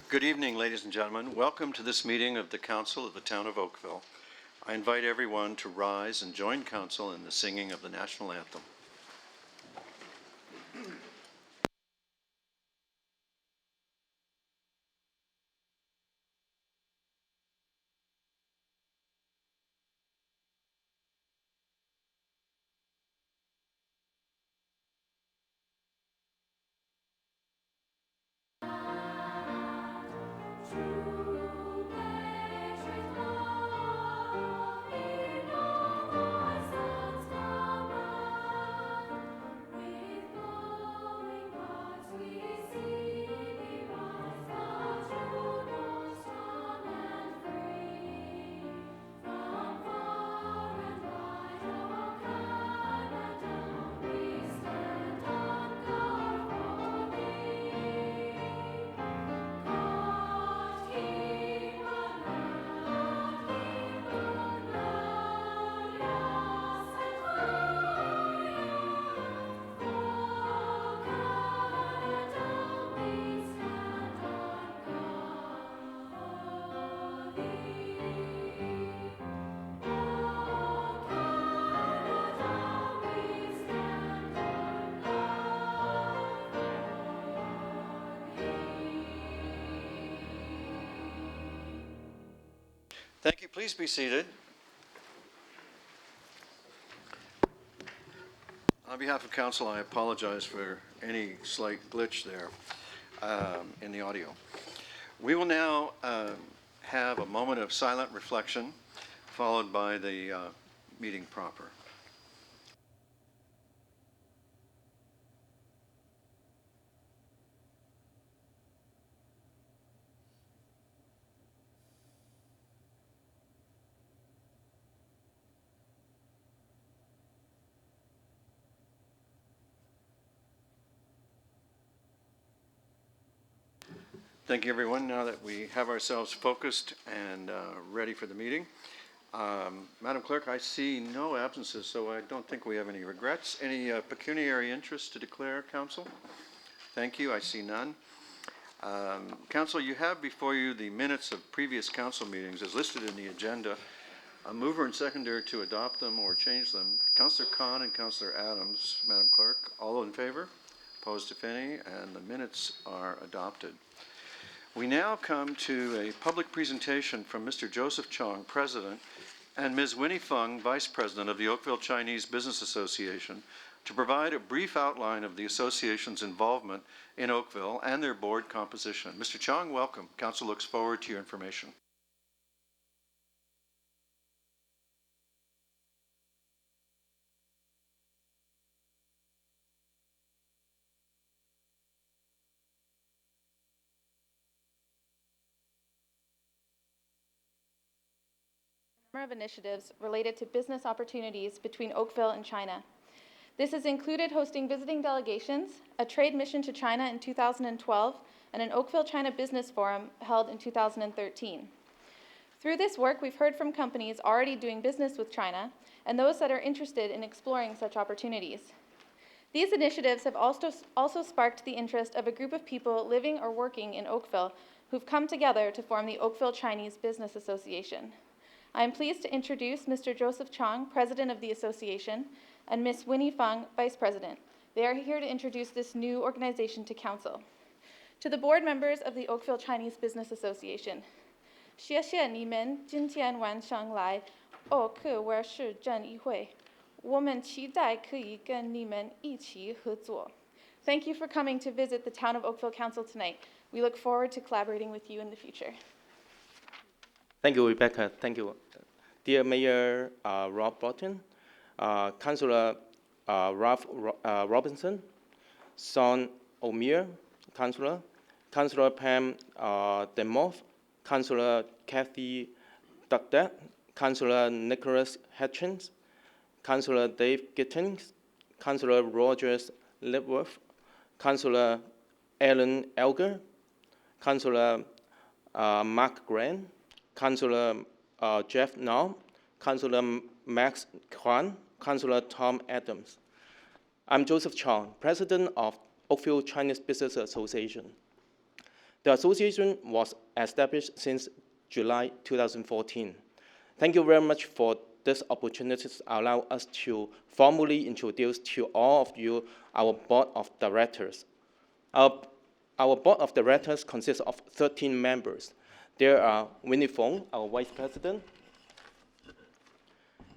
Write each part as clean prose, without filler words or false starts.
Good evening, ladies and gentlemen. Welcome to this meeting of the Council of the Town of Oakville. I invite everyone to rise and join Council in the singing of the National Anthem. Thank you. Please be seated. On behalf of Council, I apologize for any slight glitch there in the audio. We will now have a moment of silent reflection, followed by the meeting proper. Thank you, everyone. Now that we have ourselves focused and ready for the meeting, Madam Clerk, I see no absences, so I don't think we have any regrets. Any pecuniary interest to declare, Council? Thank you. I see none. Council, you have before you the minutes of previous Council meetings as listed in the agenda. A mover and seconder to adopt them or change them. Councillor Khan and Councillor Adams, Madam Clerk, all in favor? Opposed, if any, and the minutes are adopted. We now come to a public presentation from Mr. Joseph Chong, President, and Ms. Winnie Fung, Vice President of the Oakville Chinese Business Association, to provide a brief outline of the association's involvement in Oakville and their board composition. Mr. Chong, welcome. Council looks forward to your information. Of initiatives related to business opportunities between Oakville and China. This has included hosting visiting delegations, a trade mission to China in 2012, and an Oakville China Business Forum held in 2013. Through this work, we've heard from companies already doing business with China and those that are interested in exploring such opportunities. These initiatives have also sparked the interest of a group of people living or working in Oakville who've come together to form the Oakville Chinese Business Association. I am pleased to introduce Mr. Joseph Chong, President of the Association, and Ms. Winnie Fung, Vice President. They are here to introduce this new organization to Council. To the board members of the Oakville Chinese Business Association, 谢谢你们今天晚上来奥克维尔市政议会，我们期待可以跟你们一起合作. Thank you for coming to visit the Town of Oakville Council tonight. We look forward to collaborating with you in the future. Thank you, Rebecca. Thank you. Dear Mayor Rob Broughton, Councillor Ralph Robinson, Sean O'Meara, Councillor Pam Demoff, Councillor Kathy Duckett, Councillor Nicholas Hitchens, Councillor Dave Gittings, Councillor Rogers Lipworth, Councillor Alan Elger, Councillor Mark Grant, Councillor Jeff Nall, Councillor Max Kwan, Councillor Tom Adams. I'm Joseph Chong, President of Oakville Chinese Business Association. The association was established since July 2014. Thank you very much for this opportunity to allow us to formally introduce to all of you our board of directors. Our board of directors consists of 13 members. There are Winnie Fong, our vice president,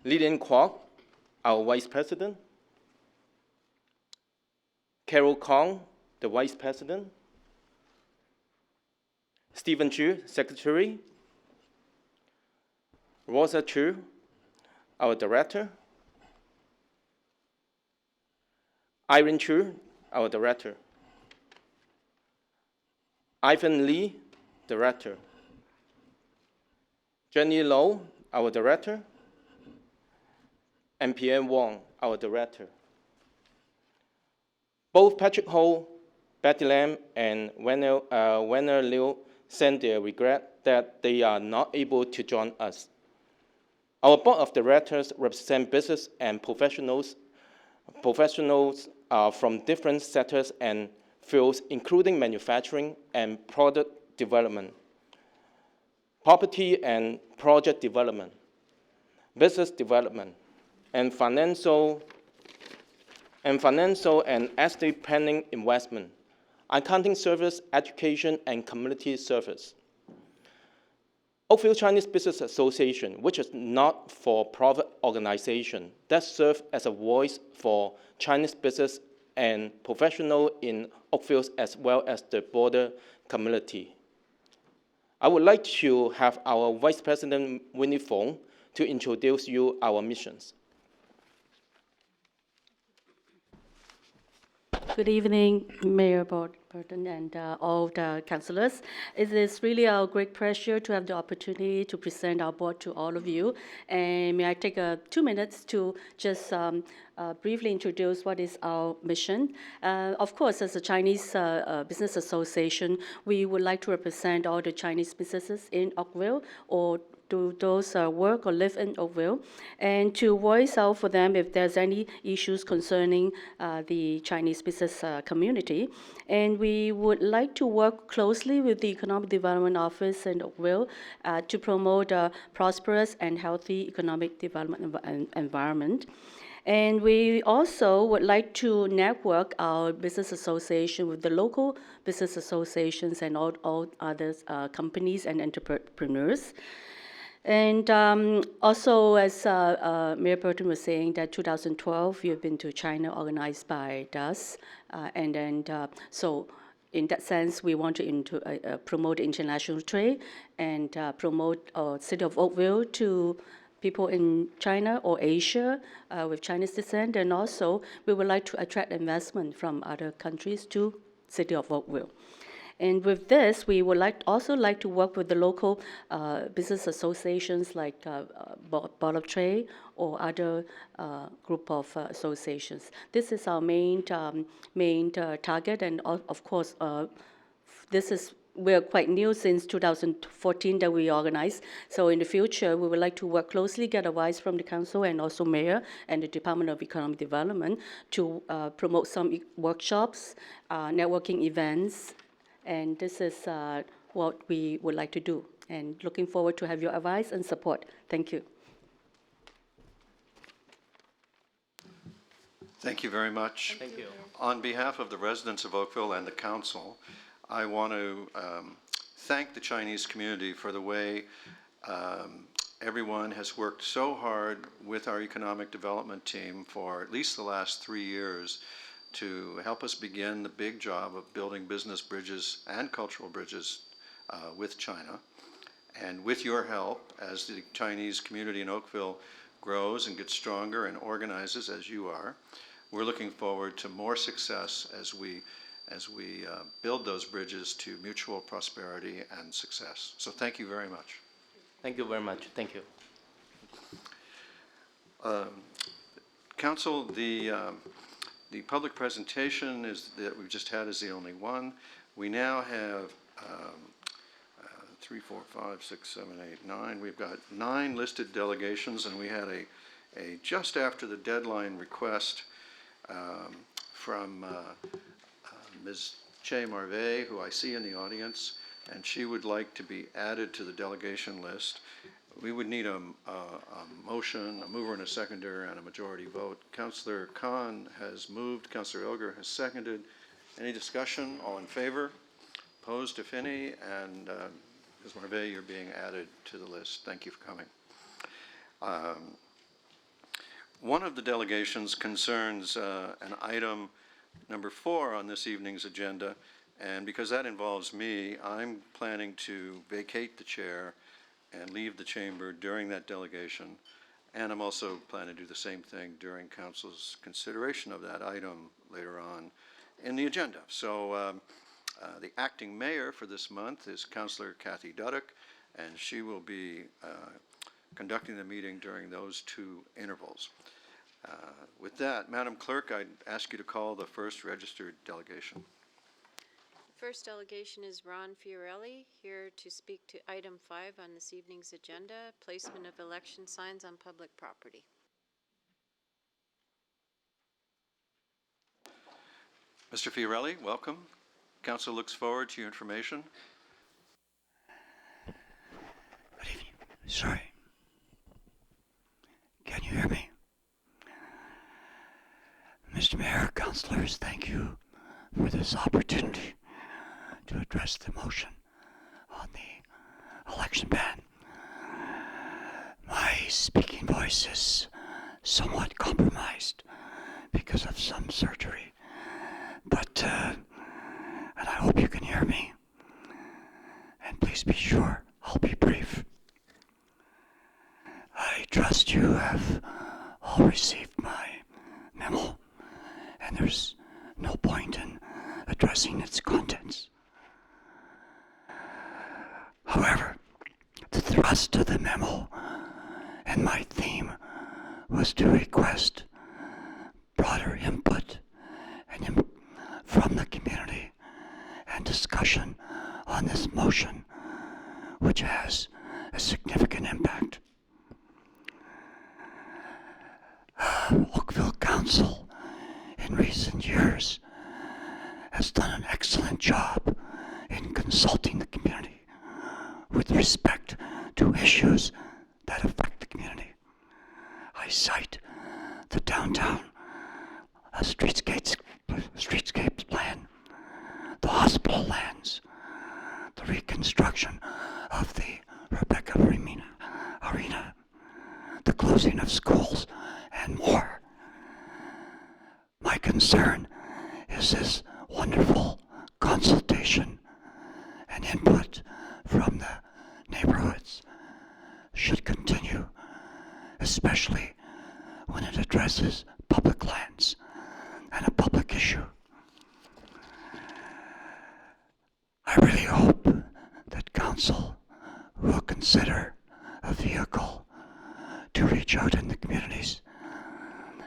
Lillian Kwok, our vice president, Carol Kong, the vice president, Stephen Chu, secretary, Rosa Chu, our director, Irene Chu, our director, Ivan Lee, director, Jenny Low, our director, and Pierre Wong, our director. Both Patrick Ho, Betty Lam, and Werner Liu sent their regret that they are not able to join us. Our board of directors represent business and professionals from different sectors and fields, including manufacturing and product development, property and project development, business development, and financial and estate planning investment, accounting service, education, and community service. Oakville Chinese Business Association, which is not for-profit organization that serves as a voice for Chinese business and professionals in Oakville as well as the broader community. I would like to have our Vice President Winnie Fong to introduce you our missions. Good evening, Mayor Burton and all the councillors. It is really a great pleasure to have the opportunity to present our board to all of you. And may I take 2 minutes to just briefly introduce what is our mission. Of course, as a Chinese Business Association, we would like to represent all the Chinese businesses in Oakville or to those work or live in Oakville, and to voice out for them if there's any issues concerning the Chinese business community. And we would like to work closely with the Economic Development Office in Oakville to promote a prosperous and healthy economic development environment. And we also would like to network our business association with the local business associations and all other companies and entrepreneurs. And also, as Mayor Burton was saying, that 2012, you've been to China organized by us. So in that sense, we want to promote international trade and promote City of Oakville to people in China or Asia with Chinese descent. And also, we would like to attract investment from other countries to City of Oakville. And with this, we would also like to work with the local business associations like Board of Trade or other group of associations. This is our main target, and of course, we're quite new since 2014 that we organized. So in the future, we would like to work closely, get advice from the council and also mayor and the Department of Economic Development to promote some workshops, networking events. And this is what we would like to do. And looking forward to have your advice and support. Thank you. Thank you very much. Thank you. On behalf of the residents of Oakville and the council, I want to thank the Chinese community for the way everyone has worked so hard with our economic development team for at least the last 3 years to help us begin the big job of building business bridges and cultural bridges with China. And with your help, as the Chinese community in Oakville grows and gets stronger and organizes as you are, we're looking forward to more success as we build those bridges to mutual prosperity and success. So thank you very much. Thank you very much. Thank you. Council, the public presentation that we've just had is the only one. We now have 3, 4, 5, 6, 7, 8, 9. We've got 9 listed delegations, and we had a just after the deadline request from Ms. Che Marve, who I see in the audience, and she would like to be added to the delegation list. We would need a motion, a mover and a seconder, and a majority vote. Councillor Khan has moved, Councillor Elgar has seconded. Any discussion? All in favor? Opposed, if any? And Ms. Marve, you're being added to the list. Thank you for coming. One of the delegations concerns an item number 4 on this evening's agenda, and because that involves me, I'm planning to vacate the chair and leave the chamber during that delegation, and I'm also planning to do the same thing during council's consideration of that item later on in the agenda. So the acting mayor for this month is Councillor Kathy Duddick, and she will be conducting the meeting during those 2 intervals. With that, Madam Clerk, I'd ask you to call the first registered delegation. First delegation is Ron Fiorelli, here to speak to item 5 on this evening's agenda, placement of election signs on public property. Mr. Fiorelli, welcome. Council looks forward to your information. Good evening. Sorry. Can you hear me? Mr. Mayor, councilors, thank you for this opportunity to address the motion on the election ban. My speaking voice is somewhat compromised because of some surgery, but and I hope you can hear me. And please be sure I'll be brief. I trust you have all received my memo, and there's no point in addressing its contents. However, the thrust of the memo and my theme was to request broader input and from the community and discussion on this motion, which has a significant impact. Oakville Council in recent years has done an excellent job in consulting the community with respect to issues that affect the community. I cite the downtown streetscapes plan, the hospital lands, the reconstruction of the Rebecca Arena, the closing of schools, and more. My concern is this wonderful consultation and input from the neighborhoods should continue, especially when it addresses public lands and a public issue. I really hope that Council will consider a vehicle to reach out in the communities,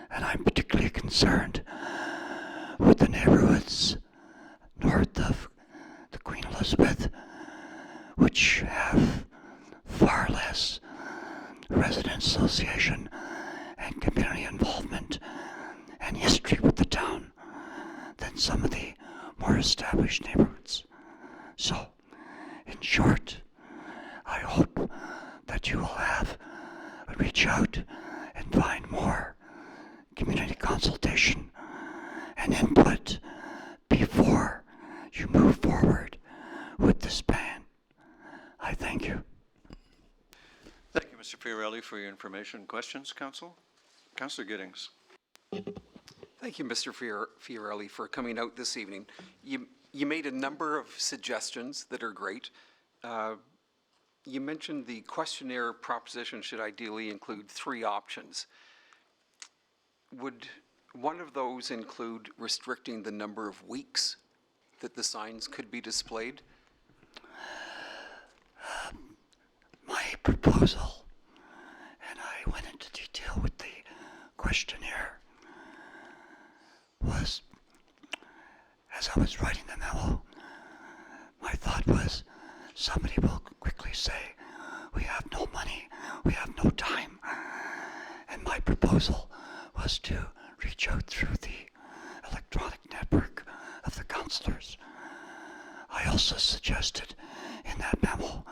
and I'm particularly concerned with the neighborhoods north of the Queen Elizabeth, which have far less resident association and community involvement and history with the town than some of the more established neighborhoods. So, in short, I hope that you will reach out and find more community consultation and input before you move forward with this ban. I thank you. Thank you, Mr. Fiorelli, for your information. Questions, Council? Councillor Giddings. Thank you, Mr. Fiorelli, for coming out this evening. You made a number of suggestions that are great. You mentioned the questionnaire proposition should ideally include 3 options. Would one of those include restricting the number of weeks that the signs could be displayed? My proposal, and I went into detail with the questionnaire, was, as I was writing the memo, my thought was, somebody will quickly say, we have no money, we have no time. And my proposal was to reach out through the electronic network of the councillors I also suggested in that memo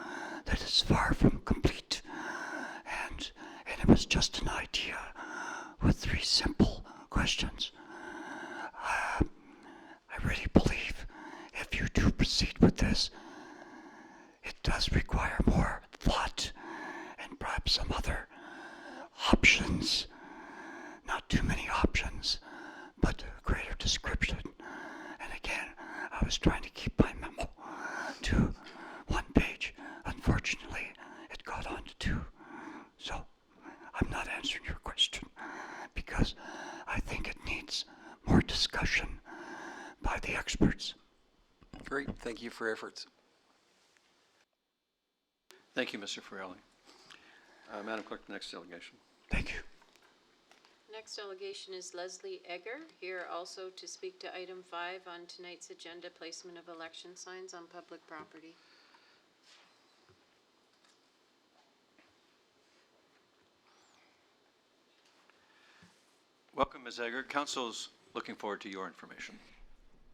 that it's far from complete, and it was just an idea with 3 simple questions. I really believe if you do proceed with this, it does require more thought and perhaps some other options. Not too many options, but a greater description. And again, I was trying to keep my memo to 1 page. Unfortunately, it got on to 2. So I'm not answering your question because I think it needs more discussion by the experts. Great, thank you for your efforts. Thank you, Mr. Fiorelli. Madam Clerk, the next delegation. Thank you. Next delegation is Leslie Egger, here also to speak to item 5 on tonight's agenda, placement of election signs on public property. Welcome, Ms. Egger. Council's looking forward to your information.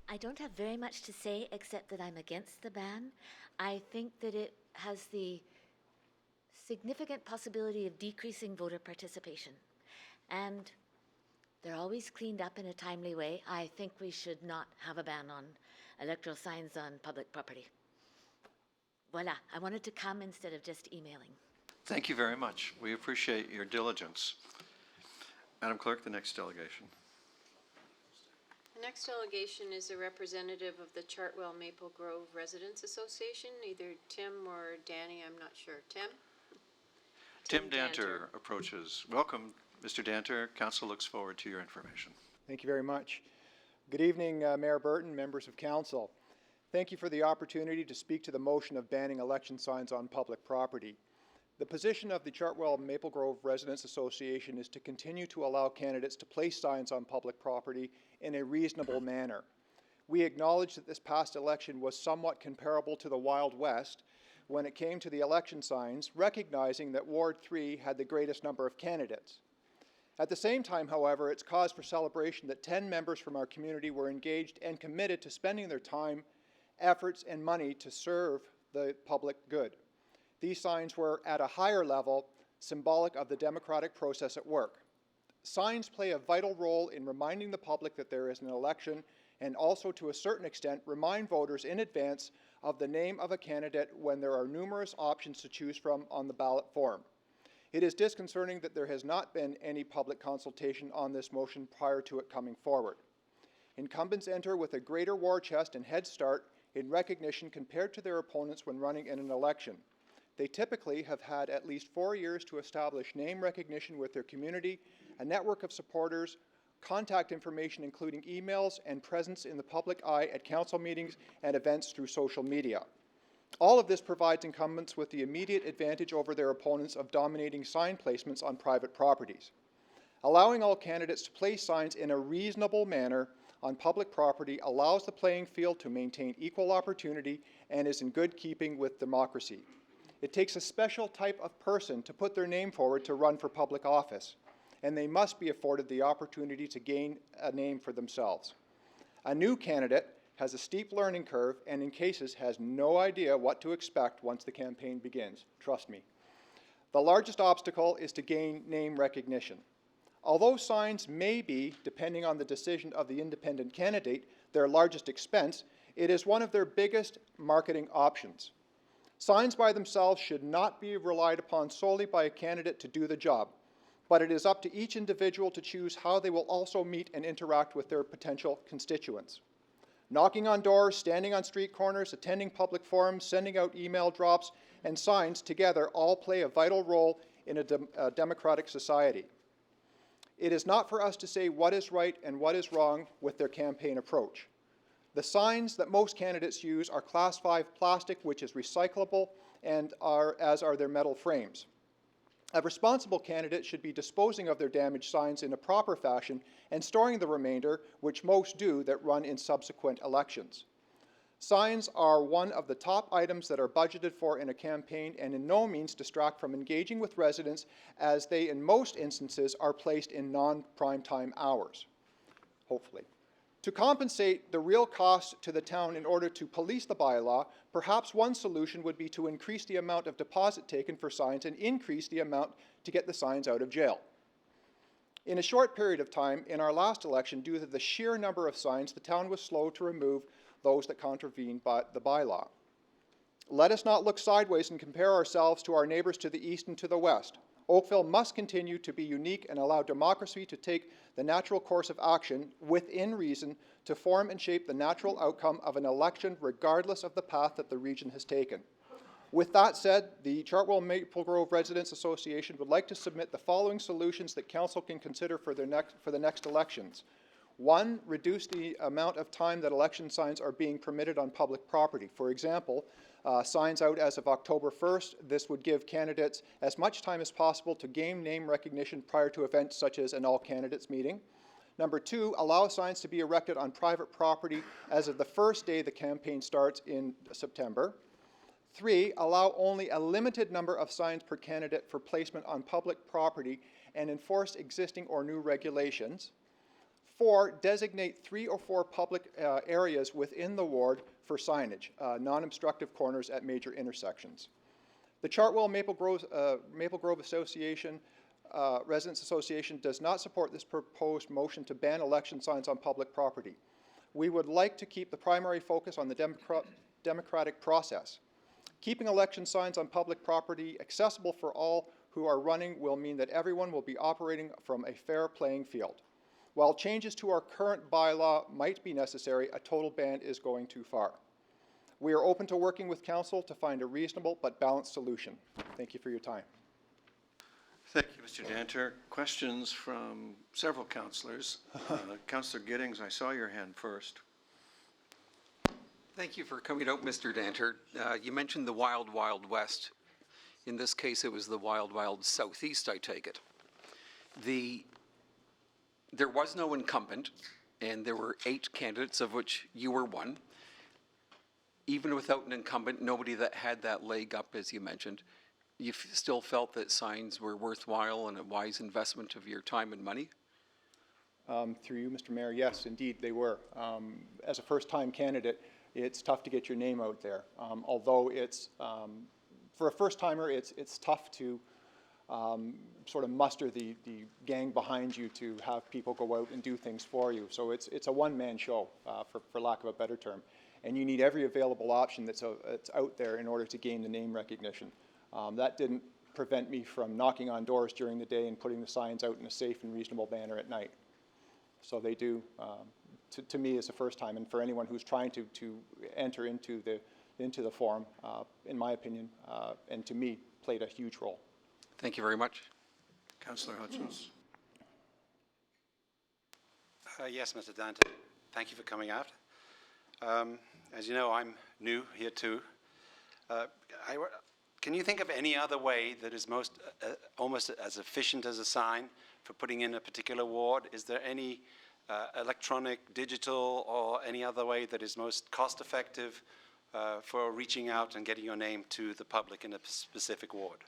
I don't have very much to say except that I'm against the ban. I think that it has the significant possibility of decreasing voter participation. And they're always cleaned up in a timely way. I think we should not have a ban on electoral signs on public property. Voila, I wanted to come instead of just emailing. Thank you very much. We appreciate your diligence. Madam Clerk, the next delegation. The next delegation is a representative of the Chartwell Maple Grove Residents Association, either Tim or Danny, I'm not sure. Tim? Tim Danter approaches. Welcome, Mr. Danter. Council looks forward to your information. Thank you very much. Good evening, Mayor Burton, members of council. Thank you for the opportunity to speak to the motion of banning election signs on public property. The position of the Chartwell Maple Grove Residents Association is to continue to allow candidates to place signs on public property in a reasonable manner. We acknowledge that this past election was somewhat comparable to the Wild West when it came to the election signs, recognizing that Ward 3 had the greatest number of candidates. At the same time, however, it's cause for celebration that 10 members from our community were engaged and committed to spending their time, efforts, and money to serve the public good. These signs were, at a higher level, symbolic of the democratic process at work. Signs play a vital role in reminding the public that there is an election and also, to a certain extent, remind voters in advance of the name of a candidate when there are numerous options to choose from on the ballot form. It is disconcerting that there has not been any public consultation on this motion prior to it coming forward. Incumbents enter with a greater war chest and head start in recognition compared to their opponents when running in an election. They typically have had at least 4 years to establish name recognition with their community, a network of supporters, contact information including emails, and presence in the public eye at council meetings and events through social media. All of this provides incumbents with the immediate advantage over their opponents of dominating sign placements on private properties. Allowing all candidates to place signs in a reasonable manner on public property allows the playing field to maintain equal opportunity and is in good keeping with democracy. It takes a special type of person to put their name forward to run for public office, and they must be afforded the opportunity to gain a name for themselves. A new candidate has a steep learning curve and in cases has no idea what to expect once the campaign begins. Trust me. The largest obstacle is to gain name recognition. Although signs may be, depending on the decision of the independent candidate, their largest expense, it is one of their biggest marketing options. Signs by themselves should not be relied upon solely by a candidate to do the job, but it is up to each individual to choose how they will also meet and interact with their potential constituents. Knocking on doors, standing on street corners, attending public forums, sending out email drops, and signs together all play a vital role in a democratic society. It is not for us to say what is right and what is wrong with their campaign approach. The signs that most candidates use are Class 5 plastic, which is recyclable, and as are their metal frames. A responsible candidate should be disposing of their damaged signs in a proper fashion and storing the remainder, which most do, that run in subsequent elections. Signs are one of the top items that are budgeted for in a campaign and in no means distract from engaging with residents, as they in most instances are placed in non-prime time hours, hopefully. To compensate the real cost to the town in order to police the bylaw, perhaps one solution would be to increase the amount of deposit taken for signs and increase the amount to get the signs out of jail. In a short period of time, in our last election, due to the sheer number of signs, the town was slow to remove those that contravened the bylaw. Let us not look sideways and compare ourselves to our neighbors to the east and to the west. Oakville must continue to be unique and allow democracy to take the natural course of action within reason to form and shape the natural outcome of an election regardless of the path that the region has taken. With that said, the Chartwell Maple Grove Residents Association would like to submit the following solutions that Council can consider for the next elections. 1, reduce the amount of time that election signs are being permitted on public property. For example, signs out as of October 1st, this would give candidates as much time as possible to gain name recognition prior to events such as an all-candidates meeting. Number 2, allow signs to be erected on private property as of the first day the campaign starts in September. 3, allow only a limited number of signs per candidate for placement on public property and enforce existing or new regulations. 4, designate 3 or 4 public areas within the ward for signage, non-obstructive corners at major intersections. The Chartwell Maple Grove Association, Residents Association does not support this proposed motion to ban election signs on public property. We would like to keep the primary focus on the democratic process. Keeping election signs on public property accessible for all who are running will mean that everyone will be operating from a fair playing field. While changes to our current bylaw might be necessary, a total ban is going too far. We are open to working with Council to find a reasonable but balanced solution. Thank you for your time. Thank you, Mr. Danter. Questions from several councillors. Councillor Giddings, I saw your hand first. Thank you for coming out, Mr. Danter. You mentioned the Wild Wild West. In this case, it was the Wild Wild Southeast, I take it. There was no incumbent, and there were 8 candidates, of which you were one. Even without an incumbent, nobody that had that leg up, as you mentioned, you still felt that signs were worthwhile and a wise investment of your time and money? Through you, Mr. Mayor, yes, indeed they were. As a first-time candidate, it's tough to get your name out there. Although it's, for a first-timer, it's tough to sort of muster the gang behind you to have people go out and do things for you. So it's a one-man show, for lack of a better term. And you need every available option that's out there in order to gain the name recognition. That didn't prevent me from knocking on doors during the day and putting the signs out in a safe and reasonable manner at night. So they do, to me as a first time, and for anyone who's trying to enter into the forum, in my opinion, and to me, played a huge role. Thank you very much. Councillor Hutchins. Yes, Mr. Dante. Thank you for coming out. As you know, I'm new here too. Can you think of any other way that is almost as efficient as a sign for putting in a particular ward? Is there any electronic, digital, or any other way that is most cost-effective for reaching out and getting your name to the public in a specific ward?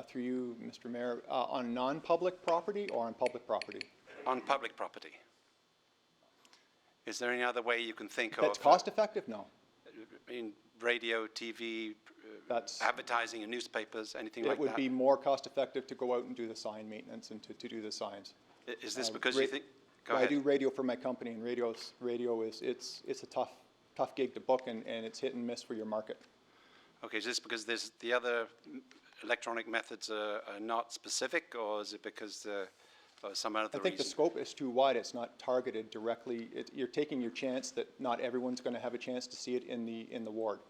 Through you, Mr. Mayor, on non-public property or on public property? On public property. Is there any other way you can think of? That's cost-effective? No. In radio, TV, advertising in newspapers, anything like that? It would be more cost-effective to go out and do the sign maintenance and to do the signs. Is this because you think? Go I ahead. do radio for my company, and radio is it's a tough gig to book, and it's hit and miss for your market. Okay, is this because there's the other electronic methods are not specific, or is it because some other reason? I think the scope is too wide. It's not targeted directly. You're taking your chance that not everyone's going to have a chance to see it in the ward,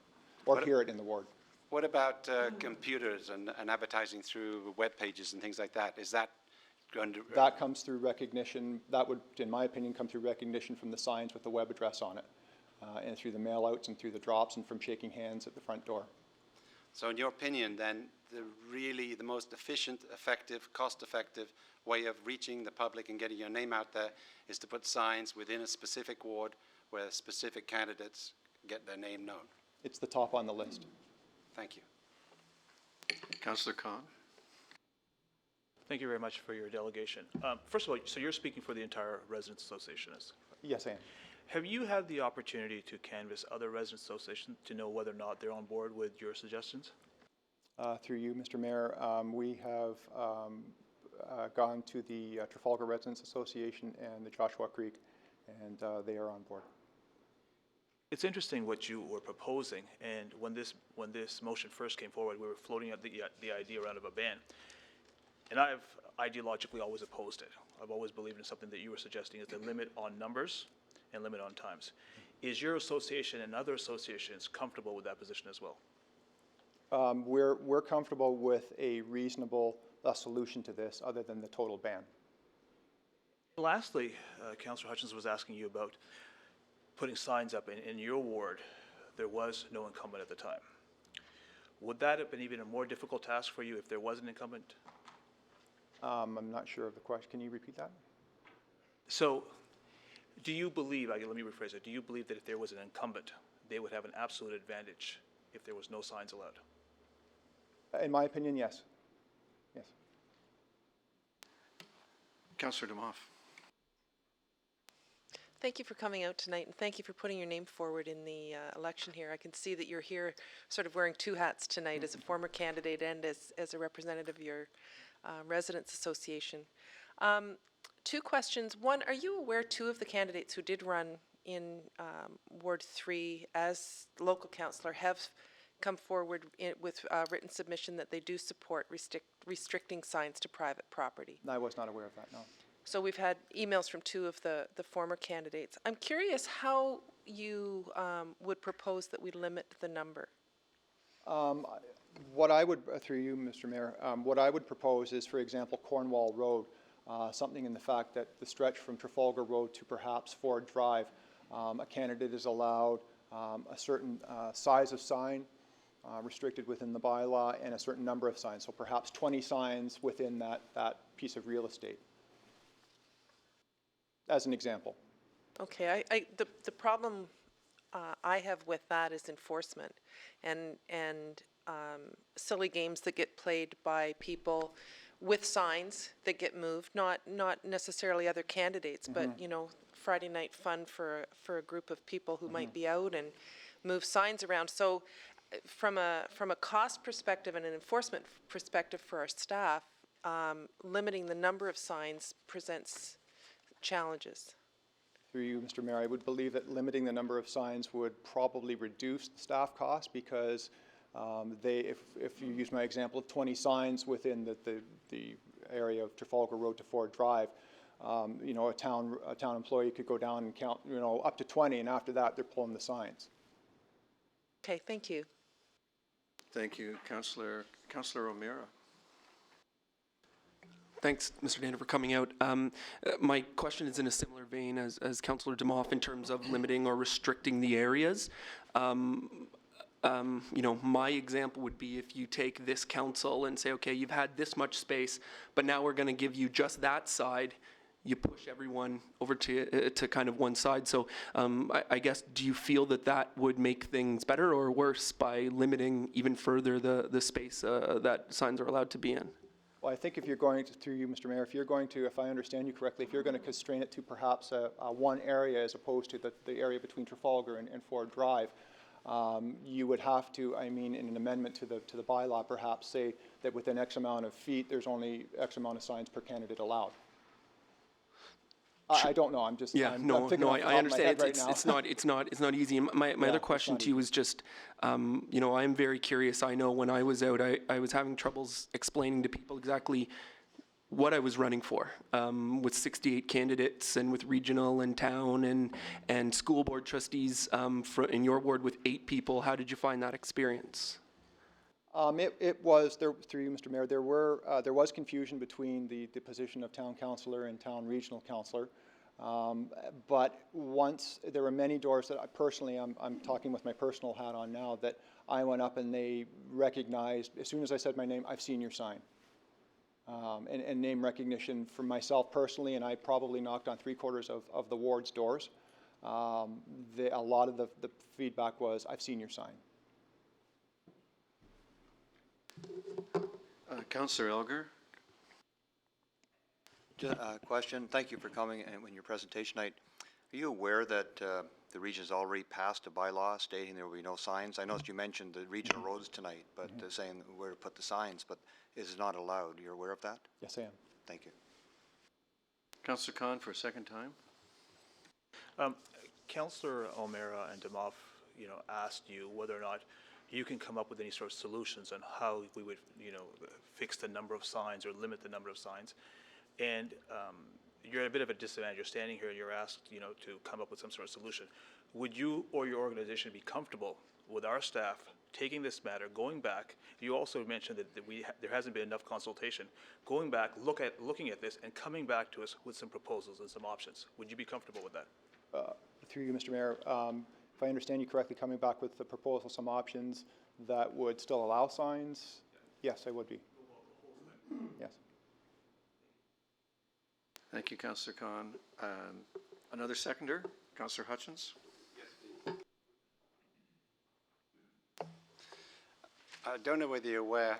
or hear it in the ward. What about computers and advertising through web pages and things like that? Is that going to... That comes through recognition. That would, in my opinion, come through recognition from the signs with the web address on it, and through the mail-outs and through the drops and from shaking hands at the front door. So in your opinion, then, the most efficient, effective, cost-effective way of reaching the public and getting your name out there is to put signs within a specific ward where specific candidates get their name known? It's the top on the list. Thank you. Councillor Khan. Thank you very much for your delegation. First of all, so you're speaking for the entire Residents Association? Yes, I am. Have you had the opportunity to canvass other resident associations to know whether or not they're on board with your suggestions? Through you, Mr. Mayor, we have gone to the Trafalgar Residents Association and the Joshua Creek, and they are on board. It's interesting what you were proposing, and when this motion first came forward, we were floating out the idea around of a ban. And I've ideologically always opposed it. I've always believed in something that you were suggesting, is a limit on numbers and limit on times. Is your association and other associations comfortable with that position as well? We're comfortable with a reasonable solution to this other than the total ban. Lastly, Councillor Hutchins was asking you about putting signs up in your ward. There was no incumbent at the time. Would that have been even a more difficult task for you if there was an incumbent? I'm not sure of the question. Can you repeat that? So, do you believe, let me rephrase it, do you believe that if there was an incumbent, they would have an absolute advantage if there was no signs allowed? In my opinion, yes. Yes. Councillor Demoff. Thank you for coming out tonight, and thank you for putting your name forward in the election here. I can see that you're here sort of wearing two hats tonight, as a former candidate and as a representative of your residents association. Two questions. One, are you aware two of the candidates who did run in Ward 3 as local councillor have come forward with written submission that they do support restricting signs to private property? I was not aware of that, no. So we've had emails from two of the former candidates. I'm curious how you would propose that we limit the number. What I would, through you, Mr. Mayor, what I would propose is, for example, Cornwall Road, something in the fact that the stretch from Trafalgar Road to perhaps Ford Drive, a candidate is allowed a certain size of sign restricted within the bylaw and a certain number of signs, so perhaps 20 signs within that piece of real estate, as an example. Okay, the problem I have with that is enforcement and silly games that get played by people with signs that get moved, not necessarily other candidates, but you know, Friday night fun for a group of people who might be out and move signs around. So from a cost perspective and an enforcement perspective for our staff, limiting the number of signs presents challenges. Through you, Mr. Mayor, I would believe that limiting the number of signs would probably reduce the staff costs because if you use my example of 20 signs within the area of Trafalgar Road to Ford Drive, you know, a town employee could go down and count, you know, up to 20, and after that, they're pulling the signs. Okay, thank you. Thank you, Councillor O'Meara. Thanks, Mr. Danda, for coming out. My question is in a similar vein as Councillor Demoff in terms of limiting or restricting the areas. You know, my example would be if you take this council and say, okay, you've had this much space, but now we're going to give you just that side. You push everyone over to kind of one side. So I guess, do you feel that would make things better or worse by limiting even further the space that signs are allowed to be in? Well, I think if you're going to, through you, Mr. Mayor, if you're going to, if I understand you correctly, if you're going to constrain it to perhaps one area as opposed to the area between Trafalgar and Ford Drive, you would have to, I mean, in an amendment to the bylaw, perhaps say that within X amount of feet, there's only X amount of signs per candidate allowed. I don't know. I'm just I understand. It's not easy. My other question to you was just, you know, I'm very curious. I know when I was out, I was having troubles explaining to people exactly what I was running for, with 68 candidates and with regional and town and school board trustees in your ward with 8 people. How did you find that experience? It was, through you, Mr. Mayor, there was confusion between the position of town councillor and town regional councillor. But once, there were many doors that I personally, I'm talking with my personal hat on now, that I went up and they recognized, as soon as I said my name, I've seen your sign. And name recognition for myself personally, and I probably knocked on 3/4 of the ward's doors. A lot of the feedback was, I've seen your sign. Councillor Elgar. Question. Thank you for coming and your presentation tonight. Are you aware that the region has already passed a bylaw stating there will be no signs? I know that you mentioned the regional roads tonight, but saying where to put the signs, but it is not allowed. You're aware of that? Yes, I am. Thank you. Councillor Khan for a second time. Councillor O'Meara and Demoff, asked you whether or not you can come up with any sort of solutions on how we would, fix the number of signs or limit the number of signs. And you're at a bit of a disadvantage. You're standing here and you're asked, to come up with some sort of solution. Would you or your organization be comfortable with our staff taking this matter, going back? You also mentioned that there hasn't been enough consultation. Going back, looking at this and coming back to us with some proposals and some options. Would you be comfortable with that? Through you, Mr. Mayor, if I understand you correctly, coming back with the proposal, some options that would still allow signs, yes, I would be. Yes. Thank you, Councillor Khan. Another seconder, Councillor Hutchins. I don't know whether you're aware,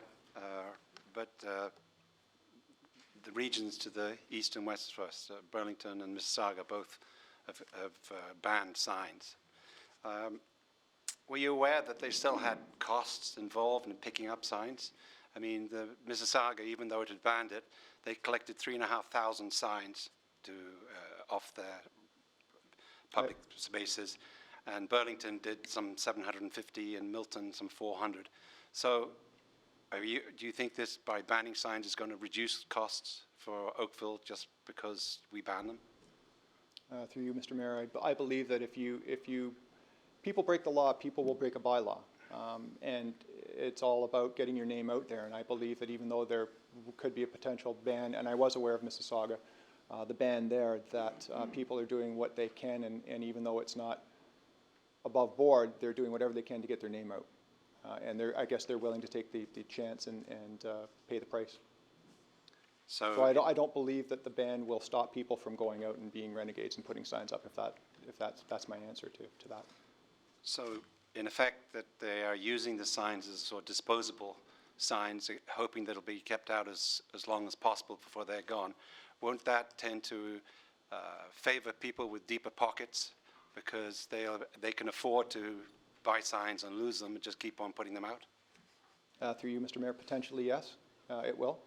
but the regions to the east and west of us, Burlington and Mississauga, both have banned signs. Were you aware that they still had costs involved in picking up signs? I mean, the Mississauga, even though it had banned it, they collected 3,500 signs off their public spaces, and Burlington did some 750, and Milton some 400. So, do you think this, by banning signs, is going to reduce costs for Oakville just because we ban them? Through you, Mr. Mayor, I believe that if people break the law, people will break a bylaw. And it's all about getting your name out there. And I believe that even though there could be a potential ban, and I was aware of Mississauga, the ban there, that people are doing what they can, and even though it's not above board, they're doing whatever they can to get their name out. And I guess they're willing to take the chance and pay the price. So I don't believe that the ban will stop people from going out and being renegades and putting signs up, if that's my answer to that. So, in effect, that they are using the signs as sort of disposable signs, hoping that it'll be kept out as long as possible before they're gone. Won't that tend to favor people with deeper pockets because they can afford to buy signs and lose them and just keep on putting them out? Through you, Mr. Mayor, potentially yes, it will.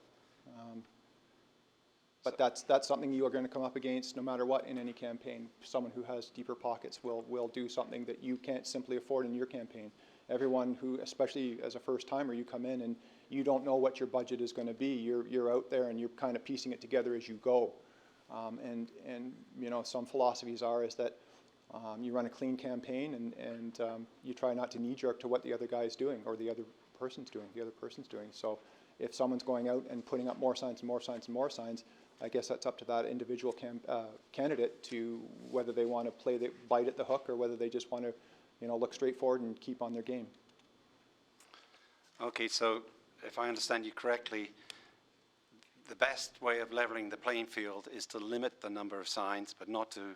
But that's something you are going to come up against no matter what in any campaign. Someone who has deeper pockets will do something that you can't simply afford in your campaign. Everyone who, especially as a first timer, you come in and you don't know what your budget is going to be. You're out there and you're kind of piecing it together as you go. And some philosophies is that you run a clean campaign and you try not to knee-jerk to what the other guy's doing or the other person's doing. So if someone's going out and putting up more signs and more signs and more signs, I guess that's up to that individual candidate to whether they want to bite at the hook or whether they just want to, look straight forward and keep on their game. Okay, so if I understand you correctly, the best way of leveling the playing field is to limit the number of signs, but not to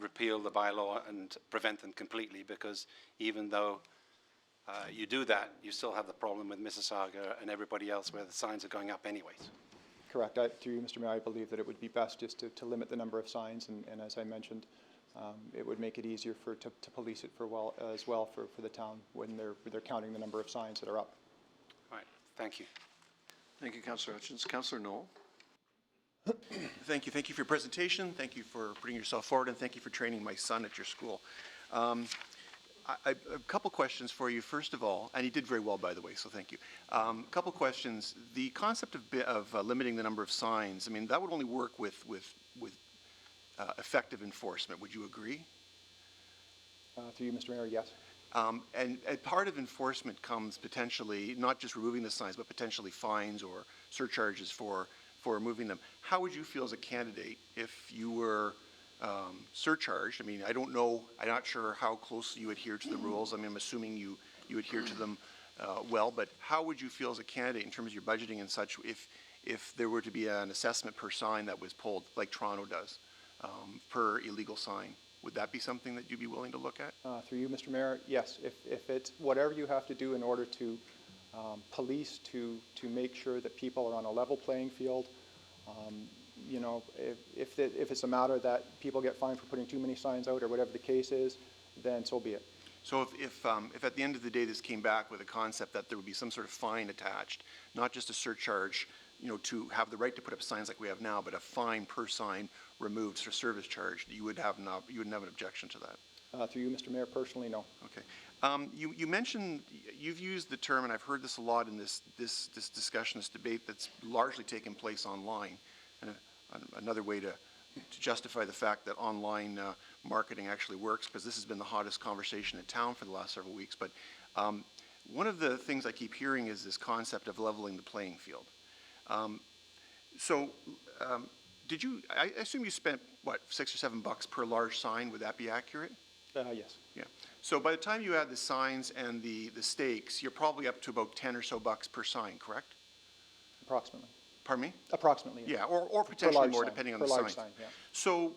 repeal the bylaw and prevent them completely, because even though you do that, you still have the problem with Mississauga and everybody else where the signs are going up anyways. Correct. Through you, Mr. Mayor, I believe that it would be best just to limit the number of signs, and as I mentioned, it would make it easier to police it as well for the town when they're counting the number of signs that are up. All right. Thank you. Thank you, Councillor Hutchins. Councillor Knoll. Thank you. Thank you for your presentation. Thank you for putting yourself forward, and thank you for training my son at your school. A couple questions for you, first of all, and he did very well, by the way, so thank you. A couple questions. The concept of limiting the number of signs, I mean, that would only work with effective enforcement. Would you agree? Through you, Mr. Mayor, yes. And part of enforcement comes potentially, not just removing the signs, but potentially fines or surcharges for removing them. How would you feel as a candidate if you were surcharged? I mean, I don't know, I'm not sure how closely you adhere to the rules. I mean, I'm assuming you adhere to them well, but how would you feel as a candidate in terms of your budgeting and such if there were to be an assessment per sign that was pulled, like Toronto does, per illegal sign? Would that be something that you'd be willing to look at? Through you, Mr. Mayor, yes. If it's whatever you have to do in order to police, to make sure that people are on a level playing field, you know, if it's a matter that people get fined for putting too many signs out or whatever the case is, then so be it. So if at the end of the day this came back with a concept that there would be some sort of fine attached, not just a surcharge, you know, to have the right to put up signs like we have now, but a fine per sign removed for service charge, you wouldn't have an objection to that? Through you, Mr. Mayor, personally, no. Okay. You mentioned, you've used the term, and I've heard this a lot in this discussion, this debate that's largely taken place online. And another way to justify the fact that online marketing actually works, because this has been the hottest conversation in town for the last several weeks. But one of the things I keep hearing is this concept of leveling the playing field. Did you, I assume you spent, what, $6 or $7 per large sign? Would that be accurate? Yes. Yeah. So by the time you add the signs and the stakes, you're probably up to about 10 or so bucks per sign, correct? Approximately. Pardon me? Approximately. Yeah, or potentially more sign, depending on the large sign. sign, yeah. So,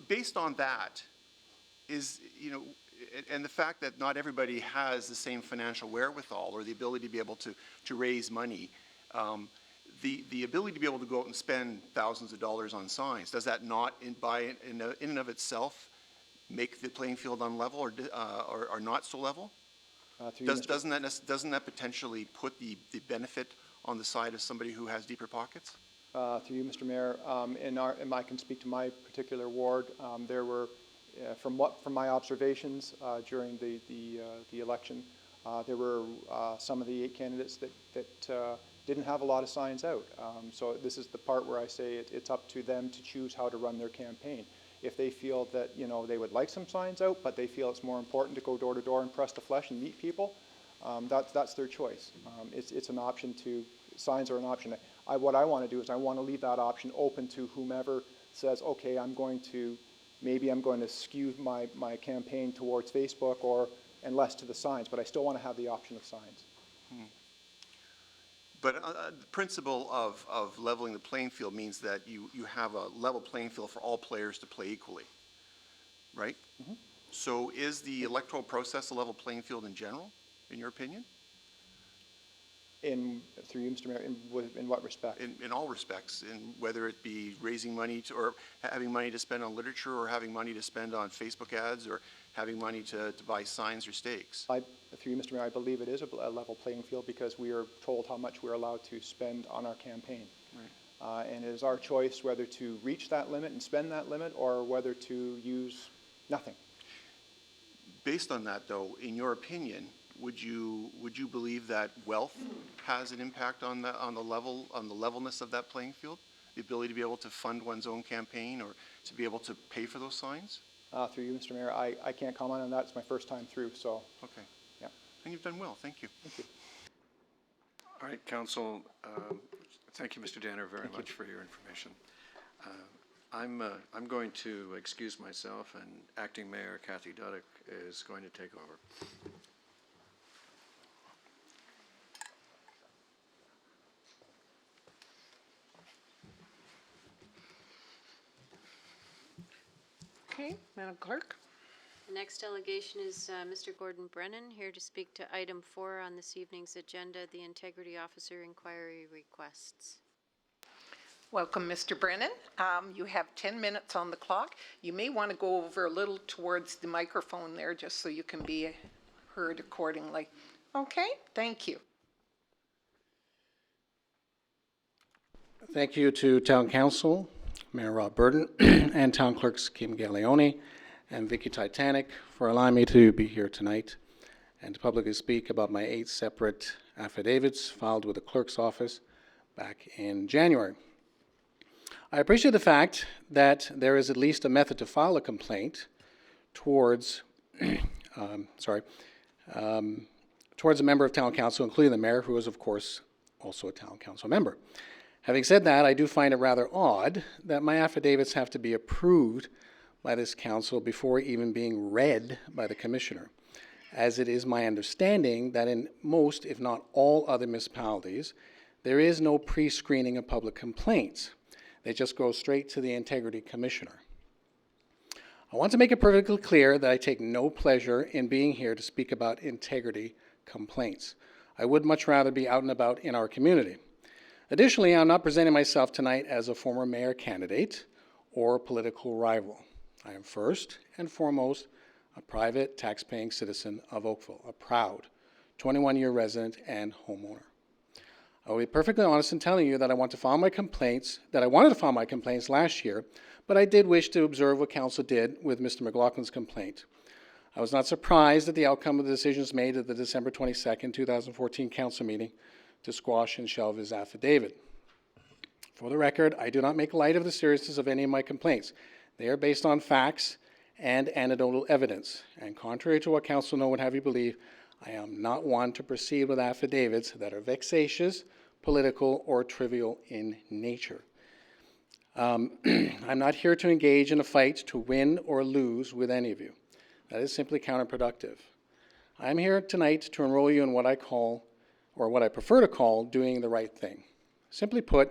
based on that, is, you know, and the fact that not everybody has the same financial wherewithal or the ability to be able to raise money, the ability to be able to go out and spend thousands of dollars on signs, does that not, in and of itself, make the playing field unlevel or not so level? Doesn't that potentially put the benefit on the side of somebody who has deeper pockets? Through you, Mr. Mayor, and I can speak to my particular ward. There were, from my observations during the election, there were some of the 8 candidates that didn't have a lot of signs out. So this is the part where I say it's up to them to choose how to run their campaign. If they feel that, you know, they would like some signs out, but they feel it's more important to go door to door and press the flesh and meet people, that's their choice. It's an option to, signs are an option. What I want to do is I want to leave that option open to whomever says, okay, maybe I'm going to skew my campaign towards Facebook and less to the signs, but I still want to have the option of signs. But the principle of leveling the playing field means that you have a level playing field for all players to play equally, right? Mm-hmm. So is the electoral process a level playing field in general, in your opinion? Through you, Mr. Mayor, in what respect? In all respects, in whether it be raising money or having money to spend on literature, or having money to spend on Facebook ads, or having money to buy signs or stakes. Through you, Mr. Mayor, I believe it is a level playing field because we are told how much we're allowed to spend on our campaign. Right. And it is our choice whether to reach that limit and spend that limit, or whether to use nothing. Based on that, though, in your opinion, would you believe that wealth has an impact on the levelness of that playing field? The ability to be able to fund one's own campaign or to be able to pay for those signs? Through you, Mr. Mayor, I can't comment on that. It's my first time through, so. Okay. Yeah. And you've done well. Thank you. Thank you. All right, Council, thank you, Mr. Danner, very much for your information. I'm going to excuse myself, and Acting Mayor Kathy Duddick is going to take over. Okay, Madam Clerk. The next delegation is Mr. Gordon Brennan, here to speak to item 4 on this evening's agenda, the Integrity Officer Inquiry Requests. Welcome, Mr. Brennan. You have 10 minutes on the clock. You may want to go over a little towards the microphone there just so you can be heard accordingly. Okay, thank you. Thank you to Town Council, Mayor Rob Burton, and Town Clerks Kim Galeone and Vicky Titanic for allowing me to be here tonight and to publicly speak about my 8 separate affidavits filed with the clerk's office back in January. I appreciate the fact that there is at least a method to file a complaint towards, towards a member of Town Council, including the mayor, who is, of course, also a Town Council member. Having said that, I do find it rather odd that my affidavits have to be approved by this council before even being read by the commissioner, as it is my understanding that in most, if not all other municipalities, there is no pre-screening of public complaints. They just go straight to the Integrity Commissioner. I want to make it perfectly clear that I take no pleasure in being here to speak about integrity complaints. I would much rather be out and about in our community. Additionally, I'm not presenting myself tonight as a former mayor candidate or political rival. I am first and foremost a private tax-paying citizen of Oakville, a proud 21-year resident and homeowner. I will be perfectly honest in telling you that I wanted to file my complaints last year, but I did wish to observe what council did with Mr. McLaughlin's complaint. I was not surprised at the outcome of the decisions made at the December 22nd, 2014 council meeting to squash and shelve his affidavit. For the record, I do not make light of the seriousness of any of my complaints. They are based on facts and anecdotal evidence, and contrary to what council know would have you believe, I am not one to proceed with affidavits that are vexatious, political, or trivial in nature. I'm not here to engage in a fight to win or lose with any of you. That is simply counterproductive. I'm here tonight to enroll you in what I call, or what I prefer to call, doing the right thing. Simply put,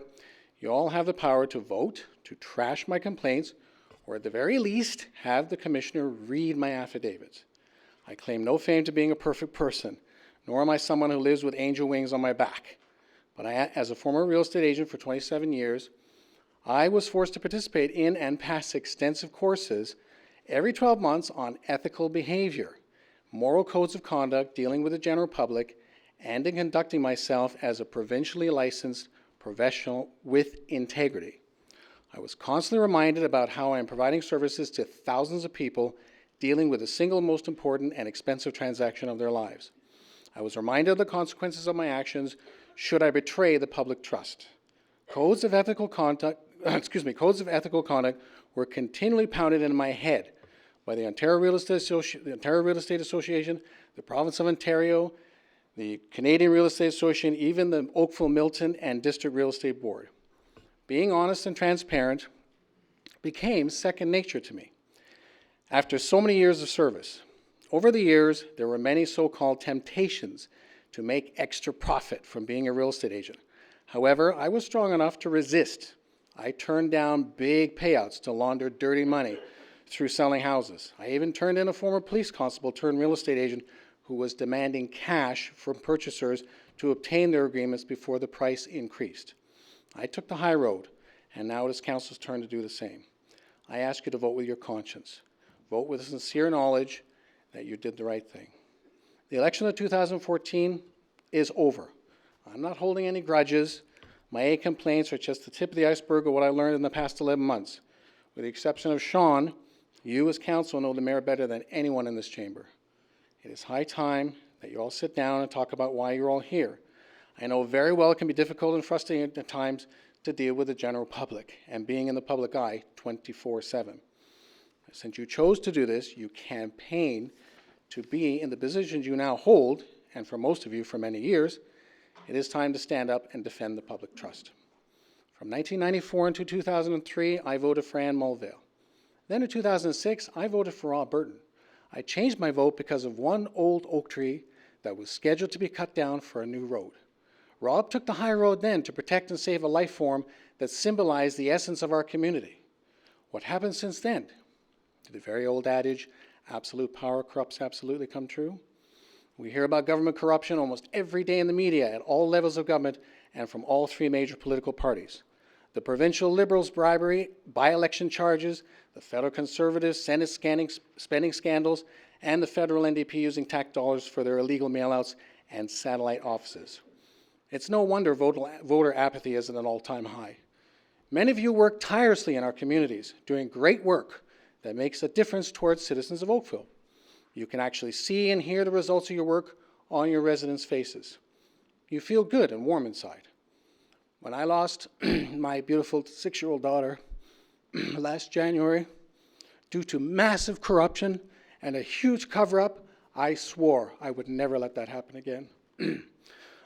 you all have the power to vote, to trash my complaints, or at the very least, have the commissioner read my affidavits. I claim no fame to being a perfect person, nor am I someone who lives with angel wings on my back. But as a former real estate agent for 27 years, I was forced to participate in and pass extensive courses every 12 months on ethical behavior, moral codes of conduct dealing with the general public, and in conducting myself as a provincially licensed professional with integrity. I was constantly reminded about how I am providing services to thousands of people dealing with the single most important and expensive transaction of their lives. I was reminded of the consequences of my actions should I betray the public trust. Codes of ethical conduct were continually pounded into my head by the Ontario Real Estate Association, the Province of Ontario, the Canadian Real Estate Association, even the Oakville, Milton, and District Real Estate Board. Being honest and transparent became second nature to me. After so many years of service, over the years, there were many so-called temptations to make extra profit from being a real estate agent. However, I was strong enough to resist. I turned down big payouts to launder dirty money through selling houses. I even turned in a former police constable turned real estate agent who was demanding cash from purchasers to obtain their agreements before the price increased. I took the high road, and now it is council's turn to do the same. I ask you to vote with your conscience. Vote with sincere knowledge that you did the right thing. The election of 2014 is over. I'm not holding any grudges. My 8 complaints are just the tip of the iceberg of what I learned in the past 11 months. With the exception of Sean, you as council know the mayor better than anyone in this chamber. It is high time that you all sit down and talk about why you're all here. I know very well it can be difficult and frustrating at times to deal with the general public and being in the public eye 24/7. Since you chose to do this, you campaigned to be in the positions you now hold, and for most of you for many years, it is time to stand up and defend the public trust. From 1994 until 2003, I voted for Ann Mulvale. Then in 2006, I voted for Rob Burton. I changed my vote because of one old oak tree that was scheduled to be cut down for a new road. Rob took the high road then to protect and save a life form that symbolized the essence of our community. What happened since then? Did the very old adage, absolute power corrupts absolutely, come true? We hear about government corruption almost every day in the media at all levels of government and from all 3 major political parties. The provincial Liberals' bribery, by-election charges, the federal Conservatives' Senate spending scandals, and the federal NDP using tax dollars for their illegal mailouts and satellite offices. It's no wonder voter apathy is at an all-time high. Many of you work tirelessly in our communities, doing great work that makes a difference towards citizens of Oakville. You can actually see and hear the results of your work on your residents' faces. You feel good and warm inside. When I lost my beautiful 6-year-old daughter last January, due to massive corruption and a huge cover-up, I swore I would never let that happen again.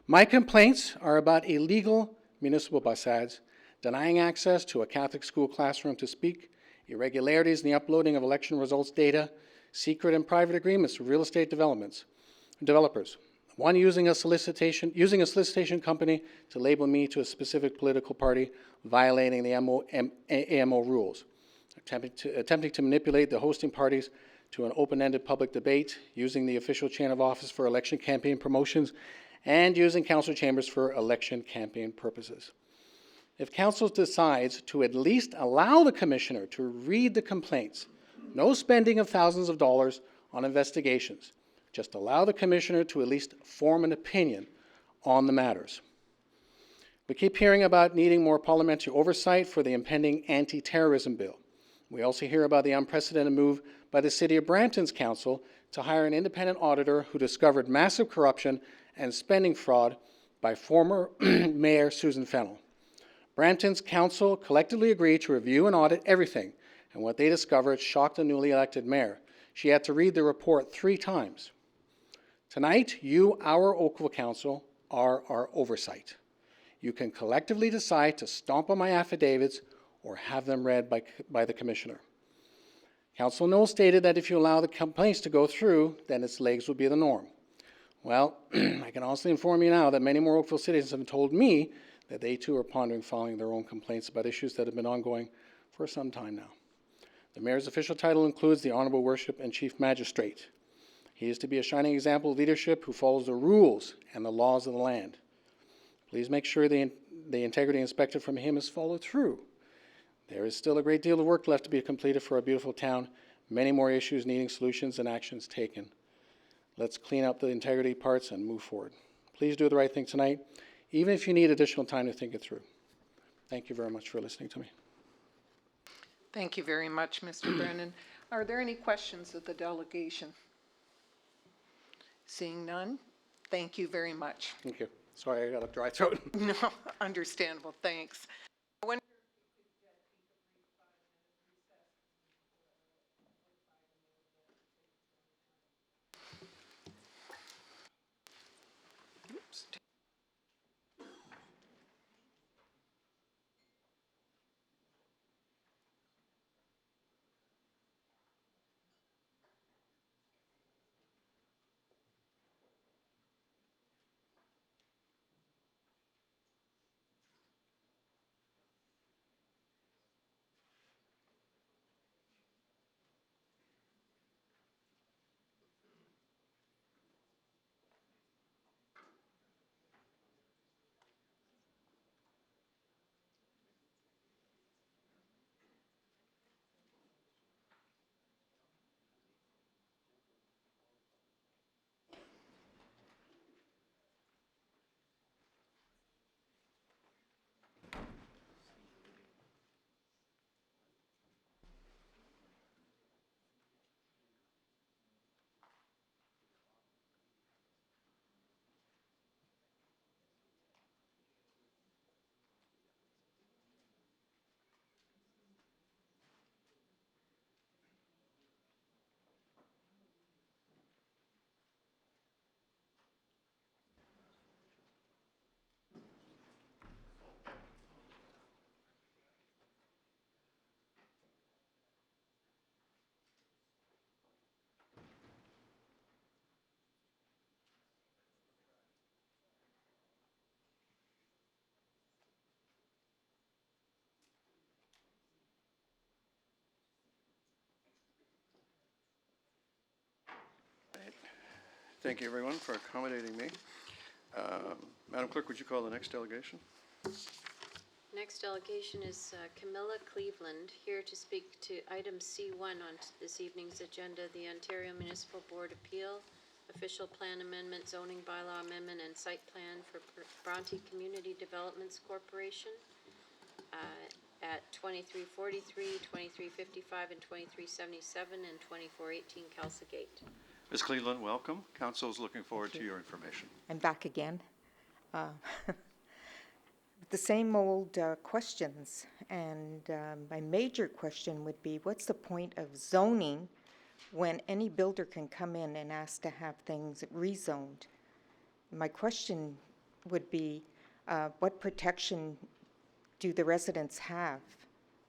My complaints are about illegal municipal bus ads, denying access to a Catholic school classroom to speak, irregularities in the uploading of election results data, secret and private agreements with real estate developers. One using a solicitation company to label me to a specific political party, violating the AMO rules. Attempting to manipulate the hosting parties to an open-ended public debate, using the official chain of office for election campaign promotions, and using council chambers for election campaign purposes. if council decides to at least allow the commissioner to read the complaints, no spending of thousands of dollars on investigations, just allow the commissioner to at least form an opinion on the matters. We keep hearing about needing more parliamentary oversight for the impending anti-terrorism bill. We also hear about the unprecedented move by the City of Brampton's council to hire an independent auditor who discovered massive corruption and spending fraud by former Mayor Susan Fennell. Brampton's council collectively agreed to review and audit everything, and what they discovered shocked the newly elected mayor. She had to read the report 3 times. Tonight, you, our Oakville Council, are our oversight. You can collectively decide to stomp on my affidavits or have them read by the commissioner. Councilor Knoll stated that if you allow the complaints to go through, then its legs will be the norm. Well, I can honestly inform you now that many more Oakville citizens have told me that they too are pondering filing their own complaints about issues that have been ongoing for some time now. The mayor's official title includes the Honorable Worship and Chief Magistrate. He is to be a shining example of leadership who follows the rules and the laws of the land. Please make sure the integrity inspected from him is followed through. There is still a great deal of work left to be completed for our beautiful town, many more issues needing solutions and actions taken. Let's clean up the integrity parts and move forward. Please do the right thing tonight, even if you need additional time to think it through. Thank you very much for listening to me. Thank you very much, Mr. Brennan. Are there any questions of the delegation? Seeing none, thank you very much. Thank you. Sorry, I got a dry throat. No, understandable, thanks. Thank you, everyone, for accommodating me. Madam Clerk, would you call the next delegation? Next delegation is Camilla Cleveland, here to speak to item C1 on this evening's agenda, the Ontario Municipal Board Appeal, Official Plan Amendment, Zoning Bylaw Amendment, and Site Plan for Bronte Community Developments Corporation at 2343, 2355, and 2377, and 2418 Gate. Ms. Cleveland, welcome. Council is looking forward to your information. I'm back again. The same old questions, and my major question would be, what's the point of zoning when any builder can come in and ask to have things rezoned? My question would be, what protection do the residents have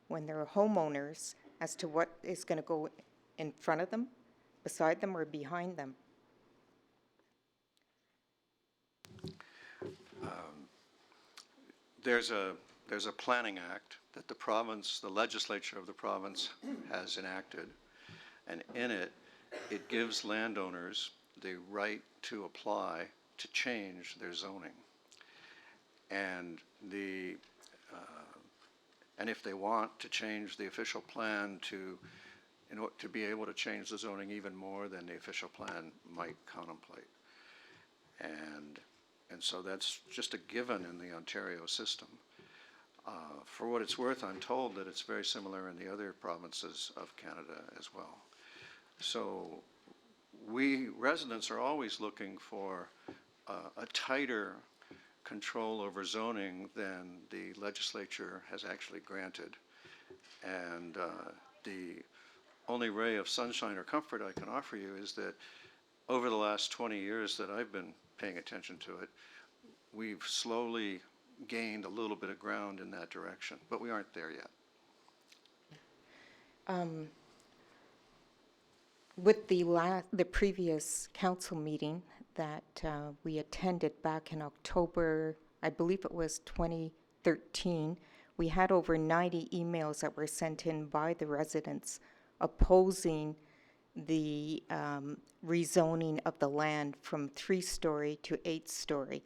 when they're homeowners as to what is going to go in front of them, beside them, or behind them? There's a planning act that the province, the legislature of the province has enacted, and in it, it gives landowners the right to apply to change their zoning. And the and if they want to change the official plan in order to be able to change the zoning even more than the official plan might contemplate. And so that's just a given in the Ontario system. For what it's worth, I'm told that it's very similar in the other provinces of Canada as well. So we residents are always looking for a tighter control over zoning than the legislature has actually granted. And the only ray of sunshine or comfort I can offer you is that over the last 20 years that I've been paying attention to it, we've slowly gained a little bit of ground in that direction, but we aren't there yet. With the previous council meeting that we attended back in October, I believe it was 2013, we had over 90 emails that were sent in by the residents opposing the rezoning of the land from 3-story to 8-story.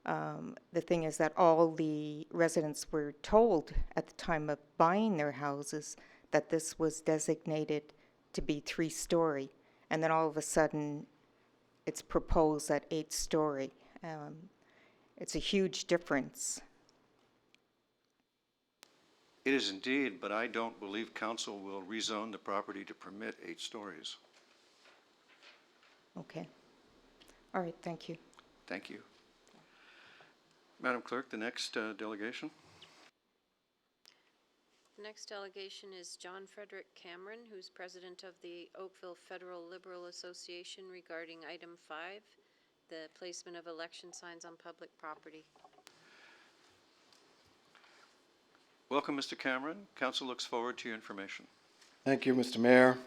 The thing is that all the residents were told at the time of buying their houses that this was designated to be 3-story, and then all of a sudden it's proposed at 8-story. It's a huge difference. It is indeed, but I don't believe council will rezone the property to permit 8 stories. Okay. All right, thank you. Thank you. Madam Clerk, the next delegation. The next delegation is John Frederick Cameron, who's president of the Oakville Federal Liberal Association regarding item 5, the placement of election signs on public property. Welcome, Mr. Cameron. Council looks forward to your information. Thank you, Mr. Mayor.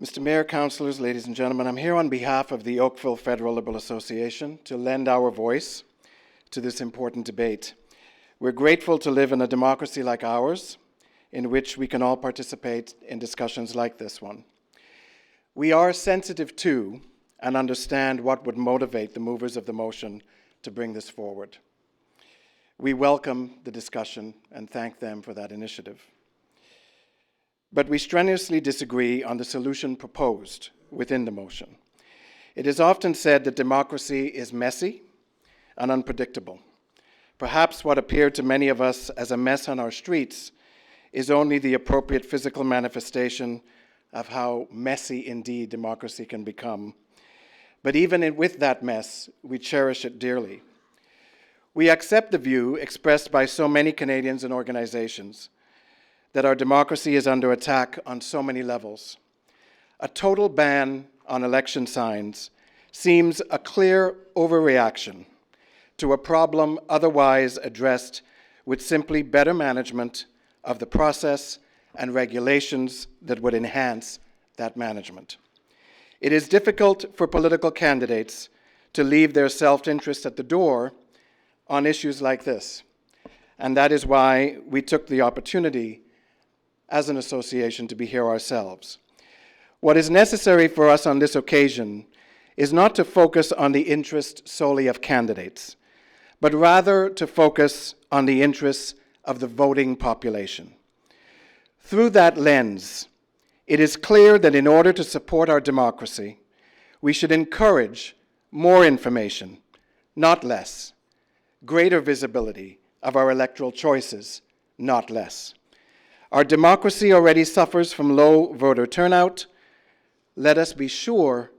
Mr. Mayor, councillors, ladies and gentlemen, I'm here on behalf of the Oakville Federal Liberal Association to lend our voice to this important debate. We're grateful to live in a democracy like ours, in which we can all participate in discussions like this one. We are sensitive to and understand what would motivate the movers of the motion to bring this forward. We welcome the discussion and thank them for that initiative. But we strenuously disagree on the solution proposed within the motion. It is often said that democracy is messy and unpredictable. Perhaps what appeared to many of us as a mess on our streets is only the appropriate physical manifestation of how messy indeed democracy can become. But even with that mess, we cherish it dearly. We accept the view expressed by so many Canadians and organizations that our democracy is under attack on so many levels. A total ban on election signs seems a clear overreaction to a problem otherwise addressed with simply better management of the process and regulations that would enhance that management. It is difficult for political candidates to leave their self-interest at the door on issues like this, and that is why we took the opportunity as an association to be here ourselves. What is necessary for us on this occasion is not to focus on the interest solely of candidates, but rather to focus on the interests of the voting population. Through that lens, it is clear that in order to support our democracy, we should encourage more information, not less, greater visibility of our electoral choices, not less. Our democracy already suffers from low voter turnout. Let us be sure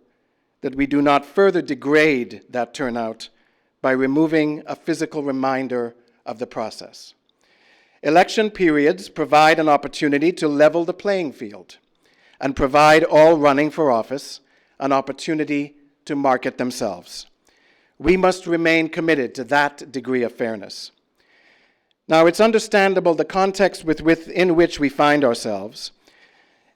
that we do not further degrade that turnout by removing a physical reminder of the process. Election periods provide an opportunity to level the playing field and provide all running for office an opportunity to market themselves. We must remain committed to that degree of fairness. Now, it's understandable the context within which we find ourselves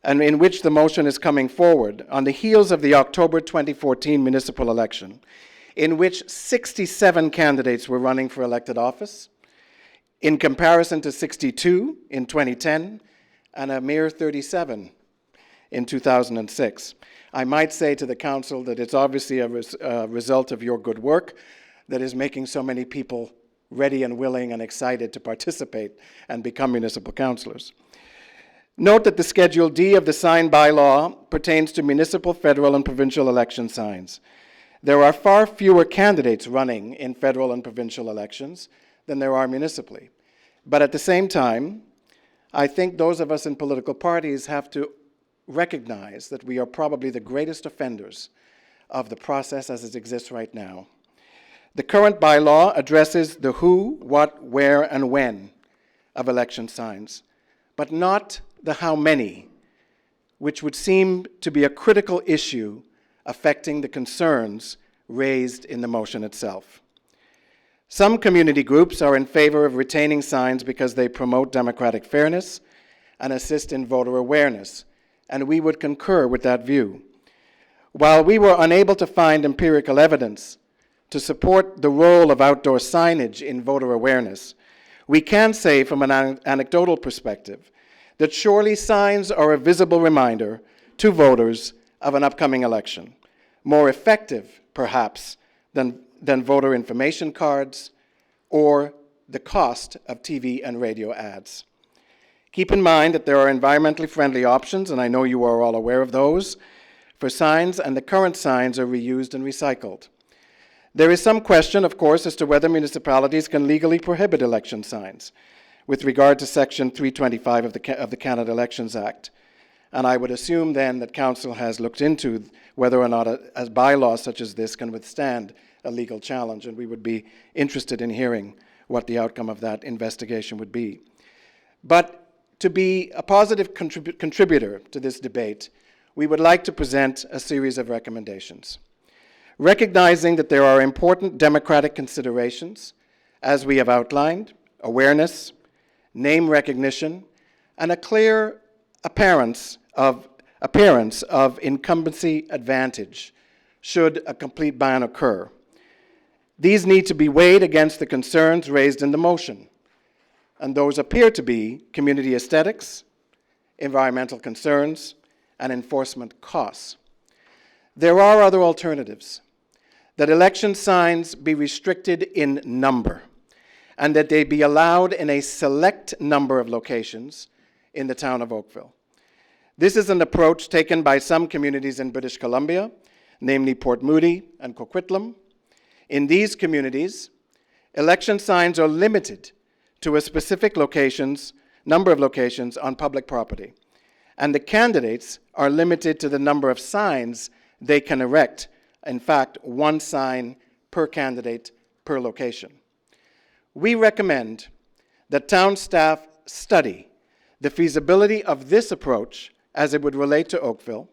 and in which the motion is coming forward on the heels of the October 2014 municipal election, in which 67 candidates were running for elected office, in comparison to 62 in 2010 and a mere 37 in 2006. I might say to the council that it's obviously a result of your good work that is making so many people ready and willing and excited to participate and become municipal councillors. Note that the Schedule D of the sign bylaw pertains to municipal, federal, and provincial election signs. There are far fewer candidates running in federal and provincial elections than there are municipally. But at the same time, I think those of us in political parties have to recognize that we are probably the greatest offenders of the process as it exists right now. The current bylaw addresses the who, what, where, and when of election signs, but not the how many, which would seem to be a critical issue affecting the concerns raised in the motion itself. Some community groups are in favor of retaining signs because they promote democratic fairness and assist in voter awareness, and we would concur with that view. While we were unable to find empirical evidence to support the role of outdoor signage in voter awareness, we can say from an anecdotal perspective that surely signs are a visible reminder to voters of an upcoming election, more effective, perhaps, than voter information cards or the cost of TV and radio ads. Keep in mind that there are environmentally friendly options, and I know you are all aware of those, for signs, and the current signs are reused and recycled. There is some question, of course, as to whether municipalities can legally prohibit election signs with regard to Section 325 of the Canada Elections Act. And I would assume then that Council has looked into whether or not a bylaw such as this can withstand a legal challenge, and we would be interested in hearing what the outcome of that investigation would be. But to be a positive contributor to this debate, we would like to present a series of recommendations. Recognizing that there are important democratic considerations, as we have outlined, awareness, name recognition, and a clear appearance of incumbency advantage should a complete ban occur. These need to be weighed against the concerns raised in the motion, and those appear to be community aesthetics, environmental concerns, and enforcement costs. There are other alternatives: that election signs be restricted in number, and that they be allowed in a select number of locations in the town of Oakville. This is an approach taken by some communities in British Columbia, namely Port Moody and Coquitlam. In these communities, election signs are limited to a specific number of locations on public property, and the candidates are limited to the number of signs they can erect. In fact, one sign per candidate per location. We recommend that town staff study the feasibility of this approach as it would relate to Oakville.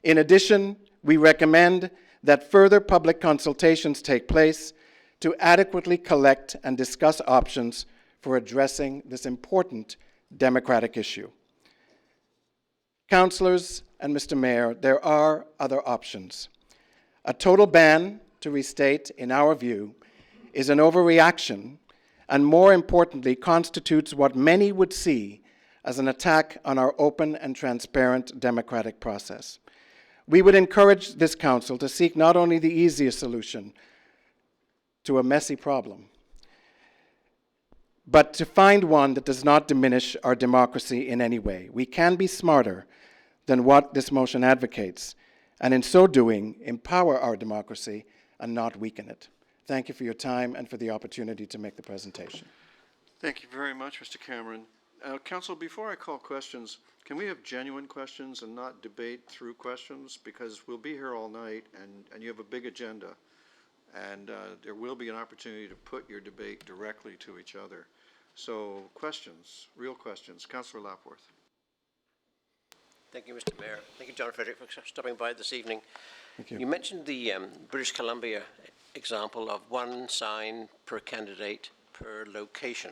In addition, we recommend that further public consultations take place to adequately collect and discuss options for addressing this important democratic issue. Councillors and Mr. Mayor, there are other options. A total ban, to restate, in our view, is an overreaction and, more importantly, constitutes what many would see as an attack on our open and transparent democratic process. We would encourage this council to seek not only the easiest solution to a messy problem, but to find one that does not diminish our democracy in any way. We can be smarter than what this motion advocates, and in so doing, empower our democracy and not weaken it. Thank you for your time and for the opportunity to make the presentation. Thank you very much, Mr. Cameron. Council, before I call questions, can we have genuine questions and not debate through questions? Because we'll be here all night, and you have a big agenda, and there will be an opportunity to put your debate directly to each other. So questions, real questions. Councillor Lapworth. Thank you, Mr. Mayor. Thank you, John Frederick, for stopping by this evening. Thank you. You mentioned the British Columbia example of one sign per candidate per location.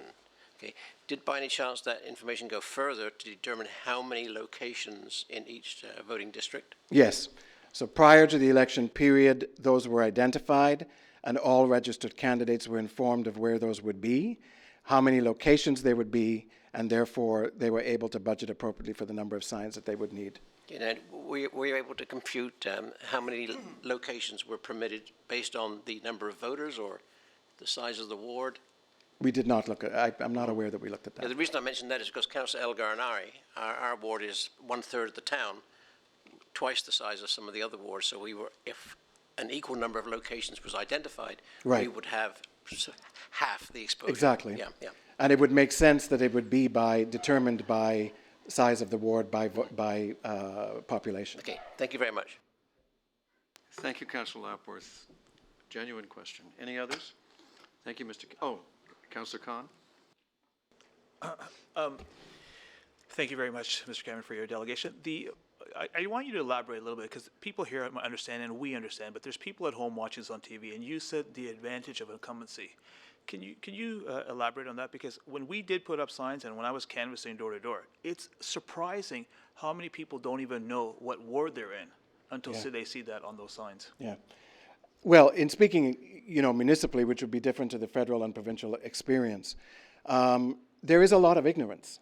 Okay. Did by any chance that information go further to determine how many locations in each voting district? Yes. So prior to the election period, those were identified, and all registered candidates were informed of where those would be, how many locations they would be, and therefore they were able to budget appropriately for the number of signs that they would need. And were you able to compute how many locations were permitted based on the number of voters or the size of the ward? We did not look at, I'm not aware that we looked at Yeah, that. the reason I mentioned that is because Councillor El Garnari, our ward is 1/3 of the town, twice the size of some of the other wards. So we were, if an equal number of locations was identified, we Right. would have half the exposure. Exactly. Yeah, yeah. And it would make sense that it would be determined by size of the ward, by population. Okay, thank you very much. Thank you, Councillor Lapworth. Genuine question. Any others? Thank you, Mr. Councillor Khan. Thank you very much, Mr. Cameron, for your delegation. I want you to elaborate a little bit, because people here understand and we understand, but there's people at home watching this on TV, and you said the advantage of incumbency. Can you elaborate on that? Because when we did put up signs and when I was canvassing door to door, it's surprising how many people don't even know what ward they're in until they see that on those signs. Yeah. Well, in speaking, municipally, which would be different to the federal and provincial experience, there is a lot of ignorance,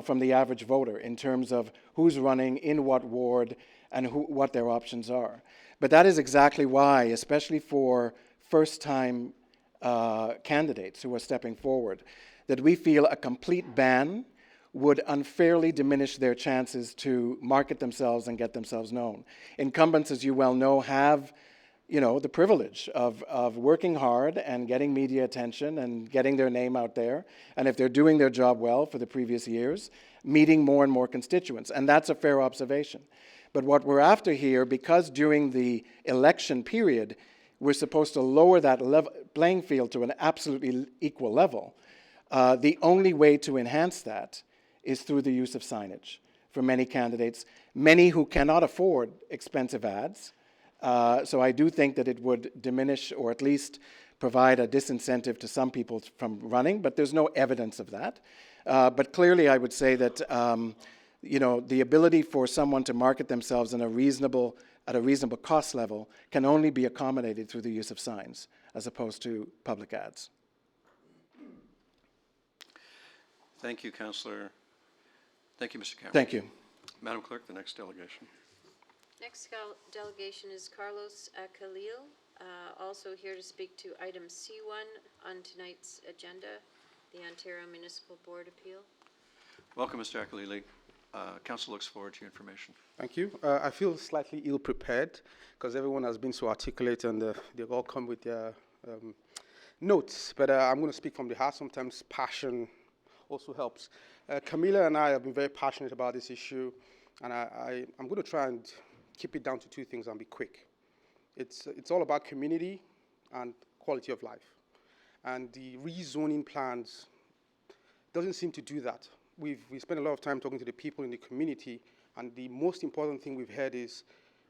from the average voter in terms of who's running in what ward and what their options are. But that is exactly why, especially for first-time candidates who are stepping forward, that we feel a complete ban would unfairly diminish their chances to market themselves and get themselves known. Incumbents, as you well know, have the privilege of working hard and getting media attention and getting their name out there. And if they're doing their job well for the previous years, meeting more and more constituents. And that's a fair observation. But what we're after here, because during the election period, we're supposed to lower that playing field to an absolutely equal level, the only way to enhance that is through the use of signage for many candidates, many who cannot afford expensive ads. So I do think that it would diminish or at least provide a disincentive to some people from running, but there's no evidence of that. But clearly I would say that the ability for someone to market themselves at a reasonable cost level can only be accommodated through the use of signs as opposed to public ads. Thank you, Councillor. Thank you, Mr. Cameron. Thank you. Madam Clerk, the next delegation. Next delegation is Carlos Khalil, also here to speak to item C1 on tonight's agenda, the Ontario Municipal Board Appeal. Welcome, Mr. Akalili. Council looks forward to your information. Thank you. I feel slightly ill-prepared because everyone has been so articulate and they all come with their notes. But I'm going to speak from the heart. Sometimes passion also helps. Camila and I have been very passionate about this issue, and I'm going to try and keep it down to two things and be quick. It's all about community and quality of life. And the rezoning plans doesn't seem to do that. We spent a lot of time talking to the people in the community, and the most important thing we've heard is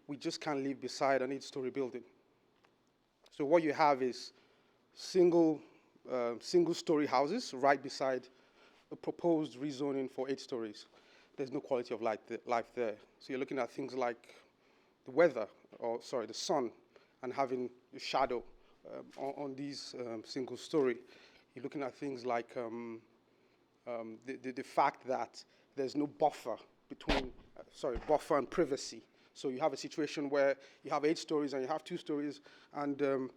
we just can't live beside an 8-story building. So what you have is single-story houses right beside a proposed rezoning for 8 stories. There's no quality of life there. So you're looking at things like the weather, the sun, and having a shadow on these single story. You're looking at things like the fact that there's no buffer between, buffer and privacy. So you have a situation where you have 8 stories and you have 2 stories, and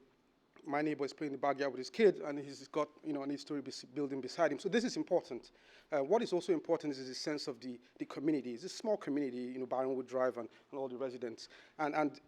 my neighbor is playing in the backyard with his kid, and he's got an 8-story building beside him. So this is important. What is also important is the sense of the community. It's a small community, Barronwood Drive and all the residents. And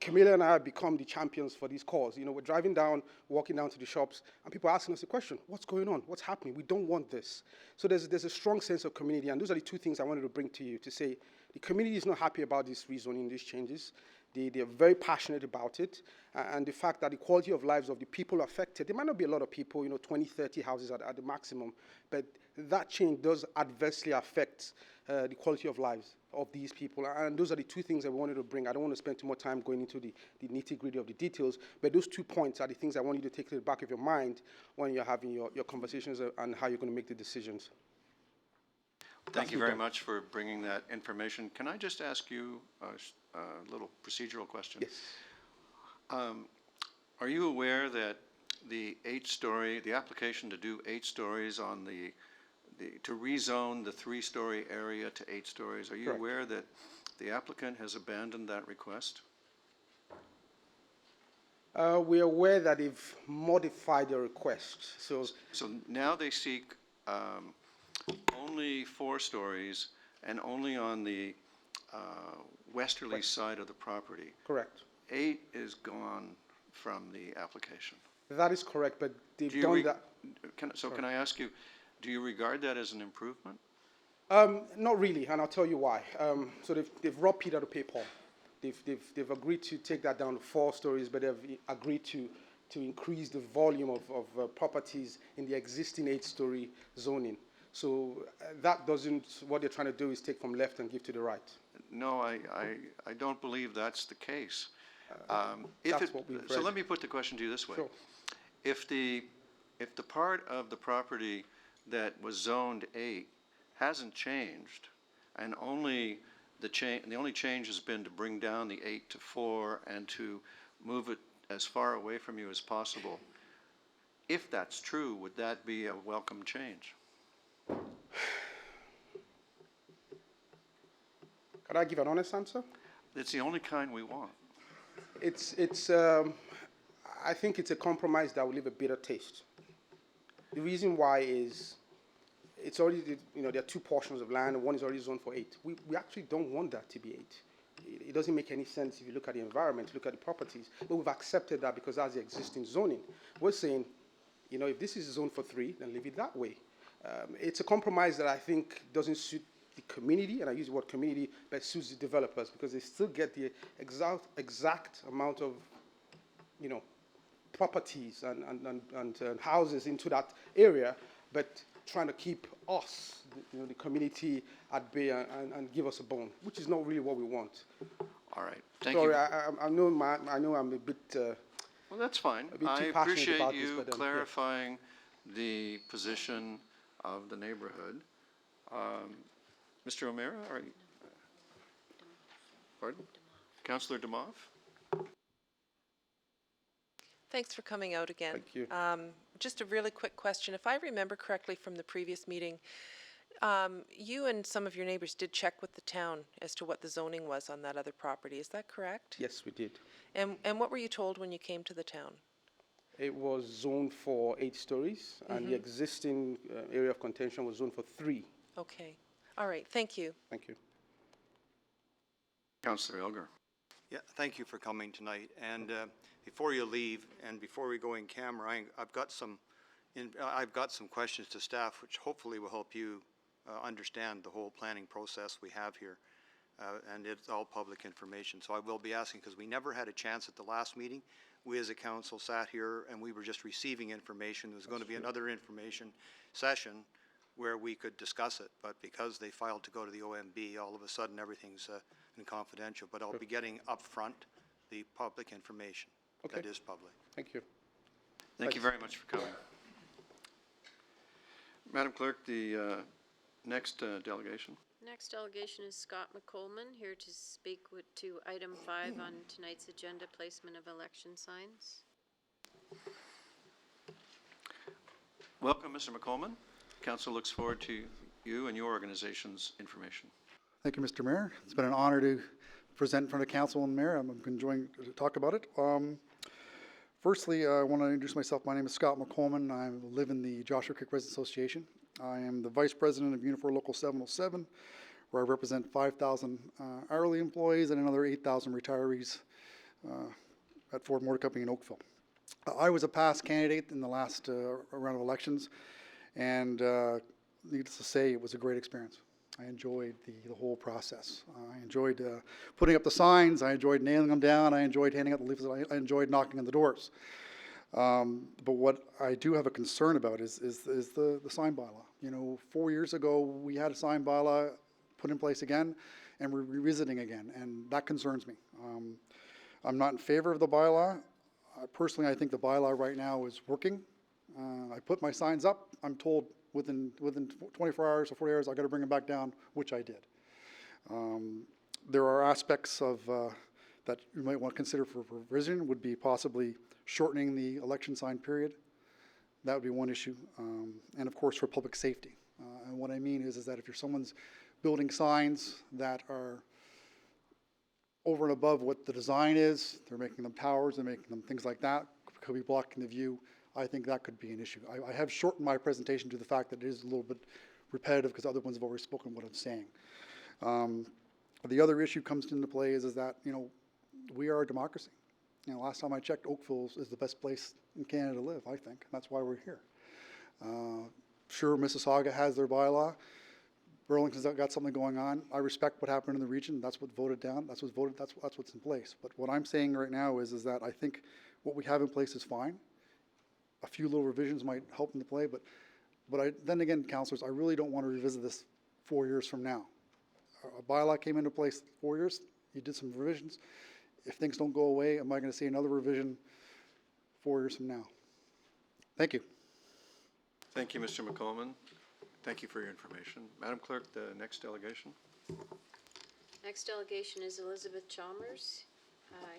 Camila and I have become the champions for these cause. We're driving down, walking down to the shops, and people are asking us a question: what's going on? What's happening? We don't want this. So there's a strong sense of community, and those are the two things I wanted to bring to you, to say the community is not happy about this rezoning, these changes. They're very passionate about it, and the fact that the quality of lives of the people affected, there might not be a lot of people, 20, 30 houses at the maximum, but that change does adversely affect the quality of lives of these people, and those are the two things I wanted to bring. I don't want to spend too much time going into the nitty-gritty of the details, but those 2 points are the things I want you to take to the back of your mind when you're having your conversations and how you're going to make the decisions. Thank you very much for bringing that information. Can I just ask you a little procedural question? Yes. Are you aware that the application to do 8 stories on to rezone the 3-story area to 8 stories, are you Correct. aware that the applicant has abandoned that request? We're aware that they've modified the request. So now they seek only 4 stories and only on the westerly side of the property. Correct. 8 is gone from the application. That is correct, but they've done that. Can I ask you, do you regard that as an improvement? Not really, and I'll tell you why. So they've robbed Peter to pay Paul. They've agreed to take that down to 4 stories, but they've agreed to increase the volume of properties in the existing 8-story zoning. So that doesn't, what they're trying to do is take from left and give to the right. No, I don't believe that's the case. So let me put the question to you this way. Sure. If the part of the property that was zoned 8 hasn't changed, and the only change has been to bring down the 8 to 4 and to move it as far away from you as possible, if that's true, would that be a welcome change? Could I give an honest answer? It's the only kind we want. I think it's a compromise that will leave a bitter taste. The reason why is it's already, there are 2 portions of land, and one is already zoned for 8. We actually don't want that to be 8. It doesn't make any sense if you look at the environment, look at the properties, but we've accepted that because that's the existing zoning. We're saying, if this is zoned for 3, then leave it that way. It's a compromise that I think doesn't suit the community, and I use the word community, but suits the developers because they still get the exact amount of, properties and houses into that area, but trying to keep us, the community at bay and give us a bone, which is not really what we want. All right. Thank you. I know I'm a bit. Well, that's fine. A bit I too passionate appreciate about you this, but, clarifying the position of the neighborhood. Mr. O'Meara, are you? Pardon? Councillor DeMoff? Thanks for coming out again. Thank you. Just a really quick question. If I remember correctly from the previous meeting, you and some of your neighbors did check with the town as to what the zoning was on that other property. Is that correct? Yes, we did. And what were you told when you came to the town? It was zoned for 8 stories, and the existing area of contention was zoned for 3. Okay. All right. Thank you. Thank you. Councillor Elgar. Yeah, thank you for coming tonight. And before you leave, and before we go in camera, I've got some questions to staff, which hopefully will help you understand the whole planning process we have here. And it's all public information. So I will be asking, because we never had a chance at the last meeting. We as a council sat here and we were just receiving information. There was going to be another information session where we could discuss it, but because they filed to go to the OMB, all of a sudden everything's confidential. But I'll be getting upfront the public information that is public. Thank you. Thank you very much for coming. Madam Clerk, the next delegation. Next delegation is Scott McColman, here to speak to item 5 on tonight's agenda, placement of election signs. Welcome, Mr. McColman. Council looks forward to you and your organization's information. Thank you, Mr. Mayor. It's been an honor to present in front of Council and Mayor. I'm enjoying to talk about it. Firstly, I want to introduce myself. My name is Scott McColman. I live in the Joshua Creek Residents Association. I am the Vice President of Unifor Local 707, where I represent 5,000 hourly employees and another 8,000 retirees at Ford Motor Company in Oakville. I was a past candidate in the last round of elections, and needless to say, it was a great experience. I enjoyed the whole process. I enjoyed putting up the signs. I enjoyed nailing them down. I enjoyed handing out the leaflets. I enjoyed knocking on the doors. But what I do have a concern about is the sign bylaw. 4 years ago, we had a sign bylaw put in place again, and we're revisiting again, and that concerns me. I'm not in favor of the bylaw. Personally, I think the bylaw right now is working. I put my signs up. I'm told within 24 hours or 40 hours, I got to bring them back down, which I did. There are aspects of that you might want to consider for revision, would be possibly shortening the election sign period. That would be one issue. And of course, for public safety. And what I mean is that if someone's building signs that are over and above what the design is. They're making them towers, they're making them things like that, could be blocking the view. I think that could be an issue. I have shortened my presentation to the fact that it is a little bit repetitive because other ones have already spoken what I'm saying. The other issue comes into play is that, you know, we are a democracy. You know, last time I checked, Oakville is the best place in Canada to live, I think. That's why we're here. Sure, Mississauga has their bylaw. Burlington's got something going on. I respect what happened in the region. That's what voted down. That's what's voted. That's what's in place. But what I'm saying right now is that I think what we have in place is fine. A few little revisions might help into play, but then again, councillors, I really don't want to revisit this 4 years from now. A bylaw came into place 4 years. You did some revisions. If things don't go away, am I going to see another revision 4 years from now? Thank you. Thank you, Mr. McColman. Thank you for your information. Madam Clerk, the next delegation. Next delegation is Elizabeth Chalmers,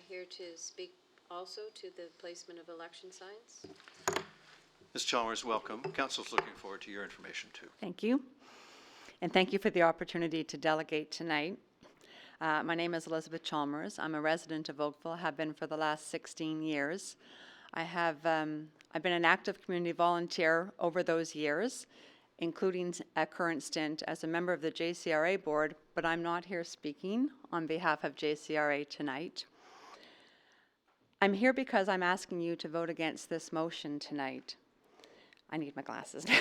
here to speak also to the placement of election signs. Ms. Chalmers, welcome. Council's looking forward to your information too. Thank you. And thank you for the opportunity to delegate tonight. My name is Elizabeth Chalmers. I'm a resident of Oakville, have been for the last 16 years. I've been an active community volunteer over those years, including a current stint as a member of the JCRA board, but I'm not here speaking on behalf of JCRA tonight. I'm here because I'm asking you to vote against this motion tonight. I need my glasses now.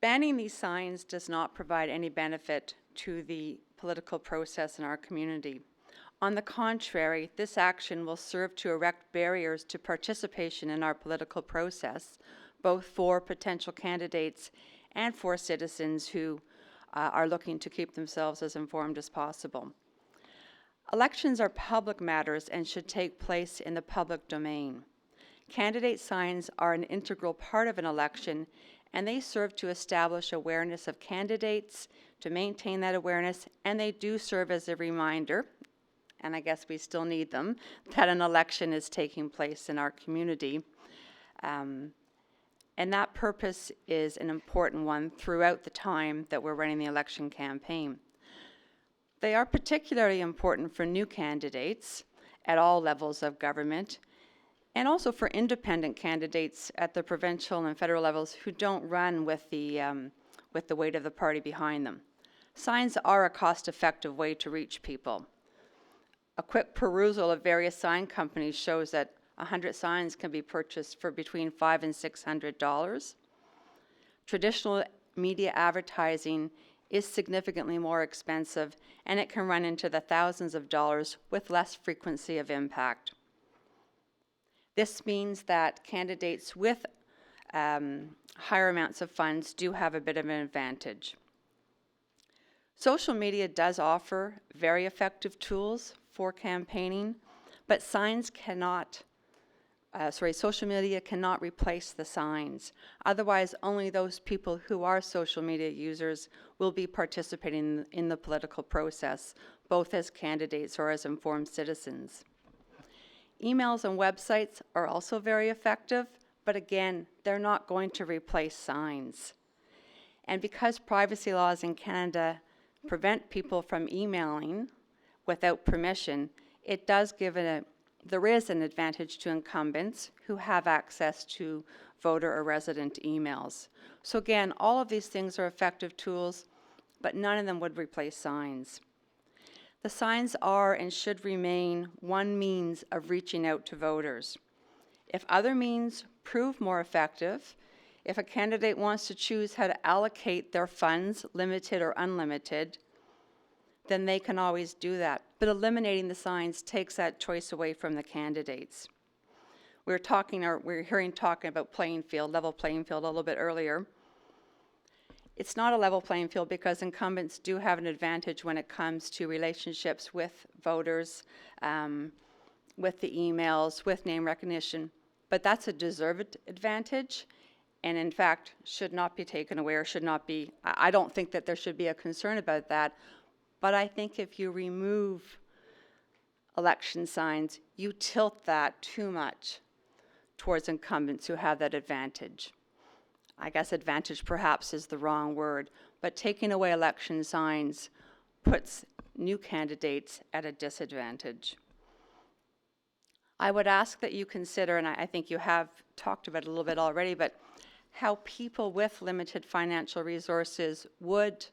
Banning these signs does not provide any benefit to the political process in our community. On the contrary, this action will serve to erect barriers to participation in our political process, both for potential candidates and for citizens who are looking to keep themselves as informed as possible. Elections are public matters and should take place in the public domain. Candidate signs are an integral part of an election, and they serve to establish awareness of candidates, to maintain that awareness, and they do serve as a reminder, and I guess we still need them, that an election is taking place in our community. And that purpose is an important one throughout the time that we're running the election campaign. They are particularly important for new candidates at all levels of government, and also for independent candidates at the provincial and federal levels who don't run with the weight of the party behind them. Signs are a cost-effective way to reach people. A quick perusal of various sign companies shows that 100 signs can be purchased for between $500 and $600. Traditional media advertising is significantly more expensive, and it can run into the thousands of dollars with less frequency of impact. This means that candidates with higher amounts of funds do have a bit of an advantage. Social media does offer very effective tools for campaigning, but social media cannot replace the signs. Otherwise, only those people who are social media users will be participating in the political process, both as candidates or as informed citizens. Emails and websites are also very effective, but again, they're not going to replace signs. And because privacy laws in Canada prevent people from emailing without permission, it does give there is an advantage to incumbents who have access to voter or resident emails. So again, all of these things are effective tools, but none of them would replace signs. The signs are and should remain one means of reaching out to voters. If other means prove more effective, if a candidate wants to choose how to allocate their funds, limited or unlimited, then they can always do that. But eliminating the signs takes that choice away from the candidates. We were hearing talking about level playing field a little bit earlier. It's not a level playing field because incumbents do have an advantage when it comes to relationships with voters, with the emails, with name recognition, but that's a deserved advantage, and in fact should not be taken away or should not be, I don't think that there should be a concern about that. But I think if you remove election signs, you tilt that too much towards incumbents who have that advantage. I guess advantage perhaps is the wrong word, but taking away election signs puts new candidates at a disadvantage. I would ask that you consider, and I think you have talked about it a little bit already, but how people with limited financial resources would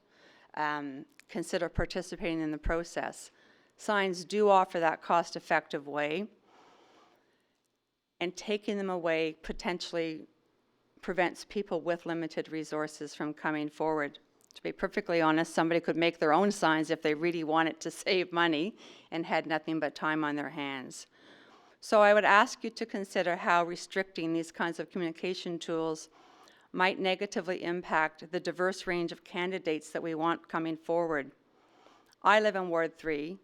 consider participating in the process. Signs do offer that cost-effective way, and taking them away potentially prevents people with limited resources from coming forward. To be perfectly honest, somebody could make their own signs if they really wanted to save money and had nothing but time on their hands. So I would ask you to consider how restricting these kinds of communication tools might negatively impact the diverse range of candidates that we want coming forward. I live in Ward 3,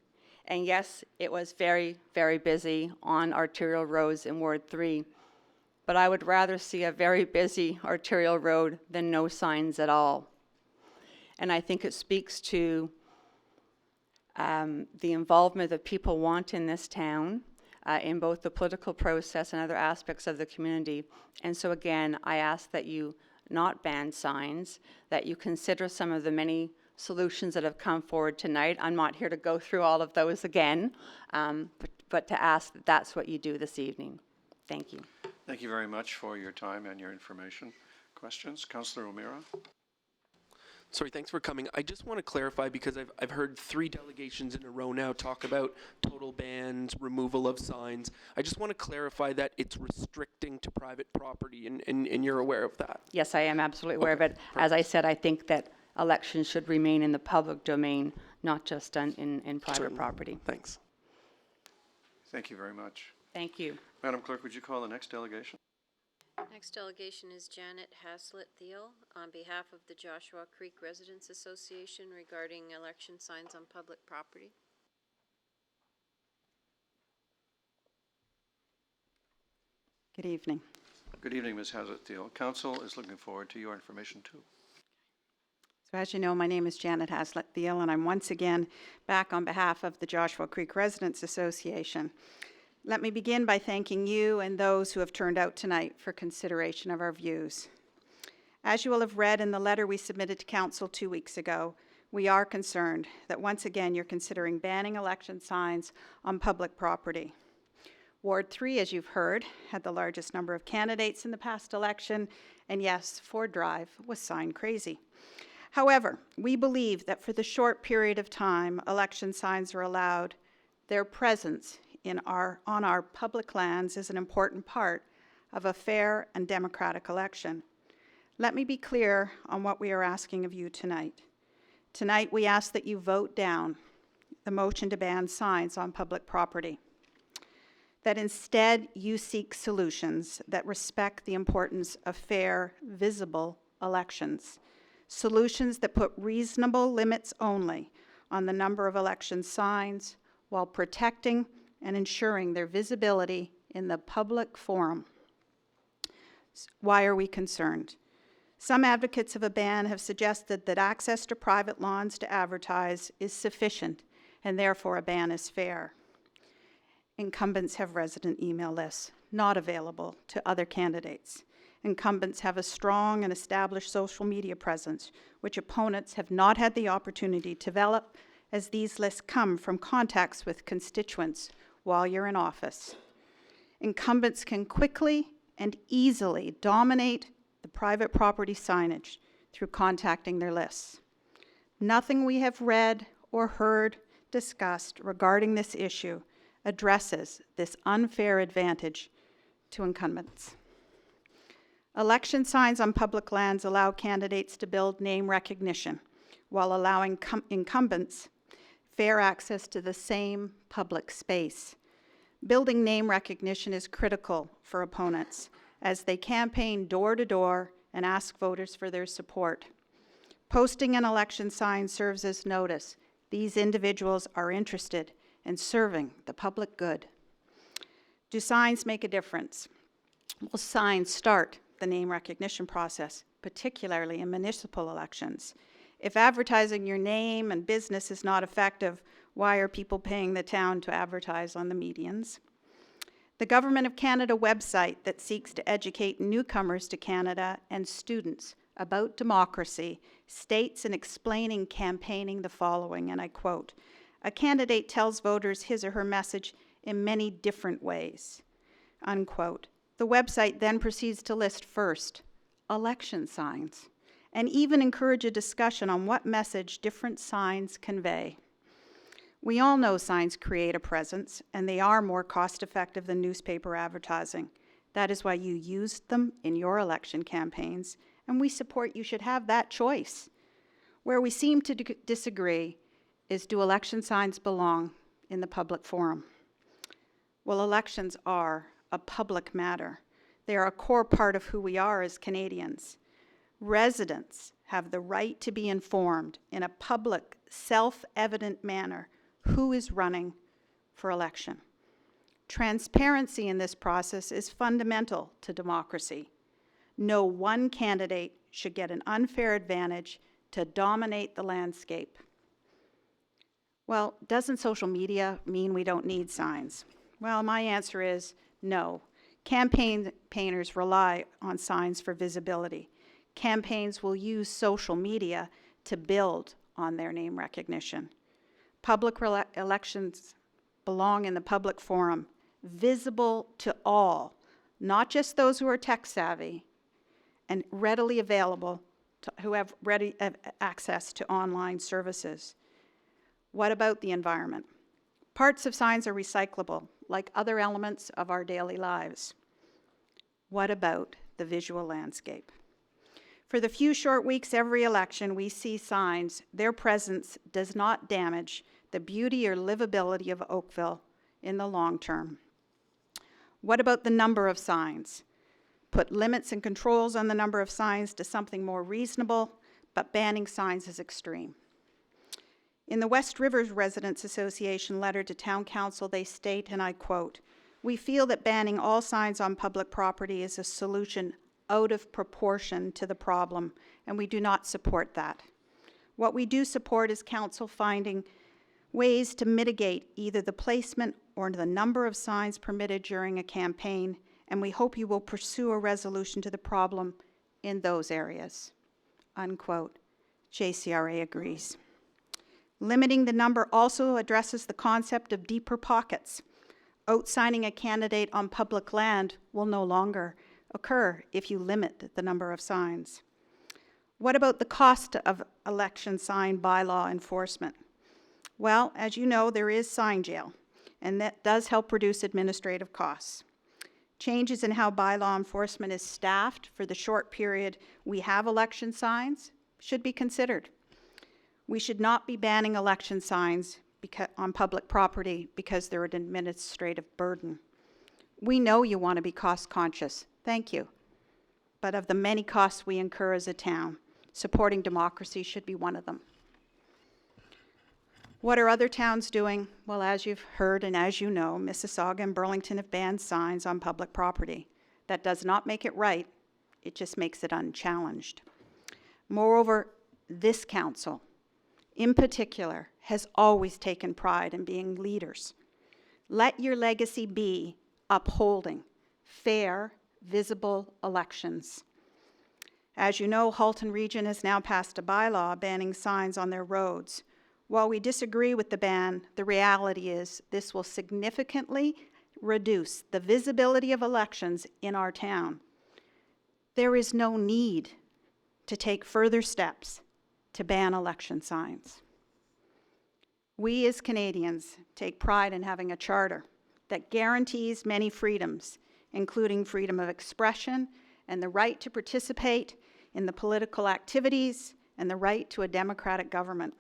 and yes, it was very, very busy on arterial roads in Ward 3, but I would rather see a very busy arterial road than no signs at all. And I think it speaks to the involvement that people want in this town, in both the political process and other aspects of the community. And so again, I ask that you not ban signs, that you consider some of the many solutions that have come forward tonight. I'm not here to go through all of those again, but to ask that that's what you do this evening. Thank you. Thank you very much for your time and your information. Questions? Councillor O'Meara? Sorry, thanks for coming. I just want to clarify, because I've heard 3 delegations in a row now talk about total bans, removal of signs. I just want to clarify that it's restricting to private property, and you're aware of that. Yes, I am absolutely aware of it. As I said, I think that elections should remain in the public domain, not just in private property. Thanks. Thank you very much. Thank you. Madam Clerk, would you call the next delegation? Next delegation is Janet Haslett-Thiel on behalf of the Joshua Creek Residents Association regarding election signs on public property. Good evening. Good evening, Ms. Haslett-Thiel. Council is looking forward to your information too. So as you know, my name is Janet Haslett-Thiel, and I'm once again back on behalf of the Joshua Creek Residents Association. Let me begin by thanking you and those who have turned out tonight for consideration of our views. As you will have read in the letter we submitted to Council 2 weeks ago, we are concerned that once again you're considering banning election signs on public property. Ward 3, as you've heard, had the largest number of candidates in the past election, and yes, Ford Drive was sign crazy. However, we believe that for the short period of time election signs are allowed, their presence on our public lands is an important part of a fair and democratic election. Let me be clear on what we are asking of you tonight. Tonight, we ask that you vote down the motion to ban signs on public property. That instead, you seek solutions that respect the importance of fair, visible elections. Solutions that put reasonable limits only on the number of election signs while protecting and ensuring their visibility in the public forum. Why are we concerned? Some advocates of a ban have suggested that access to private lawns to advertise is sufficient, and therefore a ban is fair. Incumbents have resident email lists, not available to other candidates. Incumbents have a strong and established social media presence, which opponents have not had the opportunity to develop, as these lists come from contacts with constituents while you're in office. Incumbents can quickly and easily dominate the private property signage through contacting their lists. Nothing we have read or heard discussed regarding this issue addresses this unfair advantage to incumbents. Election signs on public lands allow candidates to build name recognition while allowing incumbents fair access to the same public space. Building name recognition is critical for opponents as they campaign door to door and ask voters for their support. Posting an election sign serves as notice. These individuals are interested in serving the public good. Do signs make a difference? Will signs start the name recognition process, particularly in municipal elections? If advertising your name and business is not effective, why are people paying the town to advertise on the medians? The Government of Canada website that seeks to educate newcomers to Canada and students about democracy states in explaining campaigning the following, and I quote, A candidate tells voters his or her message in many different ways, unquote. The website then proceeds to list first election signs and even encourage a discussion on what message different signs convey. We all know signs create a presence, and they are more cost-effective than newspaper advertising. That is why you used them in your election campaigns, and we support you should have that choice. Where we seem to disagree is, do election signs belong in the public forum? Well, elections are a public matter. They are a core part of who we are as Canadians. Residents have the right to be informed in a public, self-evident manner who is running for election. Transparency in this process is fundamental to democracy. No one candidate should get an unfair advantage to dominate the landscape. Well, doesn't social media mean we don't need signs? Well, my answer is no. Campaigners rely on signs for visibility. Campaigns will use social media to build on their name recognition. Public elections belong in the public forum, visible to all, not just those who are tech savvy and readily available, who have ready access to online services. What about the environment? Parts of signs are recyclable, like other elements of our daily lives. What about the visual landscape? For the few short weeks every election we see signs, their presence does not damage the beauty or livability of Oakville in the long term. What about the number of signs? Put limits and controls on the number of signs to something more reasonable, but banning signs is extreme. In the West Rivers Residents Association letter to Town Council, they state, and I quote, "We feel that banning all signs on public property is a solution out of proportion to the problem, and we do not support that. What we do support is council finding ways to mitigate either the placement or the number of signs permitted during a campaign, and we hope you will pursue a resolution to the problem in those areas." Unquote. JCRA agrees. Limiting the number also addresses the concept of deeper pockets. Outsigning a candidate on public land will no longer occur if you limit the number of signs. What about the cost of election sign bylaw enforcement? Well, as you know, there is sign jail, and that does help reduce administrative costs. Changes in how bylaw enforcement is staffed for the short period we have election signs should be considered. We should not be banning election signs on public property because they're an administrative burden. We know you want to be cost conscious, thank you. But of the many costs we incur as a town, supporting democracy should be one of them. What are other towns doing? Well, as you've heard and as you know, Mississauga and Burlington have banned signs on public property. That does not make it right, it just makes it unchallenged. Moreover, this council, in particular, has always taken pride in being leaders. Let your legacy be upholding fair, visible elections. As you know, Halton Region has now passed a bylaw banning signs on their roads. While we disagree with the ban, the reality is this will significantly reduce the visibility of elections in our town. There is no need to take further steps to ban election signs. We as Canadians take pride in having a charter that guarantees many freedoms, including freedom of expression and the right to participate in the political activities and the right to a democratic government.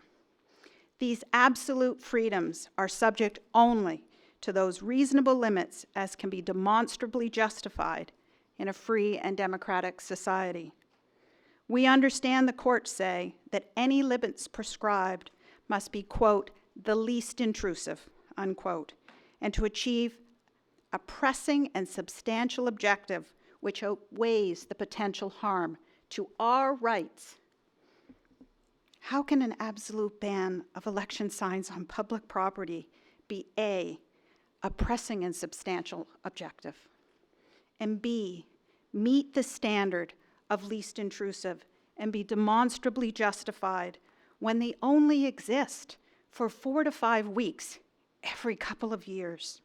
These absolute freedoms are subject only to those reasonable limits as can be demonstrably justified in a free and democratic society. We understand the courts say that any limits prescribed must be, quote, the least intrusive, unquote, and to achieve a pressing and substantial objective which outweighs the potential harm to our rights. How can an absolute ban of election signs on public property be A, a pressing and substantial objective, and B, meet the standard of least intrusive and be demonstrably justified when they only exist for 4 to 5 weeks every couple of years.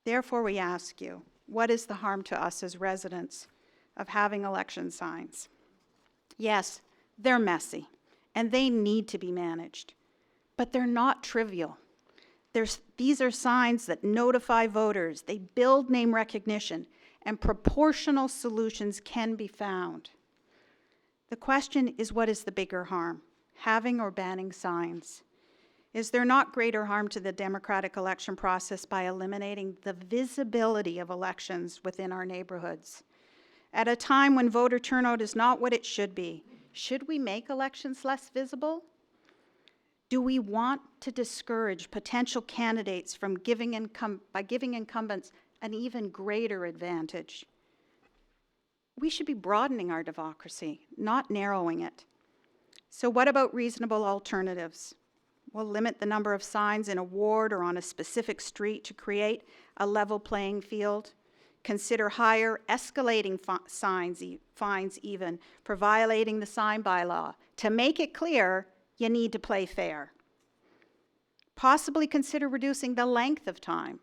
Therefore, we ask you, what is the harm to us as residents of having election signs? Yes, they're messy, and they need to be managed, but they're not trivial. These are signs that notify voters, they build name recognition, and proportional solutions can be found. The question is, what is the bigger harm, having or banning signs? Is there not greater harm to the democratic election process by eliminating the visibility of elections within our neighborhoods? At a time when voter turnout is not what it should be, should we make elections less visible? Do we want to discourage potential candidates from giving incumbents an even greater advantage? We should be broadening our democracy, not narrowing it. So what about reasonable alternatives? We'll limit the number of signs in a ward or on a specific street to create a level playing field. Consider higher escalating fines even for violating the sign bylaw. To make it clear, you need to play fair. Possibly consider reducing the length of time,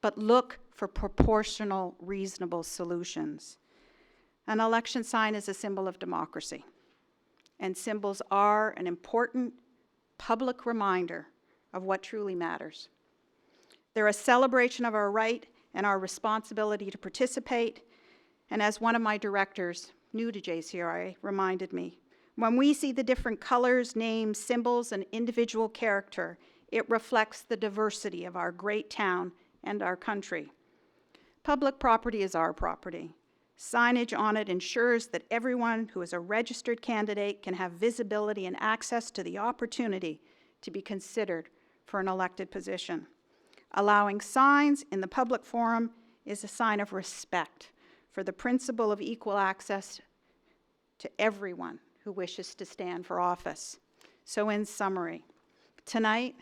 but look for proportional, reasonable solutions. An election sign is a symbol of democracy, and symbols are an important public reminder of what truly matters. They're a celebration of our right and our responsibility to participate, and as one of my directors, new to JCRA, reminded me, when we see the different colors, names, symbols, and individual character, it reflects the diversity of our great town and our country. Public property is our property. Signage on it ensures that everyone who is a registered candidate can have visibility and access to the opportunity to be considered for an elected position. Allowing signs in the public forum is a sign of respect for the principle of equal access to everyone who wishes to stand for office. So in summary, tonight,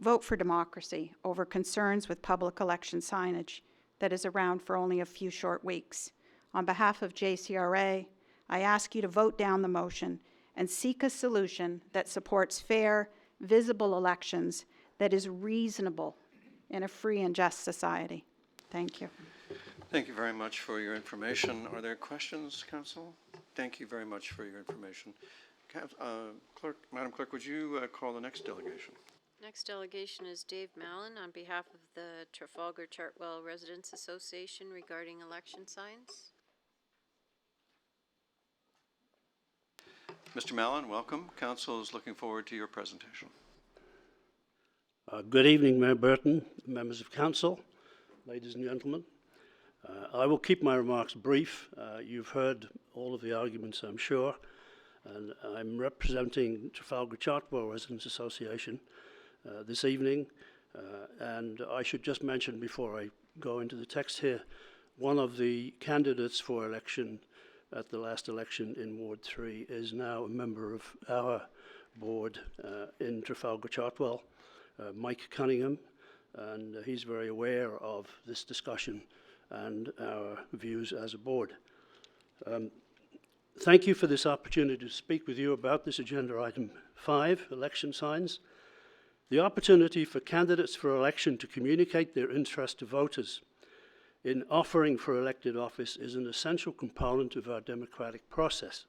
vote for democracy over concerns with public election signage that is around for only a few short weeks. On behalf of JCRA, I ask you to vote down the motion and seek a solution that supports fair, visible elections that is reasonable in a free and just society. Thank you. Thank you very much for your information. Are there questions, Council? Thank you very much for your information. Madam Clerk, would you call the next delegation? Next delegation is Dave Mallon on behalf of the Trafalgar Chartwell Residents Association regarding election signs. Mr. Mallon, welcome. Council is looking forward to your presentation. Good evening, Mayor Burton, members of council, ladies and gentlemen. I will keep my remarks brief. You've heard all of the arguments, I'm sure, and I'm representing Trafalgar Chartwell Residents Association this evening, and I should just mention before I go into the text here, one of the candidates for election at the last election in Ward 3 is now a member of our board in Trafalgar Chartwell, Mike Cunningham, and he's very aware of this discussion and our views as a board. Thank you for this opportunity to speak with you about this agenda item 5, election signs. The opportunity for candidates for election to communicate their interest to voters in offering for elected office is an essential component of our democratic process.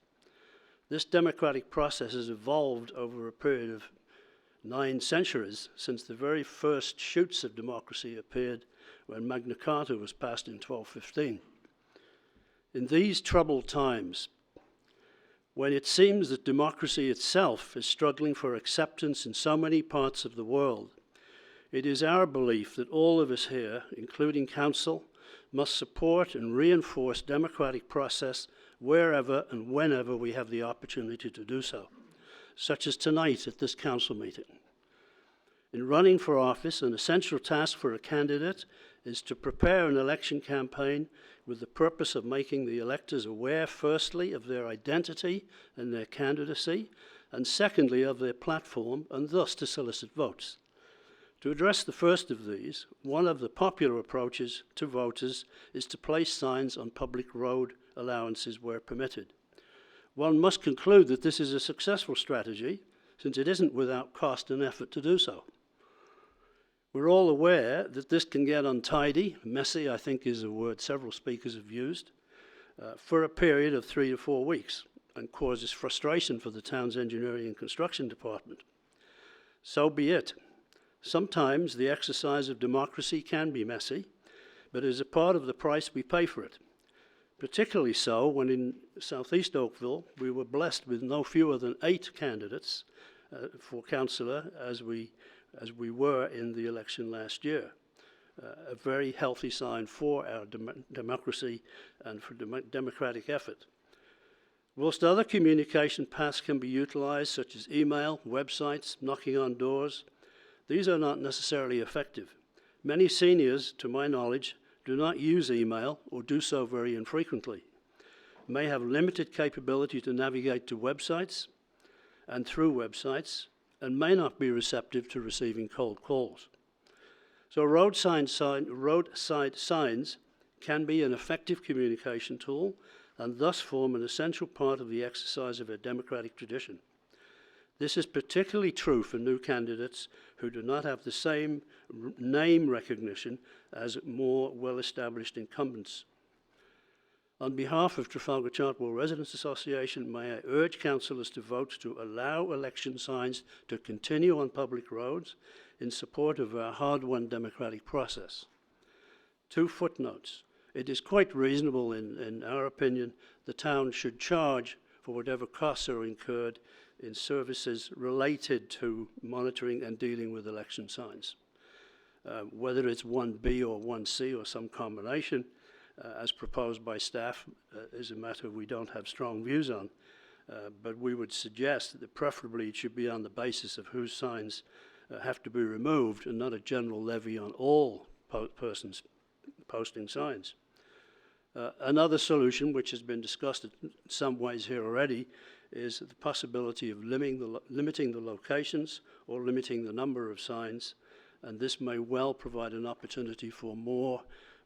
This democratic process has evolved over a period of 9 centuries since the very first shoots of democracy appeared when Magna Carta was passed in 1215. In these troubled times, when it seems that democracy itself is struggling for acceptance in so many parts of the world, it is our belief that all of us here, including council, must support and reinforce democratic process wherever and whenever we have the opportunity to do so, such as tonight at this council meeting. In running for office, an essential task for a candidate is to prepare an election campaign with the purpose of making the electors aware, firstly, of their identity and their candidacy, and secondly, of their platform, and thus to solicit votes. To address the first of these, one of the popular approaches to voters is to place signs on public road allowances where permitted. One must conclude that this is a successful strategy, since it isn't without cost and effort to do so. We're all aware that this can get untidy, messy, I think is a word several speakers have used, for a period of 3 to 4 weeks, and causes frustration for the town's engineering and construction department. So be it. Sometimes the exercise of democracy can be messy, but it is a part of the price we pay for it. Particularly so when in southeast Oakville we were blessed with no fewer than 8 candidates for councillor as we were in the election last year. A very healthy sign for our democracy and for democratic effort. Whilst other communication paths can be utilised, such as email, websites, knocking on doors, these are not necessarily effective. Many seniors, to my knowledge, do not use email or do so very infrequently, may have limited capability to navigate to websites and through websites, and may not be receptive to receiving cold calls. So roadside signs can be an effective communication tool and thus form an essential part of the exercise of a democratic tradition. This is particularly true for new candidates who do not have the same name recognition as more well-established incumbents. On behalf of Trafalgar Chartwell Residents Association, may I urge councillors to vote to allow election signs to continue on public roads in support of our hard-won democratic process. 2 footnotes. It is quite reasonable, in our opinion, the town should charge for whatever costs are incurred in services related to monitoring and dealing with election signs. Whether it's 1B or 1C or some combination, as proposed by staff, is a matter we don't have strong views on. But we would suggest that preferably it should be on the basis of whose signs have to be removed and not a general levy on all persons posting signs. Another solution, which has been discussed in some ways here already, is the possibility of limiting the locations or limiting the number of signs, and this may well provide an opportunity for more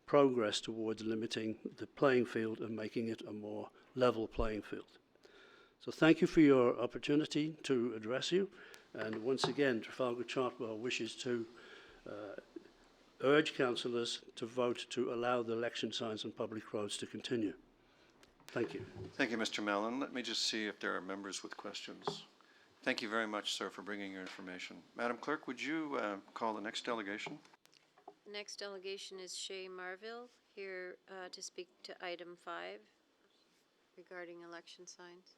progress towards limiting the playing field and making it a more level playing field. So thank you for your opportunity to address you, and once again Trafalgar Chartwell wishes to urge councillors to vote to allow the election signs on public roads to continue. Thank you. Thank you, Mr. Mellon. Let me just see if there are members with questions. Thank you very much, sir, for bringing your information. Madam Clerk, would you call the next delegation? The next delegation is Shay Marville, here to speak to item 5 regarding election signs.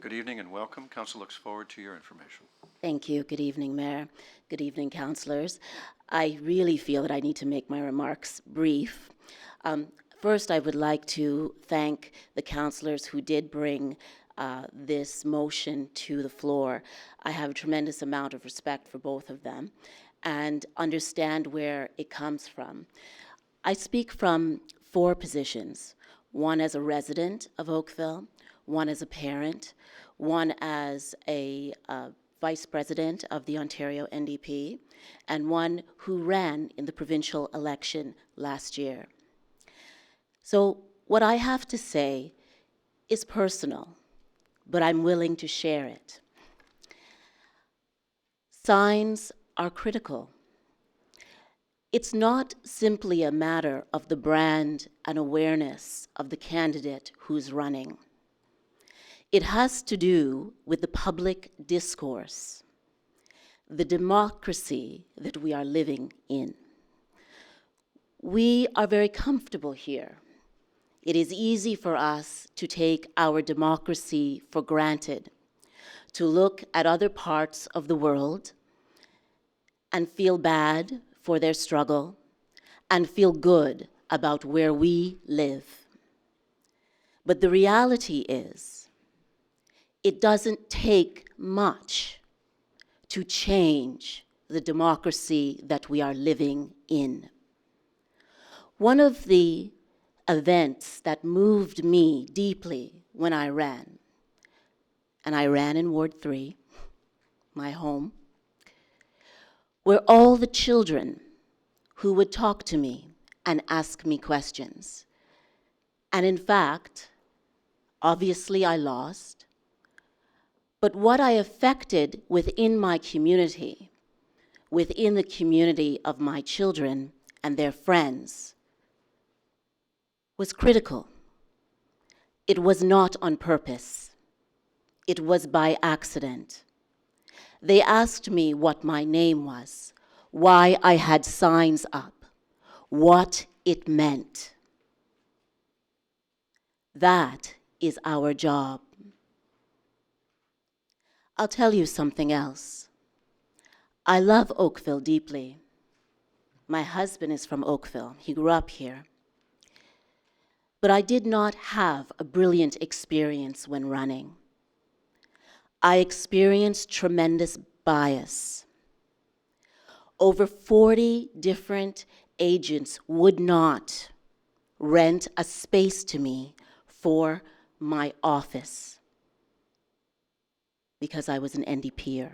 Good evening and welcome. Council looks forward to your information. Thank you. Good evening, Mayor. Good evening, councillors. I really feel that I need to make my remarks brief. First, I would like to thank the councillors who did bring this motion to the floor. I have a tremendous amount of respect for both of them and understand where it comes from. I speak from 4 positions, one as a resident of Oakville, one as a parent, one as a vice president of the Ontario NDP, and one who ran in the provincial election last year. So what I have to say is personal, but I'm willing to share it. Signs are critical. It's not simply a matter of the brand and awareness of the candidate who's running. It has to do with the public discourse, the democracy that we are living in. We are very comfortable here. It is easy for us to take our democracy for granted, to look at other parts of the world and feel bad for their struggle and feel good about where we live. But the reality is, it doesn't take much to change the democracy that we are living in. One of the events that moved me deeply when I ran, and I ran in Ward 3, my home, were all the children who would talk to me and ask me questions. And in fact, obviously I lost, but what I affected within my community, within the community of my children and their friends, was critical. It was not on purpose. It was by accident. They asked me what my name was, why I had signs up, what it meant. That is our job. I'll tell you something else. I love Oakville deeply. My husband is from Oakville. He grew up here. But I did not have a brilliant experience when running. I experienced tremendous bias. Over 40 different agents would not rent a space to me for my office because I was an NDPer.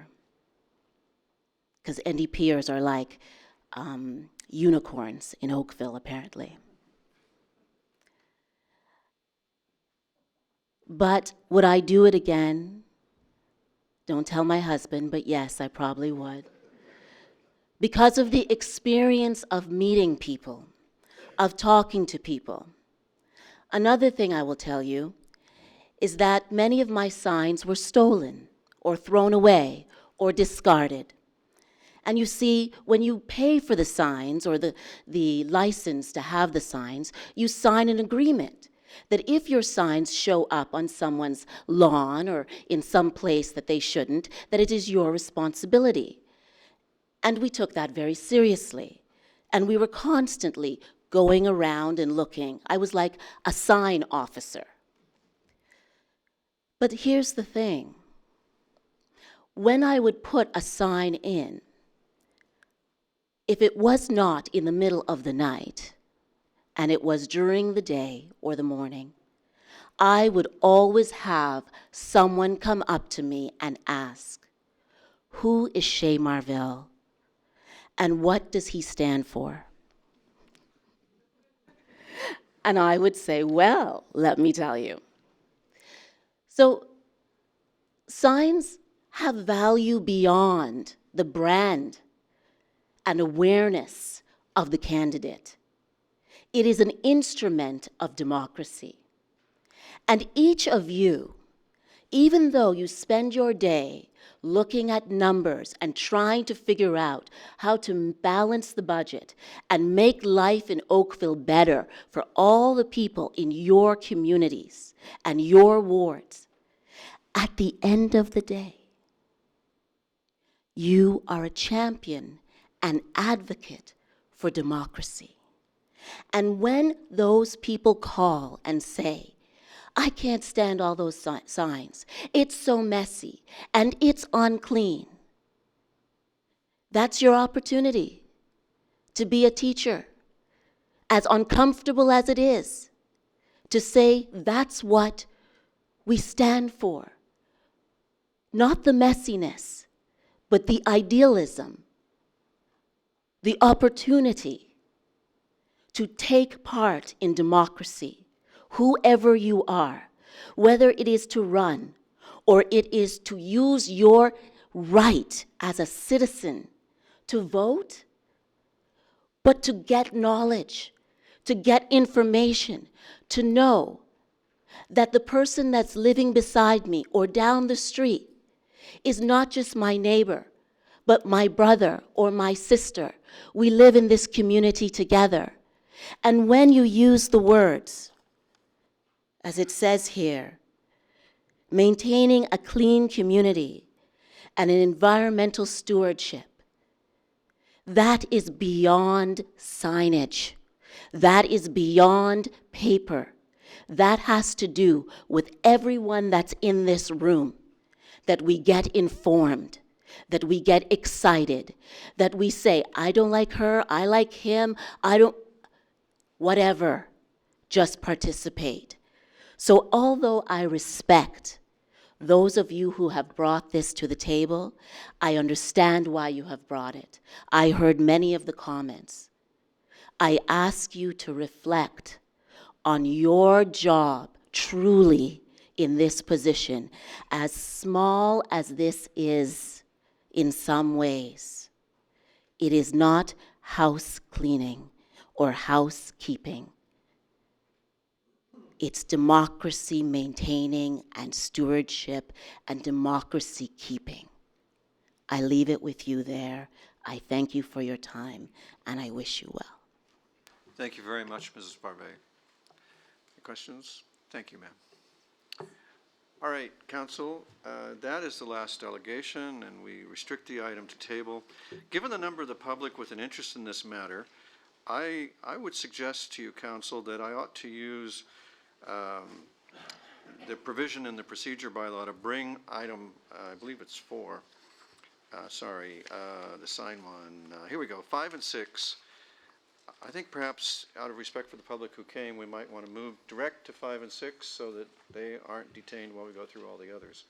Because NDPers are like unicorns in Oakville, apparently. But would I do it again? Don't tell my husband, but yes, I probably would. Because of the experience of meeting people, of talking to people. Another thing I will tell you is that many of my signs were stolen or thrown away or discarded. And you see, when you pay for the signs or the license to have the signs, you sign an agreement that if your signs show up on someone's lawn or in some place that they shouldn't, that it is your responsibility. And we took that very seriously. And we were constantly going around and looking. I was like a sign officer. But here's the thing. When I would put a sign in, if it was not in the middle of the night, and it was during the day or the morning, I would always have someone come up to me and ask, "Who is Shea Marvell? And what does he stand for?" And I would say, "Well, let me tell you." So signs have value beyond the brand and awareness of the candidate. It is an instrument of democracy. And each of you, even though you spend your day looking at numbers and trying to figure out how to balance the budget and make life in Oakville better for all the people in your communities and your wards, at the end of the day, you are a champion and advocate for democracy. And when those people call and say, "I can't stand all those signs. It's so messy and it's unclean," that's your opportunity to be a teacher, as uncomfortable as it is, to say that's what we stand for. Not the messiness, but the idealism, the opportunity to take part in democracy, whoever you are, whether it is to run or it is to use your right as a citizen to vote, but to get knowledge, to get information, to know that the person that's living beside me or down the street is not just my neighbor, but my brother or my sister. We live in this community together. And when you use the words, as it says here, maintaining a clean community and an environmental stewardship, that is beyond signage. That is beyond paper. That has to do with everyone that's in this room, that we get informed, that we get excited, that we say, "I don't like her, I like him, I don't," whatever, just participate. So although I respect those of you who have brought this to the table, I understand why you have brought it. I heard many of the comments. I ask you to reflect on your job truly in this position, as small as this is in some ways. It is not house cleaning or housekeeping. It's democracy maintaining and stewardship and democracy keeping. I leave it with you there. I thank you for your time, and I wish you well. Thank you very much, Mrs. Barbet. Any questions? Thank you, ma'am. All right, Council, that is the last delegation, and we restrict the item to table. Given the number of the public with an interest in this matter, I would suggest to you, Council, that I ought to use the provision in the procedure bylaw to bring item, I believe it's 4, the sign one. Here we go, 5 and 6. I think perhaps out of respect for the public who came, we might want to move direct to 5 and 6 so that they aren't detained while we go through all the others.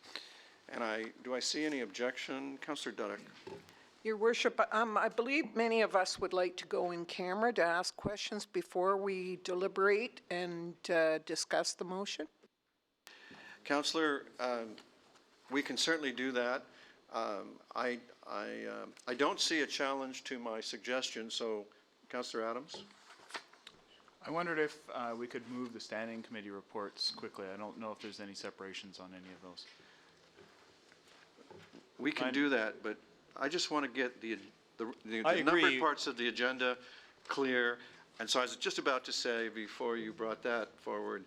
And do I see any objection? Councillor Dudek. Your Worship, I believe many of us would like to go in camera to ask questions before we deliberate and discuss the motion. Councillor, we can certainly do that. I don't see a challenge to my suggestion, so Councillor Adams? I wondered if we could move the standing committee reports quickly. I don't know if there's any separations on any of those. We can do that, but I just want to get the numbered parts of the agenda clear. And so I was just about to say, before you brought that forward,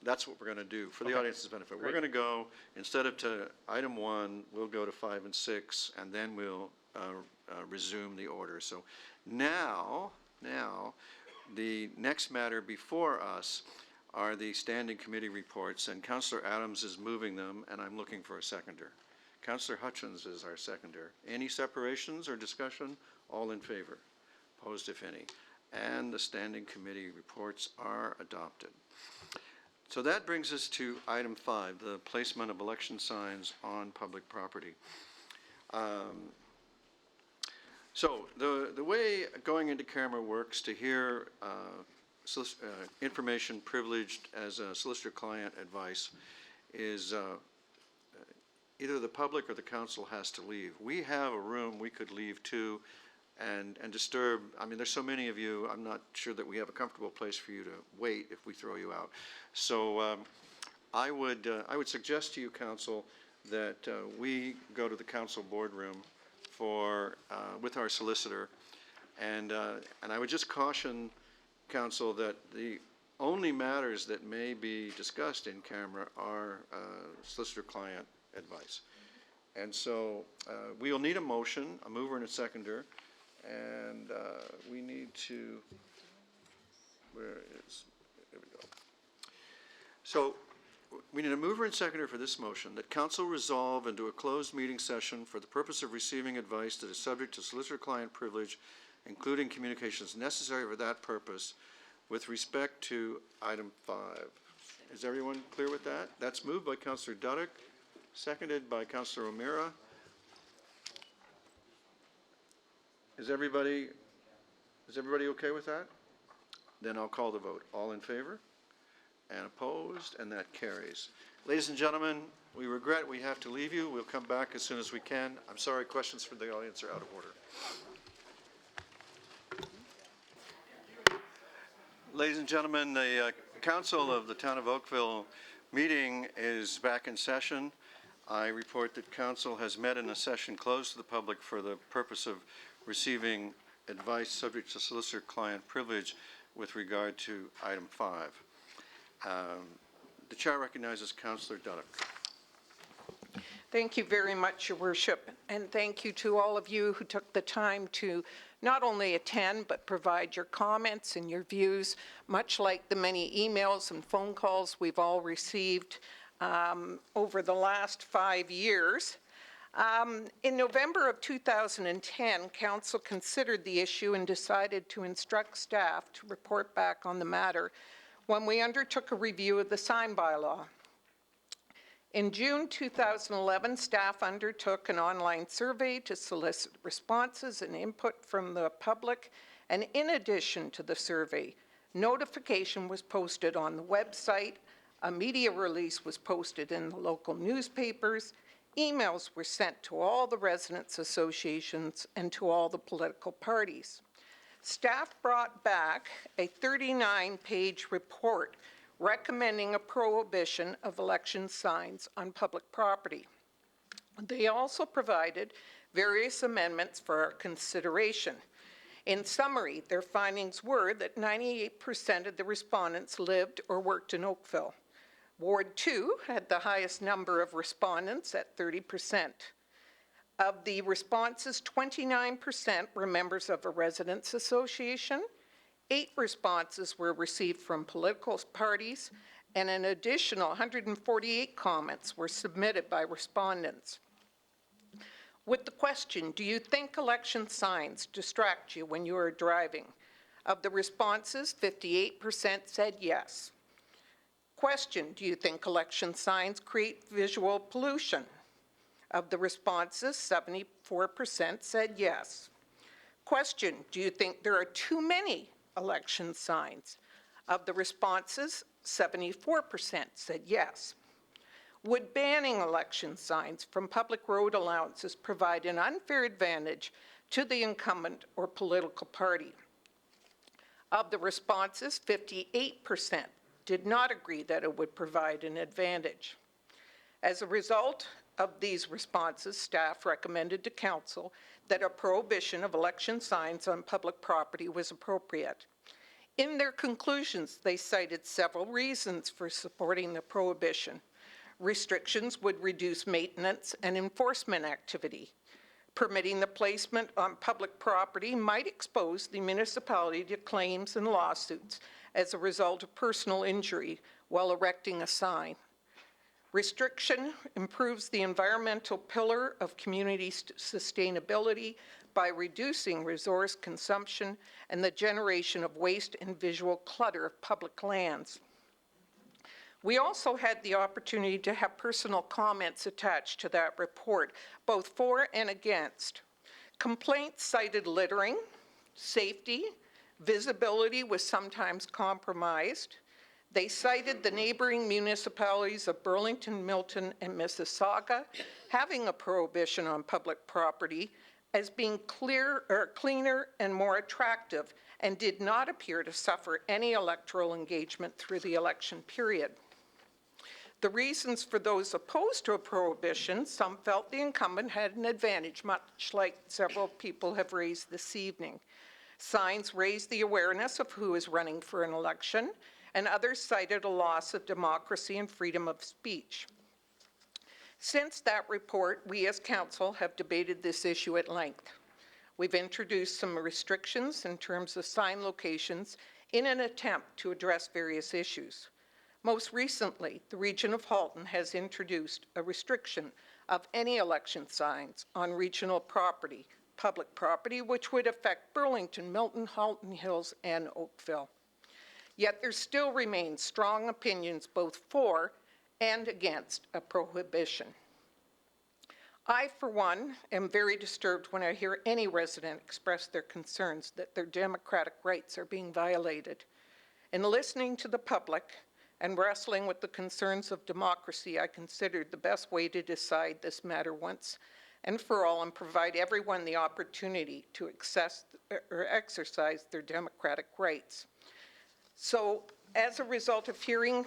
that's what we're going to do for the audience's benefit. We're going to go, instead of to item 1, we'll go to 5 and 6, and then we'll resume the order. So now, the next matter before us are the standing committee reports, and Councillor Adams is moving them, and I'm looking for a seconder. Councillor Hutchins is our seconder. Any separations or discussion? All in favor? Opposed, if any? And the standing committee reports are adopted. So that brings us to item 5, the placement of election signs on public property. So the way going into camera works to hear information privileged as a solicitor-client advice is either the public or the council has to leave. We have a room we could leave to and disturb. I mean, there's so many of you, I'm not sure that we have a comfortable place for you to wait if we throw you out. So I would suggest to you, council, that we go to the council boardroom with our solicitor, and I would just caution council that the only matters that may be discussed in camera are solicitor-client advice. And so we will need a motion, a mover and a seconder, and we need to, here we go. So we need a mover and seconder for this motion, that council resolve into a closed meeting session for the purpose of receiving advice that is subject to solicitor-client privilege, including communications necessary for that purpose, with respect to item 5. Is everyone clear with that? That's moved by Councillor Dudek, seconded by Councillor O'Meara. Is everybody okay with that? Then I'll call the vote. All in favor? And opposed, and that carries. Ladies and gentlemen, we regret we have to leave you. We'll come back as soon as we can. I'm sorry, questions from the audience are out of order. Ladies and gentlemen, the Council of the Town of Oakville meeting is back in session. I report that Council has met in a session closed to the public for the purpose of receiving advice subject to solicitor-client privilege with regard to item 5. The chair recognizes Councillor Dudek. Thank you very much, Your Worship, and thank you to all of you who took the time to not only attend but provide your comments and your views, much like the many emails and phone calls we've all received over the last 5 years. In November of 2010, Council considered the issue and decided to instruct staff to report back on the matter when we undertook a review of the sign bylaw. In June 2011, staff undertook an online survey to solicit responses and input from the public And in addition to the survey, notification was posted on the website, a media release was posted in the local newspapers, emails were sent to all the residents' associations and to all the political parties. Staff brought back a 39-page report recommending a prohibition of election signs on public property. They also provided various amendments for our consideration. In summary, their findings were that 98% of the respondents lived or worked in Oakville. Ward 2 had the highest number of respondents at 30%. Of the responses, 29% were members of a residents' association, 8 responses were received from political parties, and an additional 148 comments were submitted by respondents. With the question, do you think election signs distract you when you are driving? Of the responses, 58% said yes. Question, do you think election signs create visual pollution? Of the responses, 74% said yes. Question, do you think there are too many election signs? Of the responses, 74% said yes. Would banning election signs from public road allowances provide an unfair advantage to the incumbent or political party? Of the responses, 58% did not agree that it would provide an advantage. As a result of these responses, staff recommended to Council that a prohibition of election signs on public property was appropriate. In their conclusions, they cited several reasons for supporting the prohibition. Restrictions would reduce maintenance and enforcement activity. Permitting the placement on public property might expose the municipality to claims and lawsuits as a result of personal injury while erecting a sign. Restriction improves the environmental pillar of community sustainability by reducing resource consumption and the generation of waste and visual clutter of public lands. We also had the opportunity to have personal comments attached to that report, both for and against. Complaints cited littering, safety, visibility was sometimes compromised. They cited the neighboring municipalities of Burlington, Milton, and Mississauga having a prohibition on public property as being cleaner and more attractive, and did not appear to suffer any electoral engagement through the election period. The reasons for those opposed to a prohibition, some felt the incumbent had an advantage, much like several people have raised this evening. Signs raised the awareness of who is running for an election, and others cited a loss of democracy and freedom of speech. Since that report, we as Council have debated this issue at length. We've introduced some restrictions in terms of sign locations in an attempt to address various issues. Most recently, the region of Halton has introduced a restriction of any election signs on regional property, public property, which would affect Burlington, Milton, Halton Hills, and Oakville. Yet there still remain strong opinions both for and against a prohibition. I, for one, am very disturbed when I hear any resident express their concerns that their democratic rights are being violated. In listening to the public and wrestling with the concerns of democracy, I considered the best way to decide this matter once and for all and provide everyone the opportunity to exercise their democratic rights. So, as a result of hearing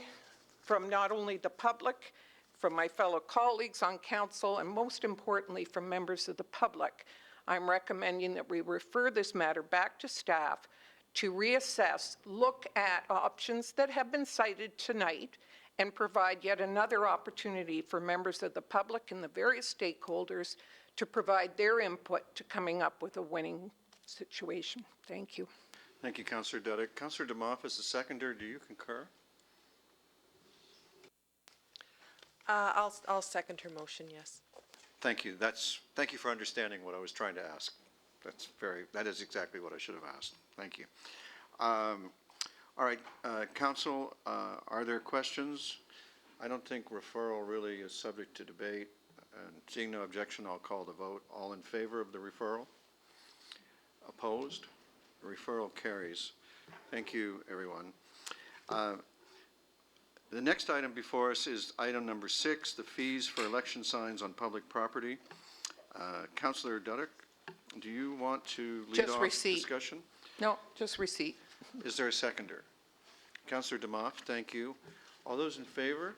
from not only the public, from my fellow colleagues on Council, and most importantly from members of the public, I'm recommending that we refer this matter back to staff to reassess, look at options that have been cited tonight, and provide yet another opportunity for members of the public and the various stakeholders to provide their input to coming up with a winning situation. Thank you. Thank you, Councillor Duddick. Councillor DeMoff is the seconder. Do you concur? I'll second her motion, yes. Thank you. Thank you for understanding what I was trying to ask. That is exactly what I should have asked. Thank you. All right, Council, are there questions? I don't think referral really is subject to debate. And seeing no objection, I'll call the vote. All in favor of the referral? Opposed? Referral carries. Thank you, everyone. The next item before us is item number 6, the fees for election signs on public property. Councillor Duddick, do you want to lead Just off receipt. discussion? No, just receipt. Is there a seconder? Councillor Demoff, thank you. All those in favor?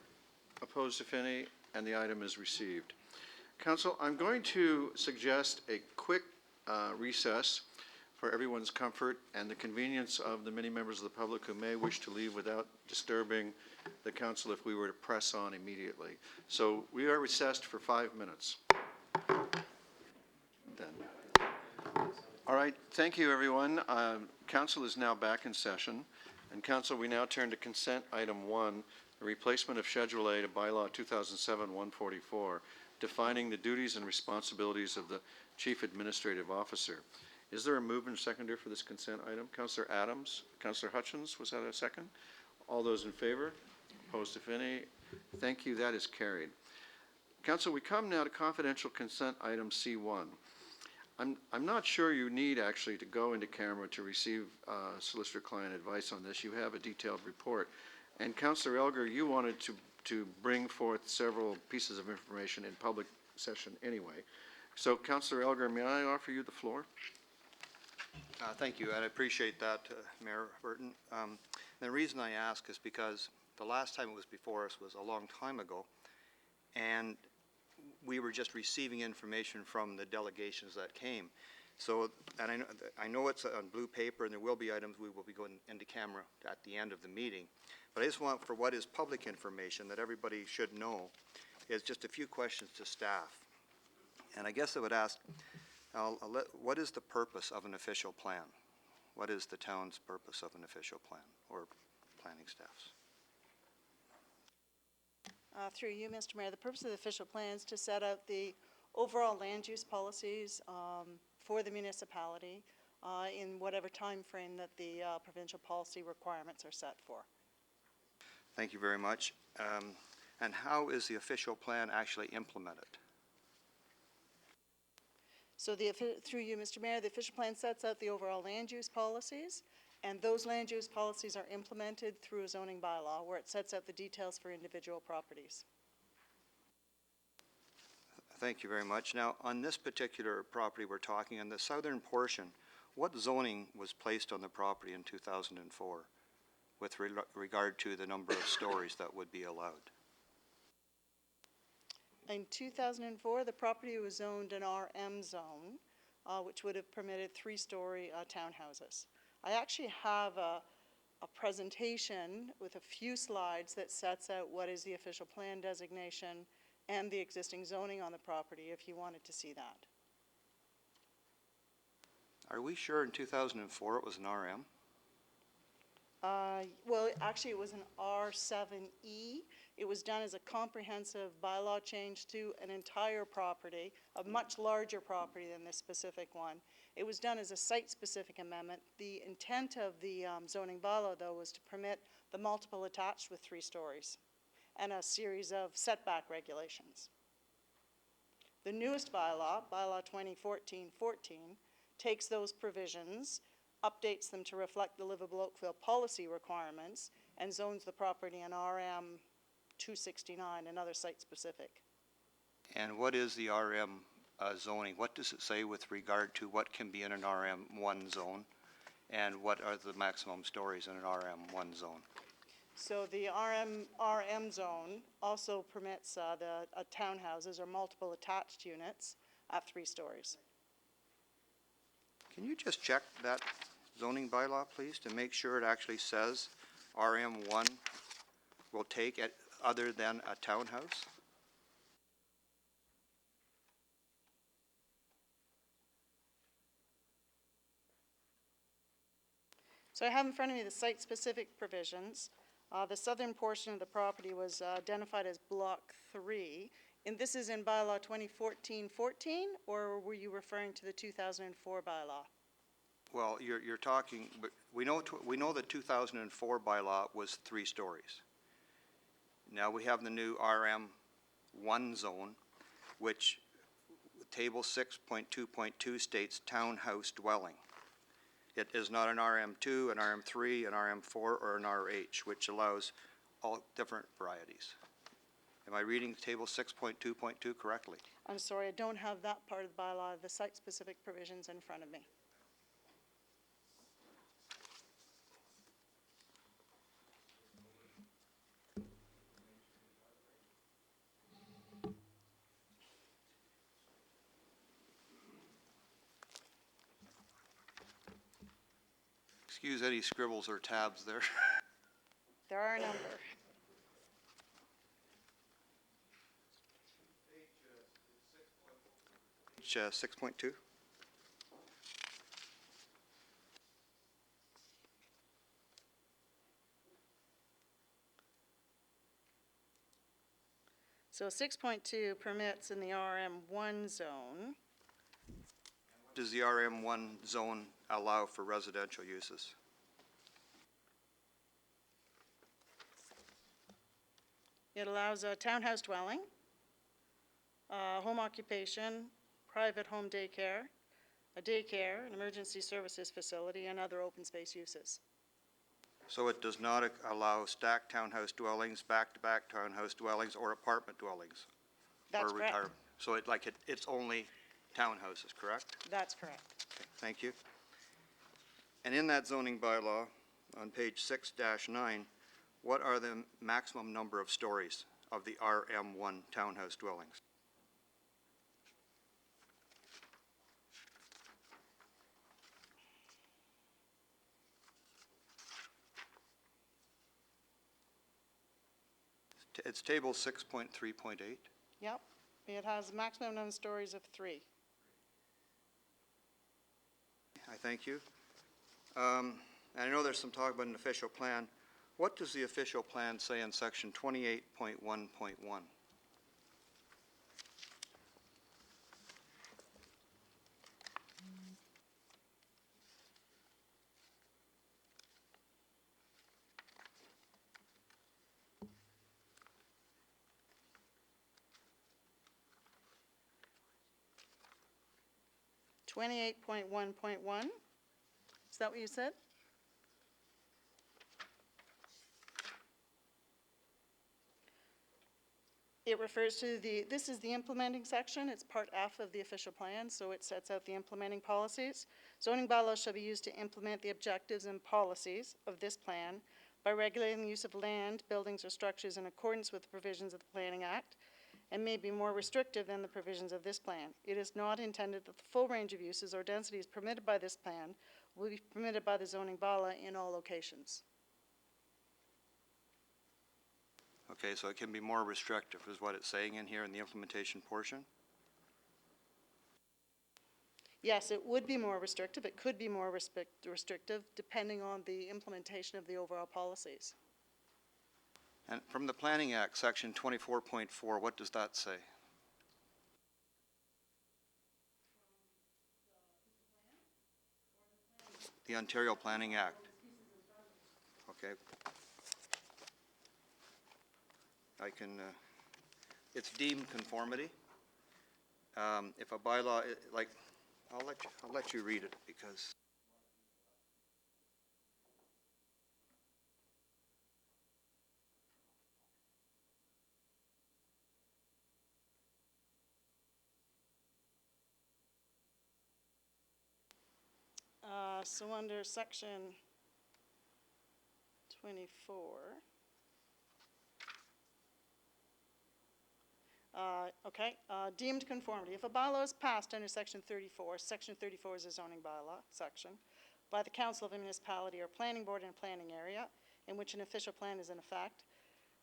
Opposed, if any? And the item is received. Council, I'm going to suggest a quick recess for everyone's comfort and the convenience of the many members of the public who may wish to leave without disturbing the council if we were to press on immediately. So we are recessed for 5 minutes. Then. All right, thank you, everyone. Council is now back in session. And council, we now turn to consent item 1, the replacement of Schedule A to Bylaw 2007-144, defining the duties and responsibilities of the Chief Administrative Officer. Is there a move and seconder for this consent item? Councillor Adams, Councillor Hutchins, was that a second? All those in favor? Opposed, if any? Thank you, that is carried. Council, we come now to confidential consent item C1. I'm not sure you need actually to go into camera to receive solicitor-client advice on this. You have a detailed report. And Councillor Elgar, you wanted to bring forth several pieces of information in public session anyway. So Councillor Elgar, may I offer you the floor? Thank you, and I appreciate that, Mayor Burton. The reason I ask is because the last time it was before us was a long time ago, and we were just receiving information from the delegations that came. So, and I know it's on blue paper, and there will be items we will be going into camera at the end of the meeting. But I just want, for what is public information that everybody should know, is just a few questions to staff. And I guess I would ask, what is the purpose of an official plan? What is the town's purpose of an official plan, or planning staff's? Through you, Mr. Mayor, the purpose of the official plan is to set out the overall land use policies for the municipality in whatever time frame that the provincial policy requirements are set for. Thank you very much. And how is the official plan actually implemented? So through you, Mr. Mayor, the official plan sets out the overall land use policies, and those land use policies are implemented through a zoning bylaw where it sets out the details for individual properties. Thank you very much. Now, on this particular property we're talking, in the southern portion, what zoning was placed on the property in 2004 with regard to the number of stories that would be allowed? In 2004, the property was zoned an RM zone, which would have permitted 3-story townhouses. I actually have a presentation with a few slides that sets out what is the official plan designation and the existing zoning on the property, if you wanted to see that. Are we sure in 2004 it was an RM? Well, actually, it was an R7E. It was done as a comprehensive bylaw change to an entire property, a much larger property than this specific one. It was done as a site-specific amendment. The intent of the zoning bylaw, though, was to permit the multiple attached with 3 stories and a series of setback regulations. The newest bylaw, Bylaw 2014-14, takes those provisions, updates them to reflect the Livable Oakville policy requirements, and zones the property in RM 269, another site-specific. And what is the RM zoning? What does it say with regard to what can be in an RM1 zone, and what are the maximum stories in an RM1 zone? So the RM zone also permits townhouses or multiple attached units at 3 stories. Can you just check that zoning bylaw, please, to make sure it actually says RM1 will take it other than a townhouse? So I have in front of me the site-specific provisions. The southern portion of the property was identified as Block 3. And this is in Bylaw 2014-14, or were you referring to the 2004 bylaw? Well, you're talking, but we know the 2004 bylaw was 3 stories. Now we have the new RM1 zone, which table 6.2.2 states townhouse dwelling. It is not an RM2, an RM3, an RM4, or an RH, which allows all different varieties. Am I reading table 6.2.2 correctly? I'm sorry, I don't have that part of the bylaw, the site-specific provisions in front of me. Excuse any scribbles or tabs there. There are a number. Page 6.2. So 6.2 permits in the RM1 zone. Does the RM1 zone allow for residential uses? It allows a townhouse dwelling, home occupation, private home daycare, a daycare, an emergency services facility, and other open space uses. So it does not allow stacked townhouse dwellings, back-to-back townhouse dwellings, or apartment dwellings? That's or correct. retirement. So it's only townhouses, correct? That's correct. Okay, thank you. And in that zoning bylaw, on page 6-9, what are the maximum number of stories of the RM1 townhouse dwellings? It's table 6.3.8. Yep. It has a maximum number of stories of 3. I thank you. And I know there's some talk about an official plan. What does the official plan say in section 28.1.1? .1.1. Is that what you said? It refers to this is the implementing section. It's part F of the official plan, so it sets out the implementing policies. Zoning bylaws shall be used to implement the objectives and policies of this plan by regulating the use of land, buildings, or structures in accordance with the provisions of the Planning Act, and may be more restrictive than the provisions of this plan. It is not intended that the full range of uses or densities permitted by this plan will be permitted by the zoning bylaw in all locations. Okay, so it can be more restrictive, is what it's saying in here in the implementation portion? Yes, it would be more restrictive. It could be more restrictive depending on the implementation of the overall policies. And from the Planning Act, section 24.4, what does that say? The Ontario Planning Act. Okay. I can, it's deemed conformity. If a bylaw, I'll let you read it because. So under section 24, deemed conformity. If a bylaw is passed under section 34 is a zoning bylaw section, by the council of a municipality or planning board in a planning area in which an official plan is in effect,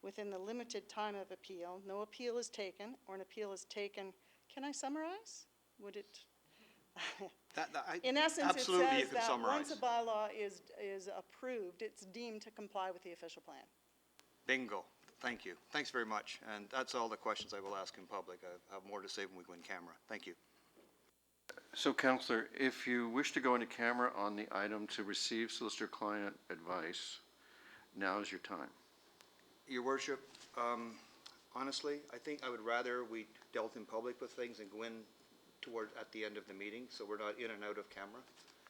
within the limited time of appeal, no appeal is taken, or an appeal is taken, can I summarize? Would it? In essence, it says that once a bylaw is approved, it's deemed to comply with the official plan. Bingo. Thank you. Thanks very much. And that's all the questions I will ask in public. I have more to say when we go in camera. Thank you. So, Councillor, if you wish to go into camera on the item to receive solicitor-client advice, now is your time. Your Worship, honestly, I think I would rather we dealt in public with things and go in toward at the end of the meeting, so we're not in and out of camera.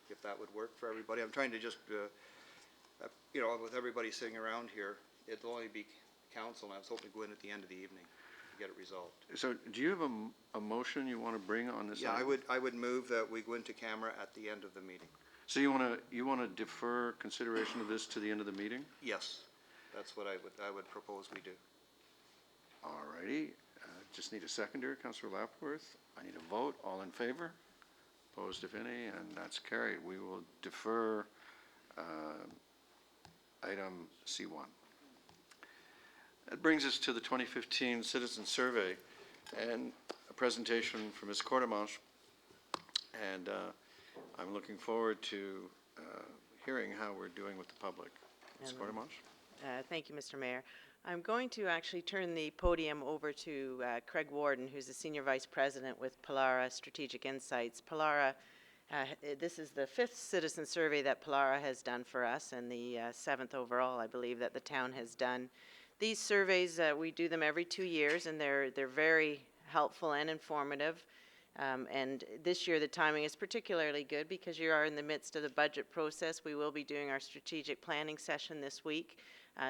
if that would work for everybody. I'm trying to just, you know, with everybody sitting around here, it'll only be council, and I was hoping to go in at the end of the evening to get it resolved. So do you have a motion you want to bring on this Yeah, item? I would move that we go into camera at the end of the meeting. So you want to defer consideration of this to the end of the meeting? Yes, that's what I would propose we do. All righty. Just need a seconder, Councillor Lapworth. I need a vote. All in favor? Opposed, if any, and that's carried. We will defer item C1. That brings us to the 2015 Citizen Survey and a presentation from Ms. Courtemanche. And I'm looking forward to hearing how we're doing with the public. Ms. Courtemanche? Thank you, Mr. Mayor. I'm going to actually turn the podium over to Craig Warden, who's the Senior Vice President with Pilara Strategic Insights. Pilara, this is the 5th citizen survey that Pilara has done for us, and the 7th overall, I believe, that the town has done. These surveys, we do them every 2 years, and they're very helpful and informative. And this year the timing is particularly good because you are in the midst of the budget process. We will be doing our strategic planning session this week.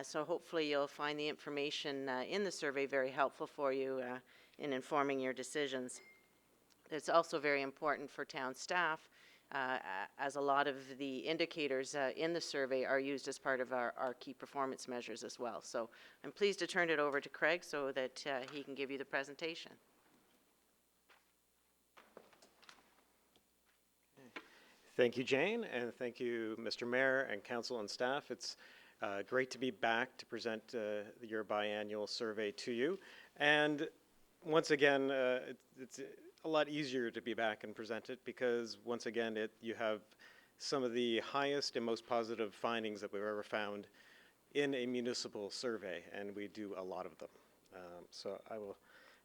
So hopefully you'll find the information in the survey very helpful for you in informing your decisions. It's also very important for town staff as a lot of the indicators in the survey are used as part of our key performance measures as well. So I'm pleased to turn it over to Craig so that he can give you the presentation. Thank you, Jane, and thank you, Mr. Mayor and council and staff. It's great to be back to present your biannual survey to you. And once again, it's a lot easier to be back and present it because once again, you have some of the highest and most positive findings that we've ever found in a municipal survey, and we do a lot of them. So I will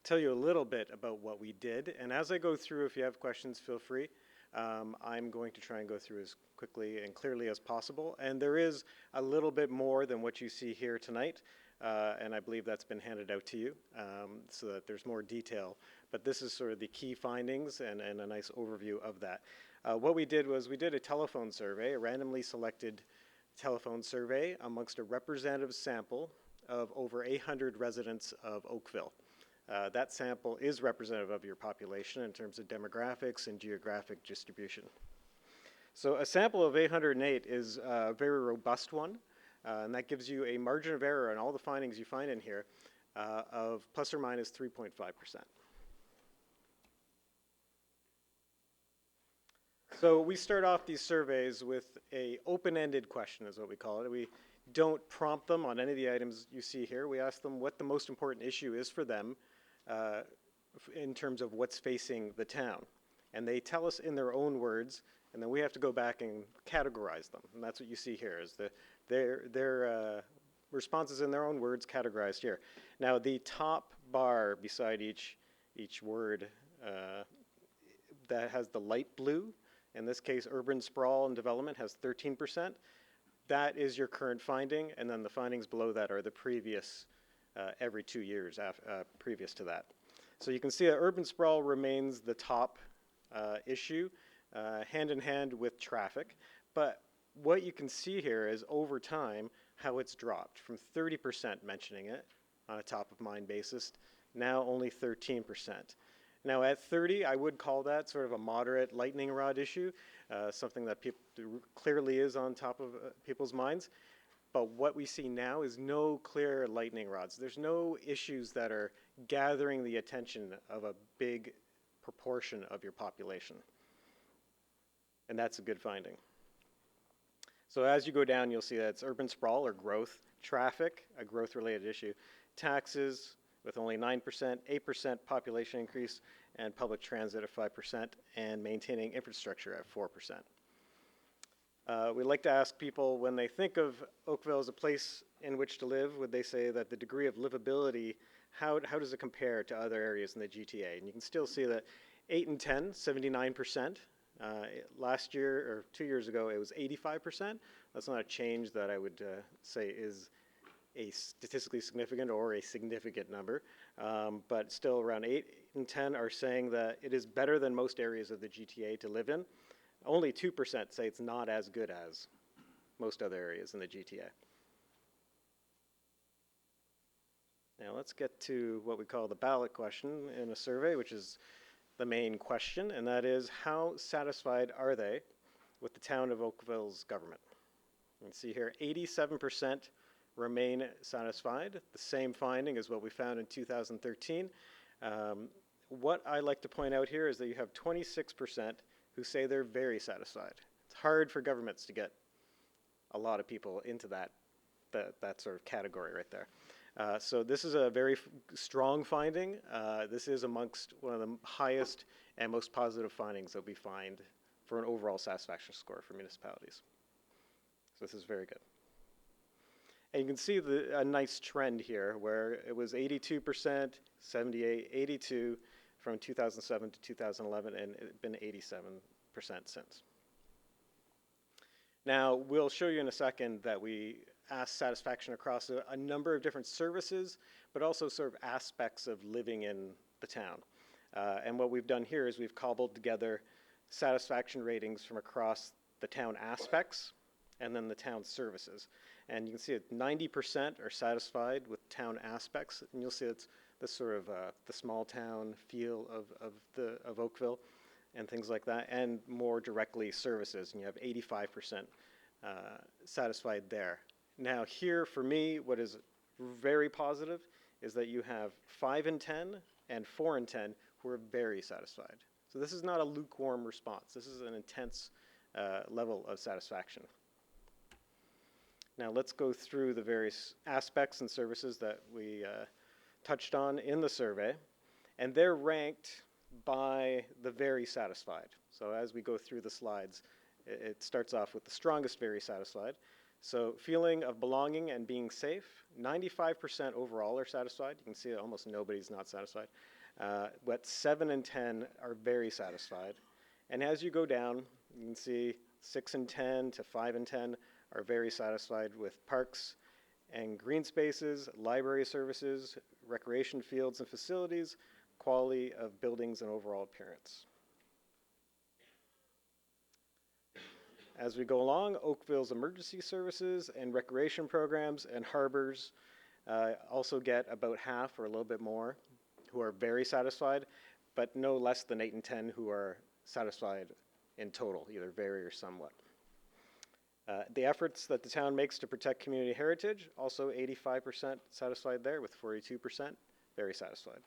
tell you a little bit about what we did, and as I go through, if you have questions, feel free. I'm going to try and go through as quickly and clearly as possible. And there is a little bit more than what you see here tonight, and I believe that's been handed out to you so that there's more detail. But this is sort of the key findings and a nice overview of that. What we did was we did a telephone survey, a randomly selected telephone survey amongst a representative sample of over 800 residents of Oakville. That sample is representative of your population in terms of demographics and geographic distribution. So a sample of 808 is a very robust one, and that gives you a margin of error on all the findings you find in here of plus or minus 3.5%. So we start off these surveys with a open-ended question is what we call it. We don't prompt them on any of the items you see here. We ask them what the most important issue is for them in terms of what's facing the town. And they tell us in their own words, and then we have to go back and categorize them. And that's what you see here, is their responses in their own words categorized here. Now, the top bar beside each word that has the light blue, in this case, urban sprawl and development has 13%. That is your current finding, and then the findings below that are the previous every 2 years previous to that. So you can see that urban sprawl remains the top issue, hand in hand with traffic. But what you can see here is over time how it's dropped from 30% mentioning it on a top of mind basis, now only 13%. Now at 30, I would call that sort of a moderate lightning rod issue, something that clearly is on top of people's minds. But what we see now is no clear lightning rods. There's no issues that are gathering the attention of a big proportion of your population. And that's a good finding. So as you go down, you'll see that it's urban sprawl or growth, traffic, a growth-related issue, taxes with only 9%, 8% population increase, and public transit at 5%, and maintaining infrastructure at 4%. We like to ask people when they think of Oakville as a place in which to live, would they say that the degree of livability, how does it compare to other areas in the GTA? And you can still see that 8 and 10, 79%. Last year, or 2 years ago, it was 85%. That's not a change that I would say is a statistically significant or a significant number, but still around 8 and 10 are saying that it is better than most areas of the GTA to live in. Only 2% say it's not as good as most other areas in the GTA. Now let's get to what we call the ballot question in a survey, which is the main question, and that is, how satisfied are they with the town of Oakville's government? You can see here 87% remain satisfied. The same finding as what we found in 2013. What I like to point out here is that you have 26% who say they're very satisfied. It's hard for governments to get a lot of people into that sort of category right there. So this is a very strong finding. This is amongst one of the highest and most positive findings that we find for an overall satisfaction score for municipalities. So this is very good. And you can see a nice trend here where it was 82%, 78, 82 from 2007 to 2011, and it's been 87% since. Now, we'll show you in a second that we asked satisfaction across a number of different services, but also sort of aspects of living in the town. And what we've done here is we've cobbled together satisfaction ratings from across the town aspects and then the town services. And you can see that 90% are satisfied with town aspects, and you'll see it's the sort of the small town feel of Oakville and things like that, and more directly services, and you have 85% satisfied there. Now here, for me, what is very positive is that you have 5 in 10 and 4 in 10 who are very satisfied. So this is not a lukewarm response. This is an intense level of satisfaction. Now let's go through the various aspects and services that we touched on in the survey, and they're ranked by the very satisfied. So as we go through the slides, it starts off with the strongest very satisfied. So feeling of belonging and being safe, 95% overall are satisfied. You can see that almost nobody's not satisfied. But 7 in 10 are very satisfied. And as you go down, you can see 6 in 10 to 5 in 10 are very satisfied with parks and green spaces, library services, recreation fields and facilities, quality of buildings and overall appearance. As we go along, Oakville's emergency services and recreation programs and harbors also get about half or a little bit more who are very satisfied, but no less than 8 in 10 who are satisfied in total, either very or somewhat. The efforts that the town makes to protect community heritage, also 85% satisfied there, with 42% very satisfied.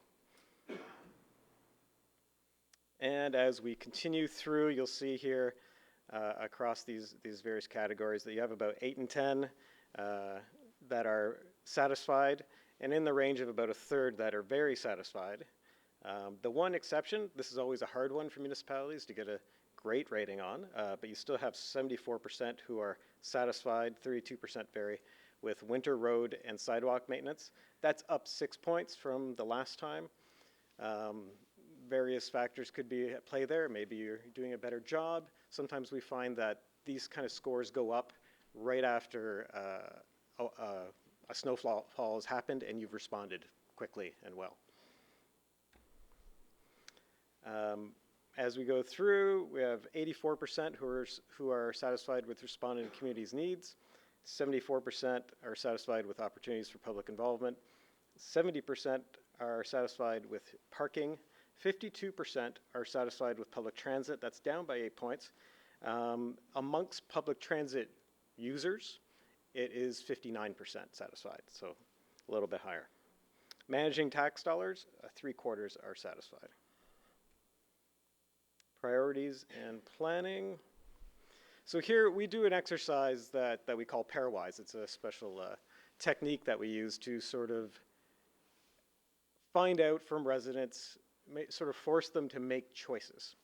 And as we continue through, you'll see here across these various categories that you have about 8 in 10 that are satisfied, and in the range of about a third that are very satisfied. The one exception, this is always a hard one for municipalities to get a great rating on, but you still have 74% who are satisfied, 32% very, with winter road and sidewalk maintenance. That's up 6 points from the last time. Various factors could be at play there. Maybe you're doing a better job. Sometimes we find that these kind of scores go up right after a snowfall has happened and you've responded quickly and well. As we go through, we have 84% who are satisfied with responding to community's needs. 74% are satisfied with opportunities for public involvement. 70% are satisfied with parking. 52% are satisfied with public transit. That's down by 8 points. Amongst public transit users, it is 59% satisfied, so a little bit higher. Managing tax dollars, 3/4 are satisfied. Priorities and planning. So here we do an exercise that we call pairwise. It's a special technique that we use to sort of find out from residents, sort of force them to make choices.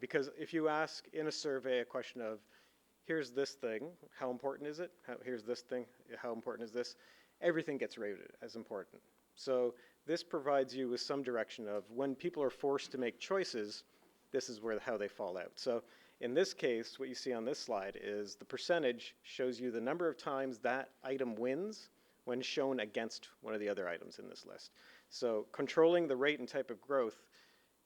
Because if you ask in a survey a question of, here's this thing, how important is it? Here's this thing, how important is this? Everything gets rated as important. So this provides you with some direction of when people are forced to make choices, this is how they fall out. So in this case, what you see on this slide is the percentage shows you the number of times that item wins when shown against one of the other items in this list. So controlling the rate and type of growth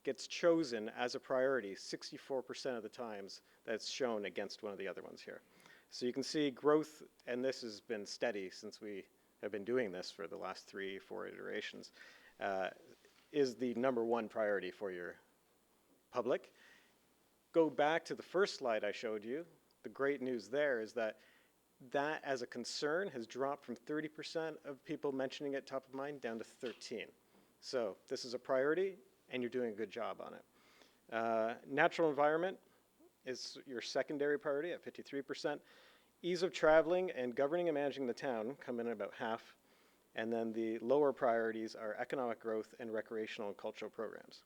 gets chosen as a priority 64% of the times that's shown against one of the other ones here. So you can see growth, and this has been steady since we have been doing this for the last 3-4 iterations, is the #1 priority for your public. Go back to the first slide I showed you. The great news there is that that as a concern has dropped from 30% of people mentioning it top of mind down to 13. So this is a priority, and you're doing a good job on it. Natural environment is your secondary priority at 53%. Ease of traveling and governing and managing the town come in at about half. And then the lower priorities are economic growth and recreational and cultural programs.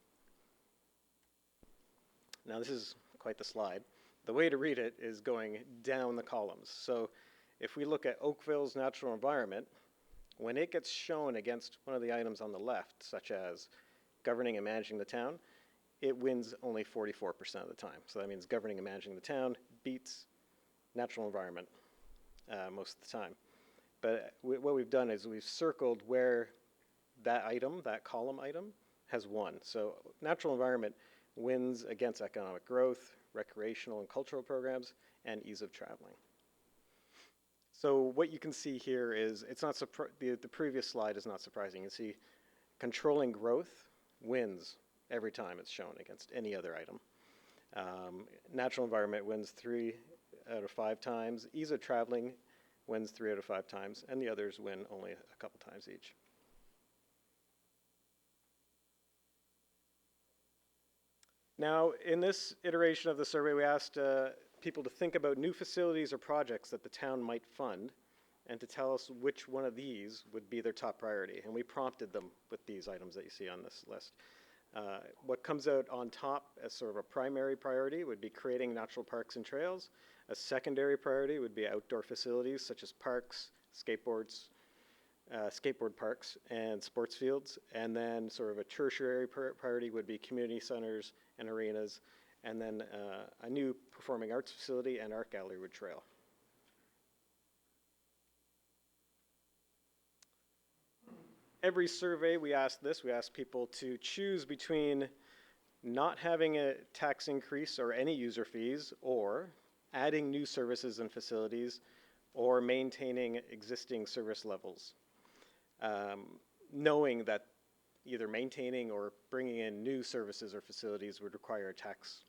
Now this is quite the slide. The way to read it is going down the columns. So if we look at Oakville's natural environment, when it gets shown against one of the items on the left, such as governing and managing the town, it wins only 44% of the time. So that means governing and managing the town beats natural environment most of the time. But what we've done is we've circled where that item, that column item, has won. So natural environment wins against economic growth, recreational and cultural programs, and ease of traveling. So what you can see here is, it's not the previous slide is not surprising. You can see controlling growth wins every time it's shown against any other item. Natural environment wins 3 out of 5 times. Ease of traveling wins 3 out of 5 times, and the others win only a couple times each. Now, in this iteration of the survey, we asked people to think about new facilities or projects that the town might fund, and to tell us which one of these would be their top priority. And we prompted them with these items that you see on this list. What comes out on top as sort of a primary priority would be creating natural parks and trails. A secondary priority would be outdoor facilities such as parks, skateboard parks, and sports fields. And then sort of a tertiary priority would be community centers and arenas. And then a new performing arts facility and art gallery would trail. Every survey we ask this, we ask people to choose between not having a tax increase or any user fees, or adding new services and facilities, or maintaining existing service levels. Knowing that either maintaining or bringing in new services or facilities would require a tax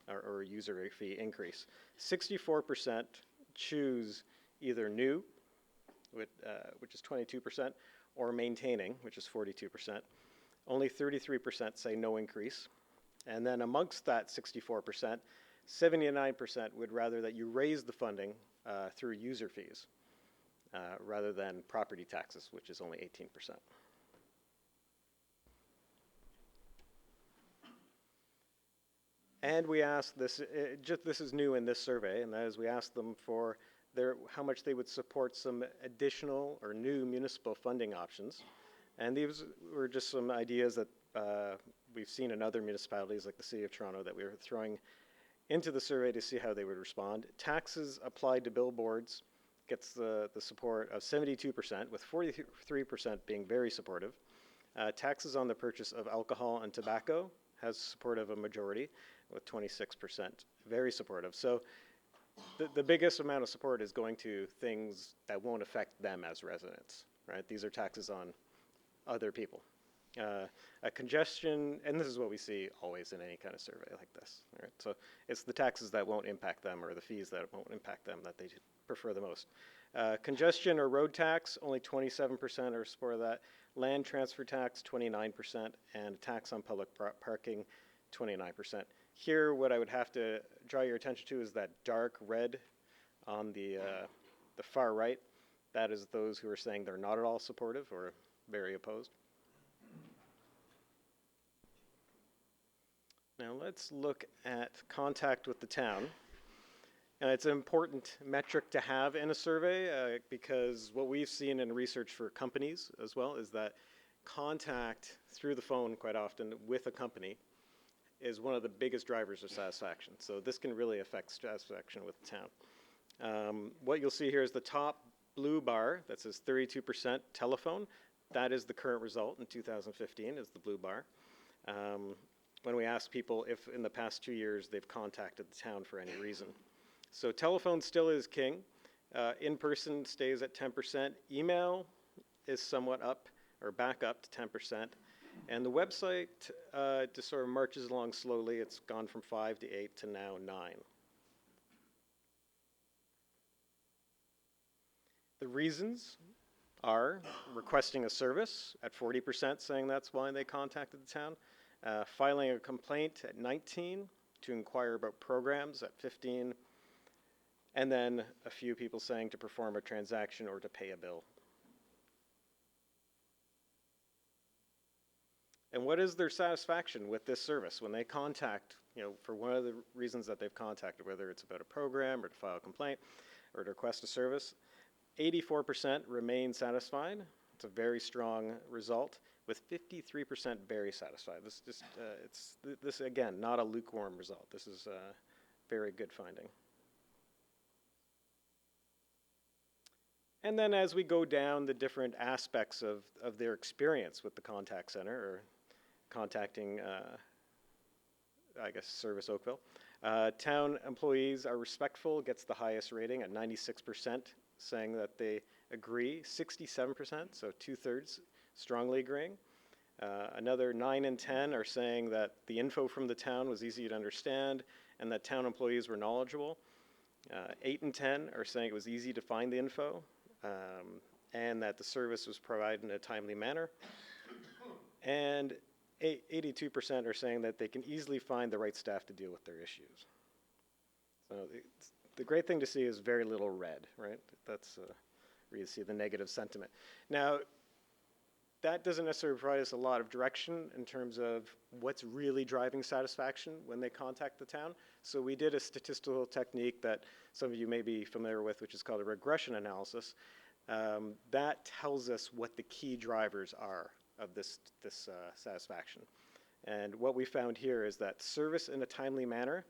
or user fee increase. 64% choose either new, which is 22%, or maintaining, which is 42%. Only 33% say no increase. And then amongst that 64%, 79% would rather that you raise the funding through user fees rather than property taxes, which is only 18%. And we asked this, this is new in this survey, and that is we asked them for how much they would support some additional or new municipal funding options. And these were just some ideas that we've seen in other municipalities like the City of Toronto that we were throwing into the survey to see how they would respond. Taxes applied to billboards gets the support of 72%, with 43% being very supportive. Taxes on the purchase of alcohol and tobacco has support of a majority, with 26% very supportive. So the biggest amount of support is going to things that won't affect them as residents, right? These are taxes on other people. A congestion, and this is what we see always in any kind of survey like this, right? So it's the taxes that won't impact them, or the fees that won't impact them, that they prefer the most. Congestion or road tax, only 27% are support of that. Land transfer tax, 29%, and tax on public parking, 29%. Here, what I would have to draw your attention to is that dark red on the far right. That is those who are saying they're not at all supportive or very opposed. Now let's look at contact with the town. And it's an important metric to have in a survey because what we've seen in research for companies as well is that contact through the phone quite often with a company is one of the biggest drivers of satisfaction. So this can really affect satisfaction with the town. What you'll see here is the top blue bar that says 32% telephone. That is the current result in 2015 is the blue bar. when we asked people if in the past 2 years they've contacted the town for any reason. So telephone still is king. In-person stays at 10%. Email is somewhat up, or back up to 10%. And the website just sort of marches along slowly. It's gone from 5 to 8 to now 9. The reasons are requesting a service at 40%, saying that's why they contacted the town, filing a complaint at 19, to inquire about programs at 15, and then a few people saying to perform a transaction or to pay a bill. And what is their satisfaction with this service when they contact, for one of the reasons that they've contacted, whether it's about a program or to file a complaint or to request a service? 84% remain satisfied. It's a very strong result, with 53% very satisfied. This again, not a lukewarm result. This is a very good finding. And then as we go down the different aspects of their experience with the contact center, or contacting, Service Oakville, town employees are respectful, gets the highest rating at 96%, saying that they agree, 67%, so 2/3 strongly agreeing. Another 9 and 10 are saying that the info from the town was easy to understand and that town employees were knowledgeable. 8 and 10 are saying it was easy to find the info and that the service was provided in a timely manner. And 82% are saying that they can easily find the right staff to deal with their issues. So the great thing to see is very little red, right? That's where you see the negative sentiment. Now, that doesn't necessarily provide us a lot of direction in terms of what's really driving satisfaction when they contact the town. So we did a statistical technique that some of you may be familiar with, which is called a regression analysis. That tells us what the key drivers are of this satisfaction. And what we found here is that service in a timely manner,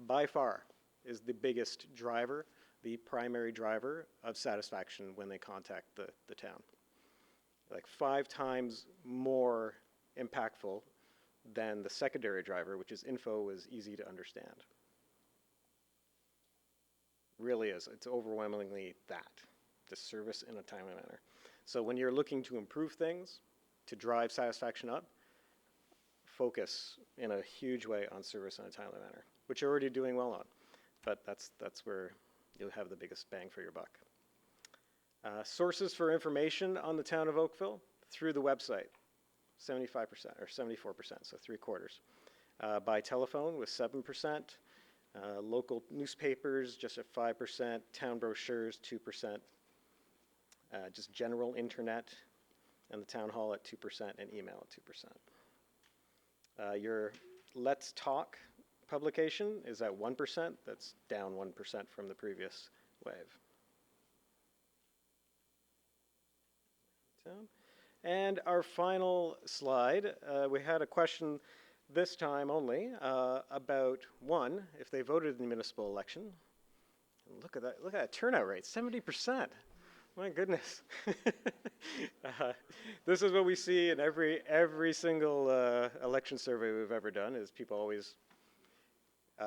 by far, is the biggest driver, the primary driver of satisfaction when they contact the town. Like 5 times more impactful than the secondary driver, which is info is easy to understand. Really is. It's overwhelmingly that, the service in a timely manner. So when you're looking to improve things, to drive satisfaction up, focus in a huge way on service in a timely manner, which you're already doing well on. But that's where you'll have the biggest bang for your buck. Sources for information on the town of Oakville through the website, 75% or 74%, so 3/4. By telephone with 7%, local newspapers just at 5%, town brochures 2%, just general internet and the town hall at 2% and email at 2%. Your Let's Talk publication is at 1%. That's down 1% from the previous wave. And our final slide, we had a question this time only about, one, if they voted in the municipal election. And look at that turnout rate, 70%. My goodness. This is what we see in every single election survey we've ever done, is people always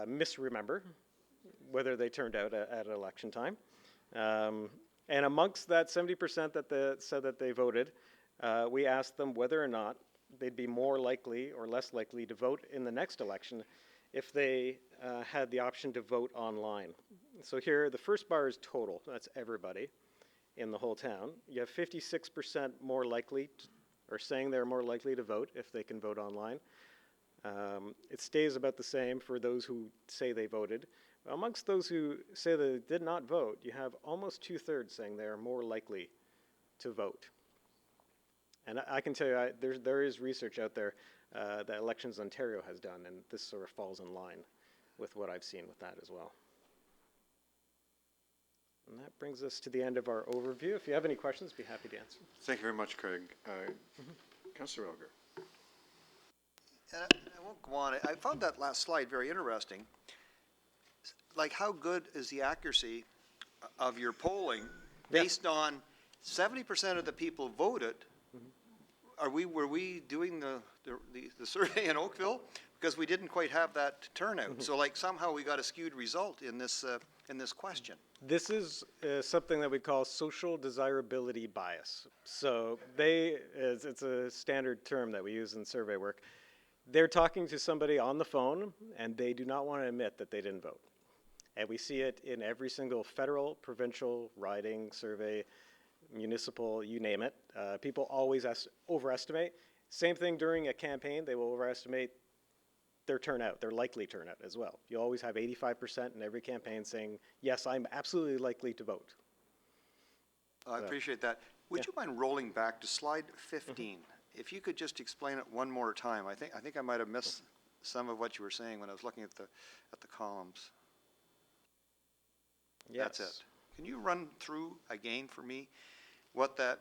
misremember whether they turned out at election time. And amongst that 70% that said that they voted, we asked them whether or not they'd be more likely or less likely to vote in the next election if they had the option to vote online. So here, the first bar is total. That's everybody in the whole town. You have 56% more likely, or saying they're more likely to vote if they can vote online. It stays about the same for those who say they voted. Amongst those who say they did not vote, you have almost 2/3 saying they are more likely to vote. And I can tell you, there is research out there that Elections Ontario has done, and this sort of falls in line with what I've seen with that as well. And that brings us to the end of our overview. If you have any questions, I'd be happy to answer. Thank you very much, Craig. Councillor Elgar. I won't go on. I found that last slide very interesting. Like, how good is the accuracy of your polling based on 70% of the people voted were we doing the survey in Oakville? Because we didn't quite have that turnout. So like somehow we got a skewed result in this question. This is something that we call social desirability bias. So it's a standard term that we use in survey work. They're talking to somebody on the phone, and they do not want to admit that they didn't vote. And we see it in every single federal, provincial, riding, survey, municipal, you name it. People always overestimate. Same thing during a campaign, they will overestimate their turnout, their likely turnout as well. You always have 85% in every campaign saying, yes, I'm absolutely likely to vote. I appreciate that. Would you mind rolling back to slide 15? If you could just explain it one more time. I think I might have missed some of what you were saying when I was looking at the columns. Yes. That's it. Can you run through again for me what the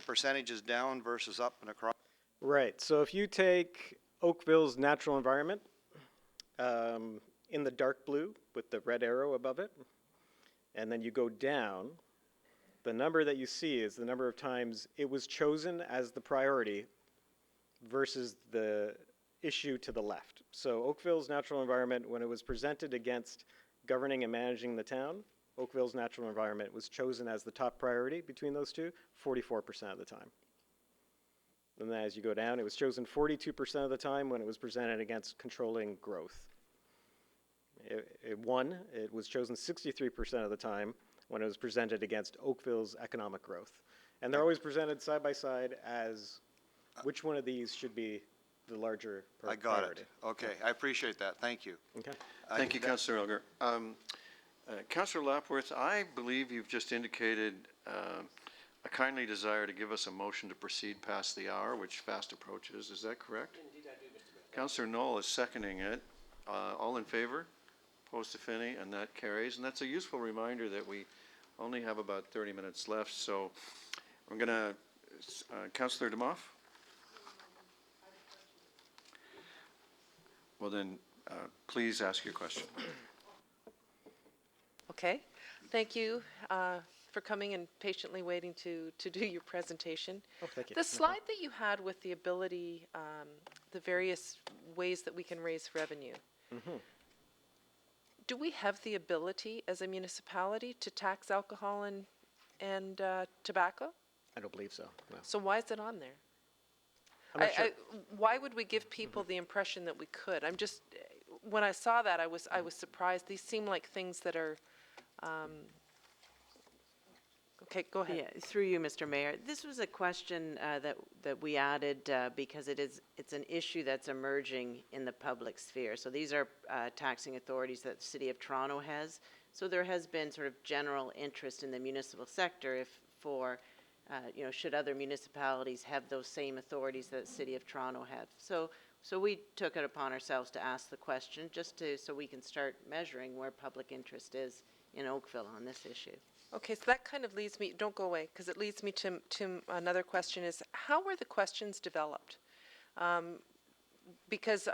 percentage is down versus up and across? Right. So if you take Oakville's natural environment in the dark blue with the red arrow above it, and then you go down, the number that you see is the number of times it was chosen as the priority versus the issue to the left. So Oakville's natural environment, when it was presented against governing and managing the town, Oakville's natural environment was chosen as the top priority between those two 44% of the time. And then as you go down, it was chosen 42% of the time when it was presented against controlling growth. It won. It was chosen 63% of the time when it was presented against Oakville's economic growth. And they're always presented side by side as which one of these should be the larger priority. I got it. Okay, I appreciate that. Thank you. Okay. Thank you, Councillor Elgar. Councillor Lapworth, I believe you've just indicated a kindly desire to give us a motion to proceed past the hour, which fast approaches. Is that correct? Indeed, I do, Mr. Mayor. Councillor Knoll is seconding it. All in favor? Opposed, if any, and that carries. And that's a useful reminder that we only have about 30 minutes left. So I'm going to, Councillor Demoff? Well then, please ask your question. Okay. Thank you for coming and patiently waiting to do your presentation. Oh, thank you. The slide that you had with the ability, the various ways that we can raise revenue, do we have the ability as a municipality to tax alcohol and tobacco? I don't believe so, no. So why is it on there? I'm not sure. Why would we give people the impression that we could? I'm just, when I saw that, I was surprised. These seem like things that are, okay, go ahead. Yeah, through you, Mr. Mayor. This was a question that we added because it's an issue that's emerging in the public sphere. So these are taxing authorities that the City of Toronto has. So there has been sort of general interest in the municipal sector should other municipalities have those same authorities that the City of Toronto have. So we took it upon ourselves to ask the question so we can start measuring where public interest is in Oakville on this issue. Okay, so that kind of leads me, don't go away, because it leads me to another question is, how were the questions developed? Because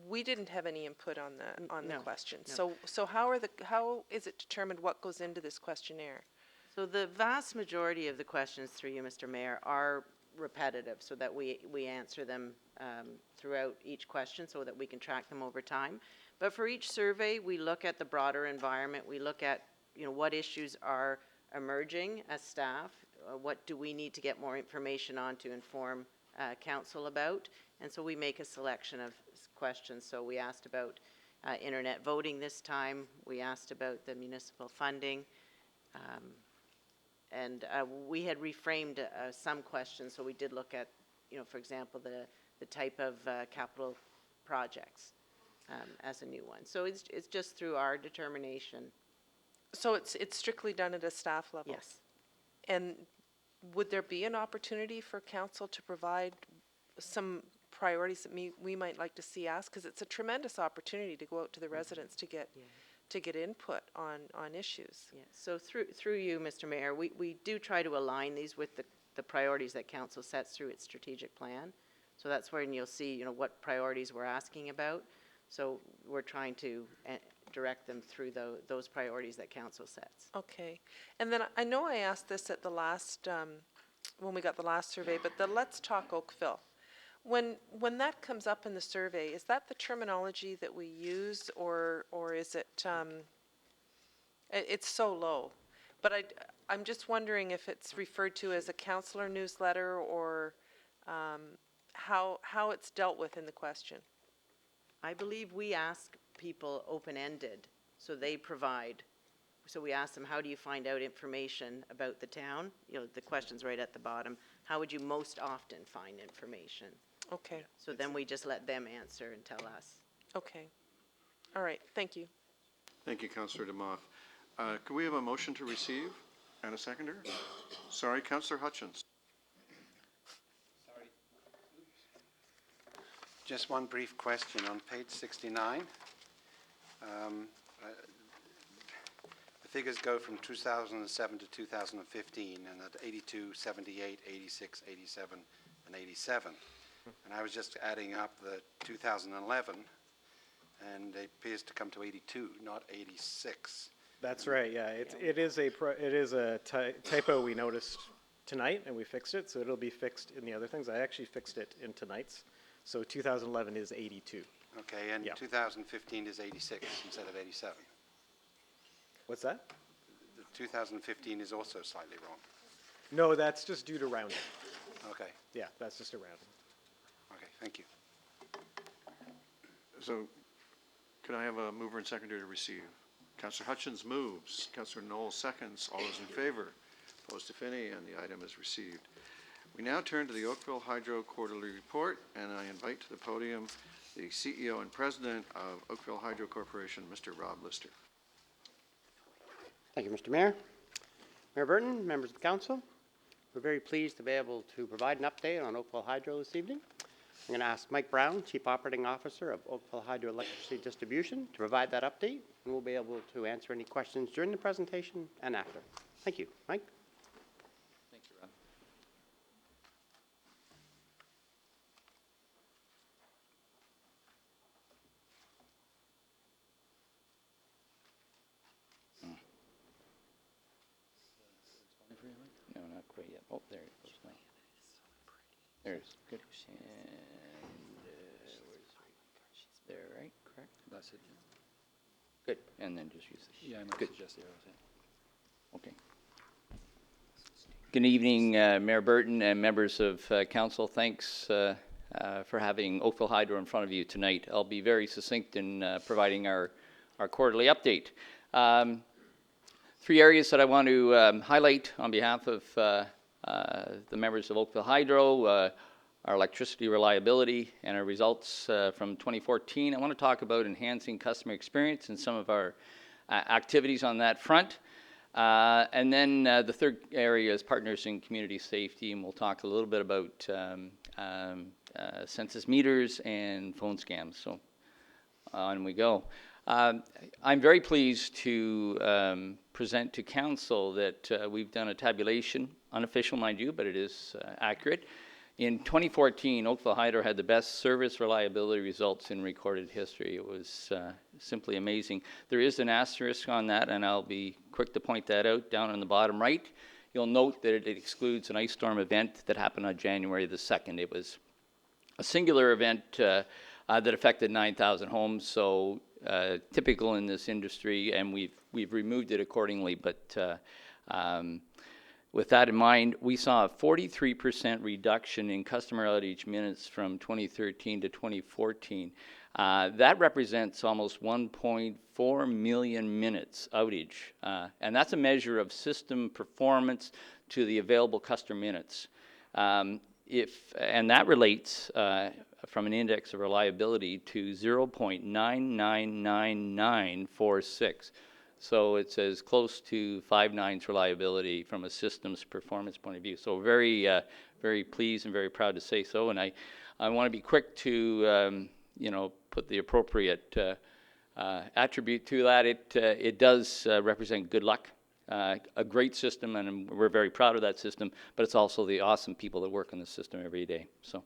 we didn't have any input on the questions. No. So how is it determined what goes into this questionnaire? So the vast majority of the questions through you, Mr. Mayor, are repetitive so that we answer them throughout each question so that we can track them over time. But for each survey, we look at the broader environment. We look at what issues are emerging as staff. What do we need to get more information on to inform council about? And so we make a selection of questions. So we asked about internet voting this time. We asked about the municipal funding. And we had reframed some questions, so we did look at, for example, the type of capital projects as a new one. So it's just through our determination. So it's strictly done at a staff level? Yes. And would there be an opportunity for council to provide some priorities that we might like to see asked? Because it's a tremendous opportunity to go out to the residents to get input on issues. Yeah. So through you, Mr. Mayor, we do try to align these with the priorities that council sets through its strategic plan. So that's where you'll see what priorities we're asking about. So we're trying to direct them through those priorities that council sets. Okay. And then I know I asked this at the last when we got the last survey, but the Let's Talk Oakville. When that comes up in the survey, is that the terminology that we use, or is it, it's so low? But I'm just wondering if it's referred to as a counselor newsletter, or how it's dealt with in the question. I believe we ask people open-ended, so they provide. So we ask them, how do you find out information about the town? You know, the question's right at the bottom. How would you most often find information? Okay. So then we just let them answer and tell us. Okay. All right. Thank you. Thank you, Councillor DeMoff. Can we have a motion to receive and a seconder? Sorry, Councillor Hutchins. Just one brief question. On page 69, the figures go from 2007 to 2015, and at 82, 78, 86, 87, and 87. And I was just adding up the 2011, and it appears to come to 82, not 86. That's right, yeah. It is a typo we noticed tonight, and we fixed it, so it'll be fixed in the other things. I actually fixed it in tonight's. So 2011 is 82. Okay, and 2015 is 86 instead of 87. What's that? The 2015 is also slightly wrong. No, that's just due to rounding. Okay. Yeah, that's just a rounding. Okay, thank you. So, could I have a mover and seconder to receive? Councillor Hutchins moves. Councillor Knoll seconds. All those in favor? Opposed, if any, and the item is received. We now turn to the Oakville Hydro Quarterly Report, and I invite to the podium the CEO and President of Oakville Hydro Corporation, Mr. Rob Lister. Thank you, Mr. Mayor. Mayor Burton, members of the council, we're very pleased to be able to provide an update on Oakville Hydro this evening. I'm going to ask Mike Brown, Chief Operating Officer of Oakville Hydro Electricity Distribution, to provide that update, and we'll be able to answer any questions during the presentation and after. Thank you. Mike? Thank you, Rob. No, not quite yet. Oh, there it goes. No. There it is. Good. And where's there, right? Correct? That's it. Good. And then just use it. Yeah, I might Good. suggest the arrows, yeah. Okay. Good evening, Mayor Burton and members of council. Thanks for having Oakville Hydro in front of you tonight. I'll be very succinct in providing our quarterly update. Three areas that I want to highlight on behalf of the members of Oakville Hydro, our electricity reliability and our results from 2014. I want to talk about enhancing customer experience and some of our activities on that front. And then the third area is partners in community safety, and we'll talk a little bit about census meters and phone scams. So on we go. I'm very pleased to present to council that we've done a tabulation, unofficial mind you, but it is accurate. In 2014, Oakville Hydro had the best service reliability results in recorded history. It was simply amazing. There is an asterisk on that, and I'll be quick to point that out down on the bottom right. You'll note that it excludes an ice storm event that happened on January the 2nd. It was a singular event that affected 9,000 homes, so typical in this industry, and we've removed it accordingly. But with that in mind, we saw a 43% reduction in customer outage minutes from 2013 to 2014. That represents almost 1.4 million minutes outage, and that's a measure of system performance to the available customer minutes. And that relates from an index of reliability to 0.99946. So it's as close to 5 nines reliability from a systems performance point of view. So very, very pleased and very proud to say so. And I want to be quick to, put the appropriate attribute to that. It does represent good luck, a great system, and we're very proud of that system. But it's also the awesome people that work in the system every day. So.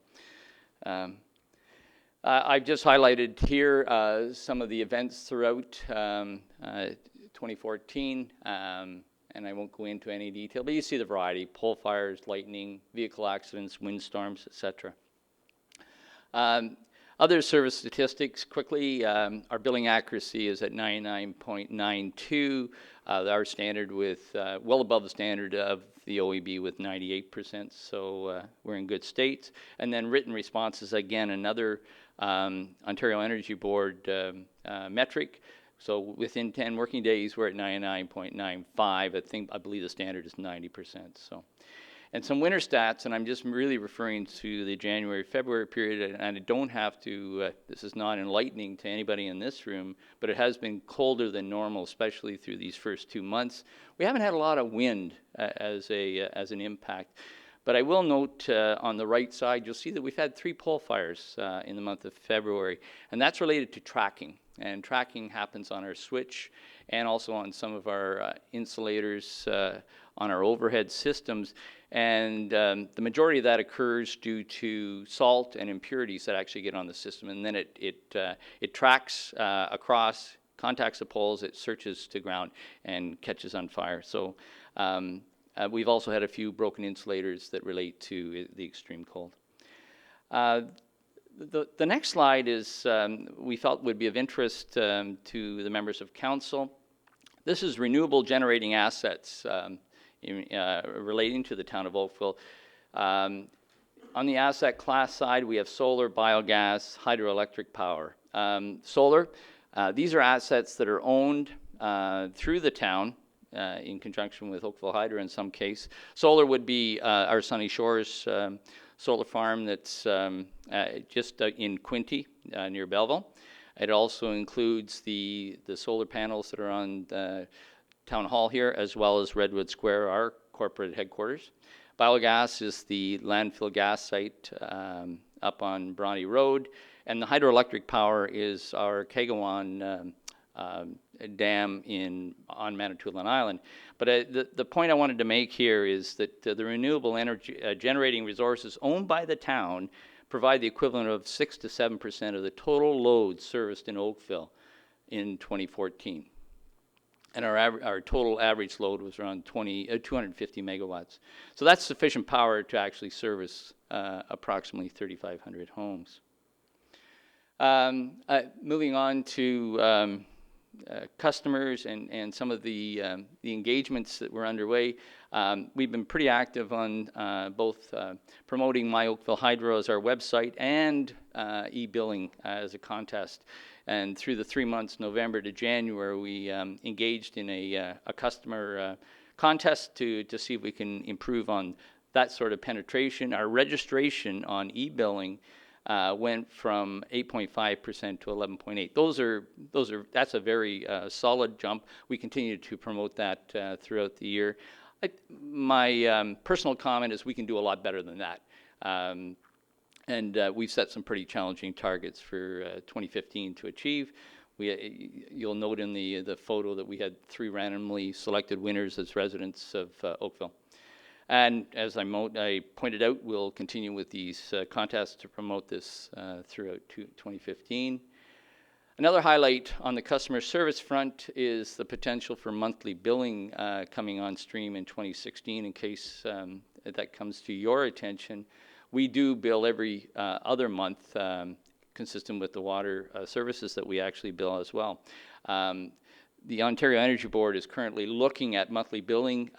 I've just highlighted here some of the events throughout 2014, and and I won't go into any detail, but you see the variety: pole fires, lightning, vehicle accidents, windstorms, etc. Other service statistics, quickly, our billing accuracy is at 99.92. Our standard with, well above the standard of the OEB with 98%, so we're in good state. And then written responses, again, another Ontario Energy Board metric. So within 10 working days, we're at 99.95. I believe the standard is 90%. So. And some winter stats, and I'm just really referring to the January-February period, and I don't have to, this is not enlightening to anybody in this room, but it has been colder than normal, especially through these first 2 months. We haven't had a lot of wind as an impact. But I will note on the right side, you'll see that we've had 3 pole fires in the month of February, and that's related to tracking. And tracking happens on our switch and also on some of our insulators on our overhead systems. And the majority of that occurs due to salt and impurities that actually get on the system. And then it tracks across, contacts the poles, it searches to ground and catches on fire. So we've also had a few broken insulators that relate to the extreme cold. The next slide is we felt would be of interest to the members of council. This is renewable generating assets relating to the town of Oakville. On the asset class side, we have solar, biogas, hydroelectric power. Solar, these are assets that are owned through the town in conjunction with Oakville Hydro in some case. Solar would be our Sunny Shores solar farm that's just in Quinte near Belleville. It also includes the solar panels that are on Town Hall here, as well as Redwood Square, our corporate headquarters. Biogas is the landfill gas site up on Bronte Road, and the hydroelectric power is our Kagawan dam on Manitoulin Island. But the point I wanted to make here is that the renewable energy generating resources owned by the town provide the equivalent of 6 to 7% of the total load serviced in Oakville in 2014. And our total average load was around 250 megawatts. So that's sufficient power to actually service approximately 3,500 homes. Moving on to customers and some of the engagements that were underway. We've been pretty active on both promoting My Oakville Hydro as our website and e-billing as a contest. And through the 3 months, November to January, we engaged in a customer contest to see if we can improve on that sort of penetration. Our registration on e-billing went from 8.5% to 11.8%. That's a very solid jump. We continue to promote that throughout the year. My personal comment is we can do a lot better than that. And we've set some pretty challenging targets for 2015 to achieve. You'll note in the photo that we had 3 randomly selected winners as residents of Oakville. And as I pointed out, we'll continue with these contests to promote this throughout 2015. Another highlight on the customer service front is the potential for monthly billing coming on stream in 2016. In case that comes to your attention, we do bill every other month, consistent with the water services that we actually bill as well. The Ontario Energy Board is currently looking at monthly billing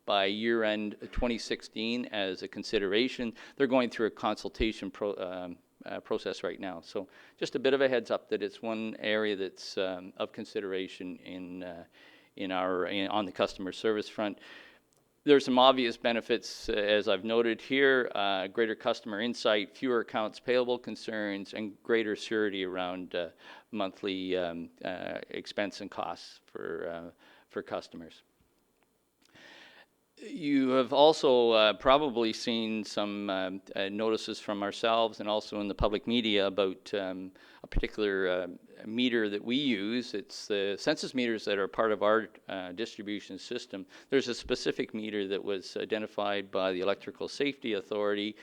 by year-end 2016 as a consideration. They're going through a consultation process right now. So just a bit of a heads up that it's one area that's of consideration on the customer service front. There's some obvious benefits, as I've noted here: greater customer insight, fewer accounts payable concerns, and greater surety around monthly expense and costs for customers. You have also probably seen some notices from ourselves and also in the public media about a particular meter that we use. It's the census meters that are part of our distribution system. There's a specific meter that was identified by the Electrical Safety Authority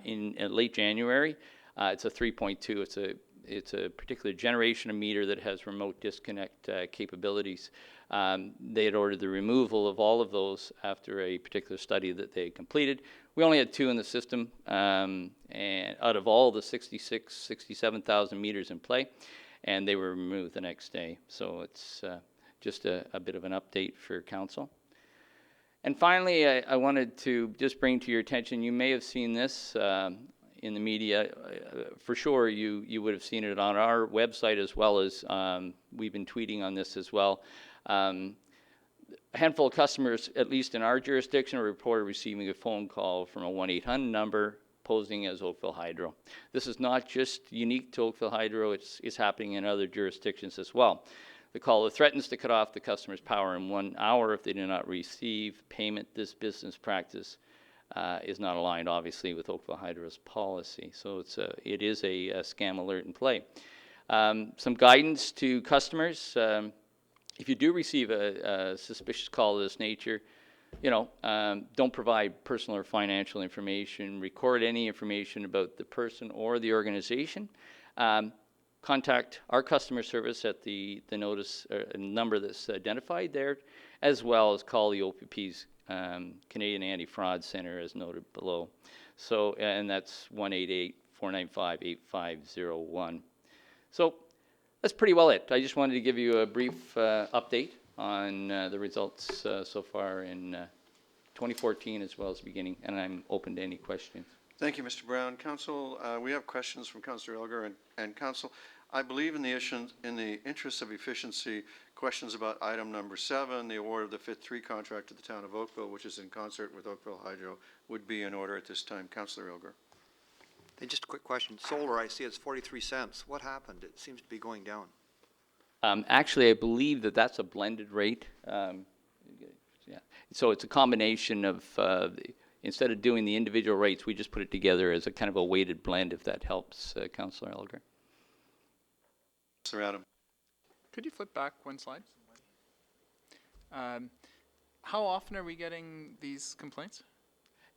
in late January. It's a 3.2. It's a it's a particular generation of meter that has remote disconnect capabilities. They had ordered the removal of all of those after a particular study that they had completed. We only had 2 in the system, and out of all the 67,000 meters in play, and they were removed the next day. So it's just a bit of an update for council. And finally, I wanted to just bring to your attention, you may have seen this in the media. For sure, you would have seen it on our website, as well as we've been tweeting on this as well. A handful of customers, at least in our jurisdiction, are reported receiving a phone call from a 1-800 number posing as Oakville Hydro. This is not just unique to Oakville Hydro, it's happening in other jurisdictions as well. The caller threatens to cut off the customer's power in 1 hour if they do not receive payment. This business practice is not aligned, obviously, with Oakville Hydro's policy. So it is a scam alert in play. Some guidance to customers. If you do receive a suspicious call of this nature, don't provide personal or financial information. Record any information about the person or the organization. Contact our customer service at the notice number that's identified there, as well as call the OPP's Canadian Anti-Fraud Center as noted below. So, and that's 1-888-495-8501. So that's pretty well it. I just wanted to give you a brief update on the results so far in 2014 as well as the beginning, and I'm open to any questions. Thank you, Mr. Brown. Council, we have questions from Councillor Elgar and Council. I believe in the interest of efficiency, questions about item number 7, the award of the FIT 3 contract to the town of Oakville, which is in concert with Oakville Hydro, would be in order at this time. Councillor Elgar. Hey, just a quick question. Solar, I see it's 43 cents. What happened? It seems to be going down. Actually, I believe that's a blended rate. Yeah. So it's a combination of, instead of doing the individual rates, we just put it together as a kind of a weighted blend, if that helps, Councillor Elgar. Sir Adam. Could you flip back 1 slide? How often are we getting these complaints?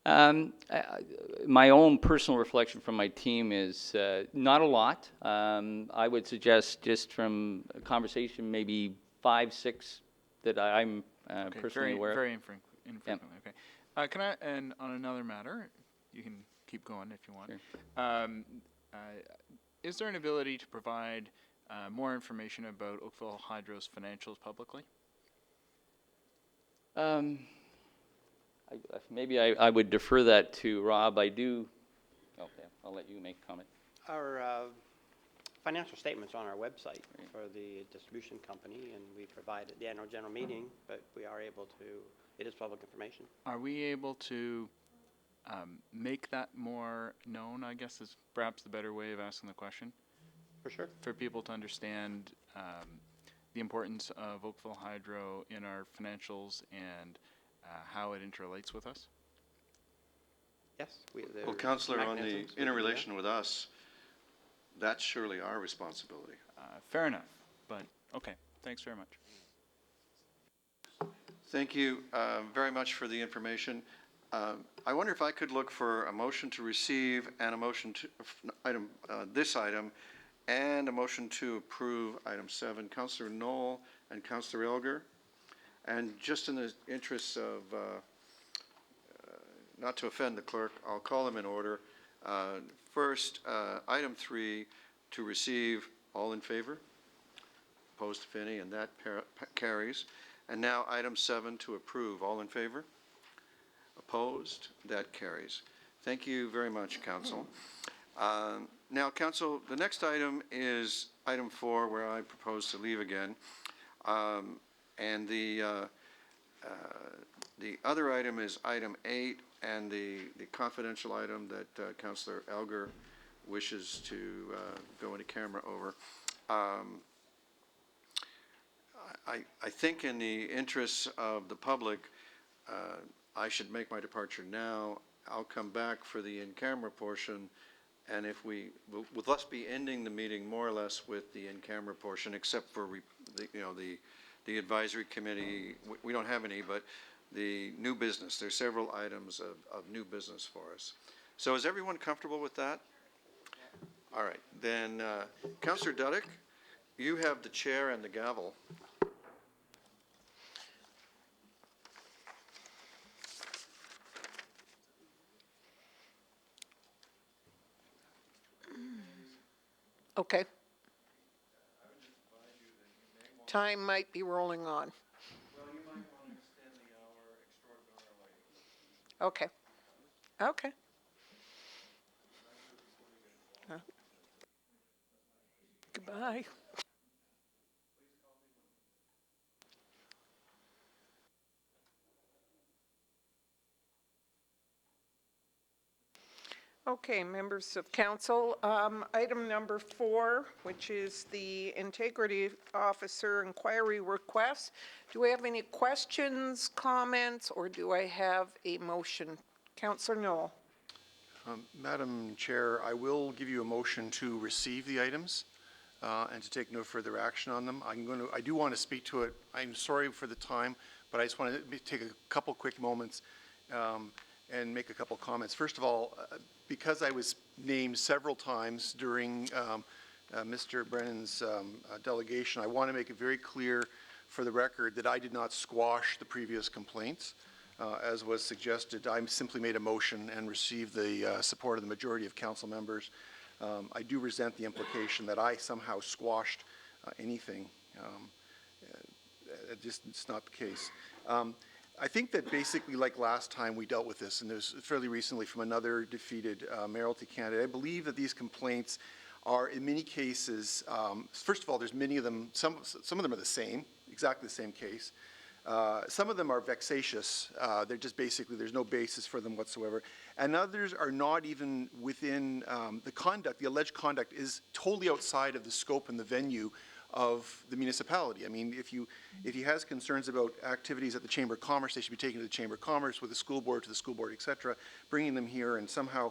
My own personal reflection from my team is not a lot. I would suggest, just from a conversation, maybe 5, 6 that I'm personally aware of. Very infrequently. Yep. Okay. Can I, and on another matter, you can keep going if you want. Sure. Is there an ability to provide more information about Oakville Hydro's financials publicly? Maybe I would defer that to Rob. Okay, I'll let you make a comment. Our financial statements on our website for the distribution company, and we provide at the annual general meeting, but we are able to, it is public information. Are we able to make that more known, I guess is perhaps the better way of asking the question? For sure. For people to understand the importance of Oakville Hydro in our financials and how it interrelates with us? Yes. Well, Councillor, on the interrelation with us, that's surely our responsibility. Fair enough, but okay. Thanks very much. Thank you very much for the information. I wonder if I could look for a motion to receive and a motion to this item and a motion to approve item 7. Councillor Knoll and Councillor Elgar. And just in the interest of, not to offend the clerk, I'll call them in order. First, item 3, to receive. All in favor? Opposed, if any, and that carries. And now item 7, to approve. All in favor? Opposed? That carries. Thank you very much, Council. Now, Council, the next item is item 4, where I propose to leave again. And the other item is item 8, and the confidential item that Councillor Elgar wishes to go into camera over. I think in the interests of the public, I should make my departure now. I'll come back for the in-camera portion, and if with us be ending the meeting more or less with the in-camera portion, except for the advisory committee. We don't have any, but the new business. There's several items of new business for us. So is everyone comfortable with that? All right, then, Councillor Duddick, you have the chair and the gavel. Okay. Time might be rolling on. Well, you might want to extend the hour extraordinarily. Okay. Okay. Goodbye. Okay, members of council, item number 4, which is the Integrity Officer Inquiry Request. Do we have any questions, comments, or do I have a motion? Councillor Knoll. Madam Chair, I will give you a motion to receive the items and to take no further action on them. I do want to speak to it. I'm sorry for the time, but I just want to take a couple quick moments and make a couple comments. First of all, because I was named several times during Mr. Brennan's delegation, I want to make it very clear for the record that I did not squash the previous complaints. As was suggested, I simply made a motion and received the support of the majority of council members. I do resent the implication that I somehow squashed anything. It's not the case. I think that basically, like last time we dealt with this, and there's fairly recently from another defeated mayoralty candidate, I believe that these complaints are in many cases, first of all, there's many of them, some of them are the same, exactly the same case. Some of them are vexatious. They're just basically, there's no basis for them whatsoever. And others are not even within the conduct, the alleged conduct is totally outside of the scope and the venue of the municipality. I mean, if he has concerns about activities at the Chamber of Commerce, they should be taken to the Chamber of Commerce, with the school board to the school board, et cetera, bringing them here and somehow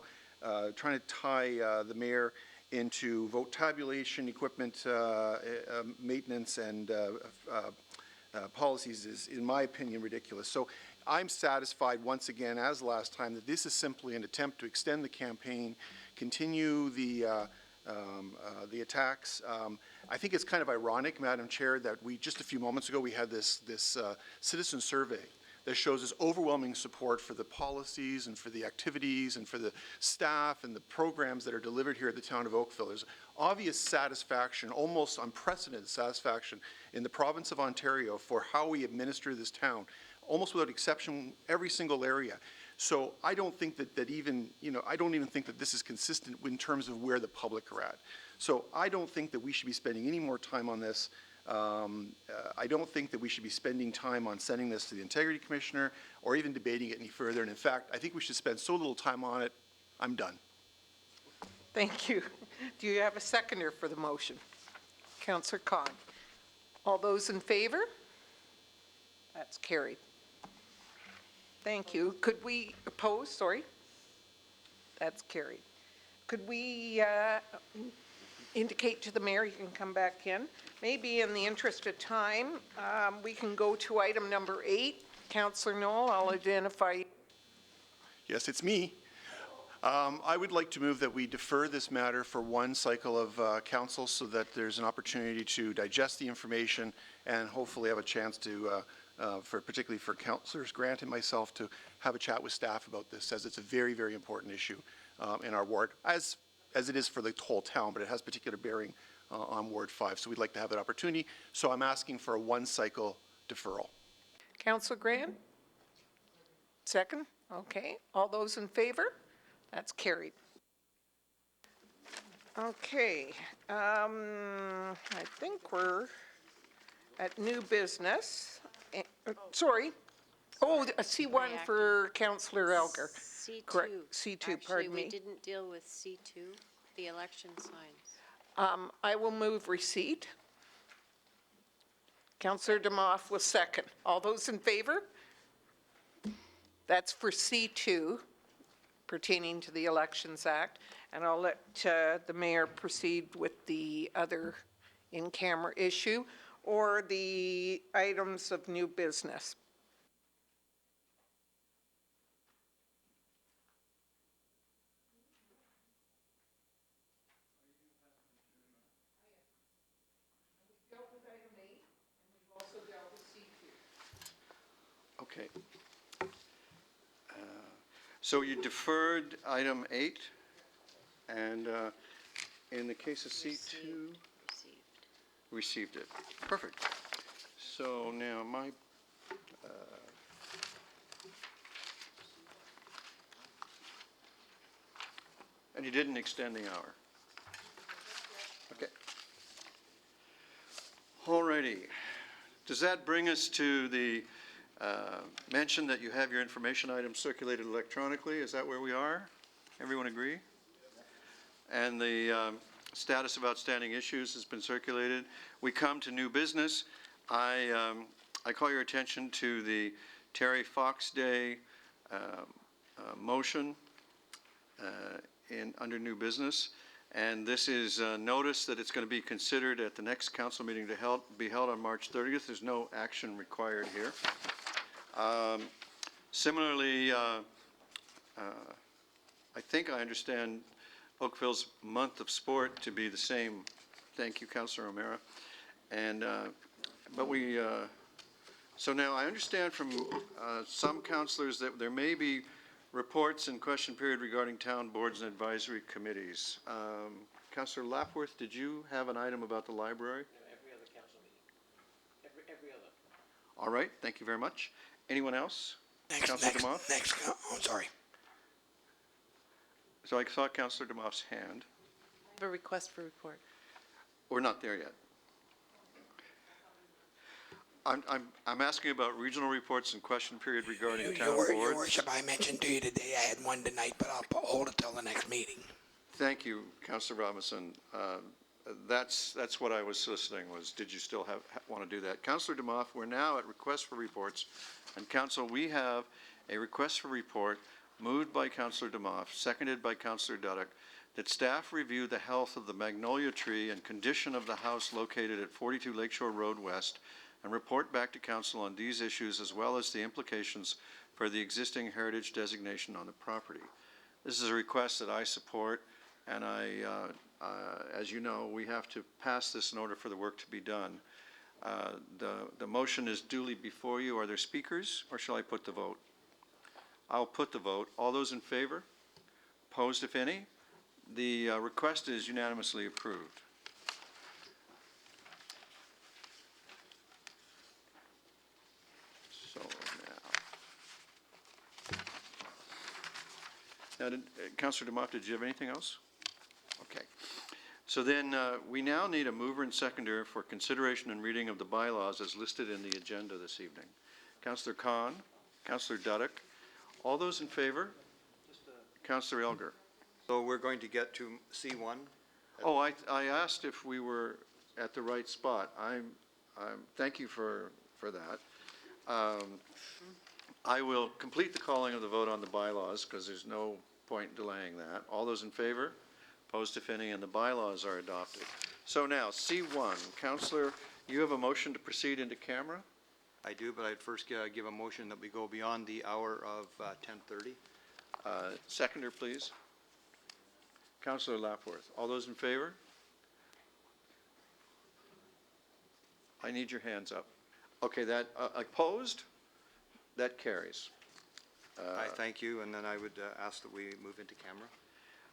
trying to tie the mayor into vote tabulation, equipment maintenance, and policies is, in my opinion, ridiculous. So I'm satisfied once again, as last time, that this is simply an attempt to extend the campaign, continue the attacks. I think it's kind of ironic, Madam Chair, that just a few moments ago we had this citizen survey that shows us overwhelming support for the policies and for the activities and for the staff and the programs that are delivered here at the town of Oakville. There's obvious satisfaction, almost unprecedented satisfaction in the province of Ontario for how we administer this town, almost without exception, every single area. So I don't think that even, I don't even think that this is consistent in terms of where the public are at. So I don't think that we should be spending any more time on this. I don't think that we should be spending time on sending this to the Integrity Commissioner or even debating it any further. And in fact, I think we should spend so little time on it, I'm done. Thank you. Do you have a seconder for the motion? Councillor Khan. All those in favor? That's carried. Thank you. Could we oppose? Sorry. That's carried. Could we indicate to the mayor he can come back in? Maybe in the interest of time, we can go to item number 8. Councillor Knoll, I'll identify. Yes, it's me. I would like to move that we defer this matter for one cycle of council so that there's an opportunity to digest the information and hopefully have a chance to, particularly for Councillors Grant and myself, to have a chat with staff about this, as it's a very, very important issue in our ward, as it is for the whole town, but it has particular bearing on Ward 5. So we'd like to have that opportunity. So I'm asking for a one cycle deferral. Councillor Grant? Second? Okay. All those in favor? That's carried. Okay. I think we're at new business. Sorry. Oh, a C1 for Councillor Elgar. C2. Correct. C2, pardon me. Actually, we didn't deal with C2, the election signs. I will move receipt. Councillor Demoff will second. All those in favor? That's for C2, pertaining to the Elections Act. And I'll let the mayor proceed with the other in-camera issue or the items of new business. Okay. So you deferred item 8, and in the case of C2? Received it. Perfect. So now my, and you didn't extend the hour? Okay. Alrighty. Does that bring us to the mention that you have your information items circulated electronically? Is that where we are? Everyone agree? And the status of outstanding issues has been circulated. We come to new business. I call your attention to the Terry Fox Day motion under new business. And this is notice that it's going to be considered at the next council meeting to be held on March 30th. There's no action required here. Similarly, I think I understand Oakville's month of sport to be the same. Thank you, Councillor O'Meara. And but we so now I understand from some councillors that there may be reports and question period regarding town boards and advisory committees. Councillor Lapworth, did you have an item about the library? No, every other council meeting. Every other. All right, thank you very much. Anyone else? Councillor DeMoss? Oh, sorry. So I saw Councillor DeMoss' hand. I have a request for report. We're not there yet. I'm asking about regional reports and question period regarding town boards. Your worship, I mentioned to you today I had one tonight, but I'll hold it till the next meeting. Thank you, Councillor Robinson. That's what I was soliciting was, did you still want to do that? Councillor DeMoss, we're now at request for reports. And Council, we have a request for report moved by Councillor DeMoss, seconded by Councillor Dudek, that staff review the health of the magnolia tree and condition of the house located at 42 Lakeshore Road West and report back to Council on these issues as well as the implications for the existing heritage designation on the property. This is a request that I support, and as you know, we have to pass this in order for the work to be done. The motion is duly before you. Are there speakers, or shall I put the vote? I'll put the vote. All those in favor? Opposed, if any? The request is unanimously approved. So now, Councillor DeMoss, did you have anything else? Okay. So then we now need a mover and seconder for consideration and reading of the bylaws as listed in the agenda this evening. Councillor Khan, Councillor Dudek, all those in favor? Councillor Elgar. So we're going to get to C1? Oh, I asked if we were at the right spot. Thank you for that. I will complete the calling of the vote on the bylaws because there's no point delaying that. All those in favor? Opposed, if any, and the bylaws are adopted. So now, C1. Councillor, you have a motion to proceed into camera? I do, but I'd first give a motion that we go beyond the hour of 10:30. Seconder, please. Councillor Lapworth. All those in favor? I need your hands up. Okay, that opposed? That carries. I thank you, and then I would ask that we move into camera.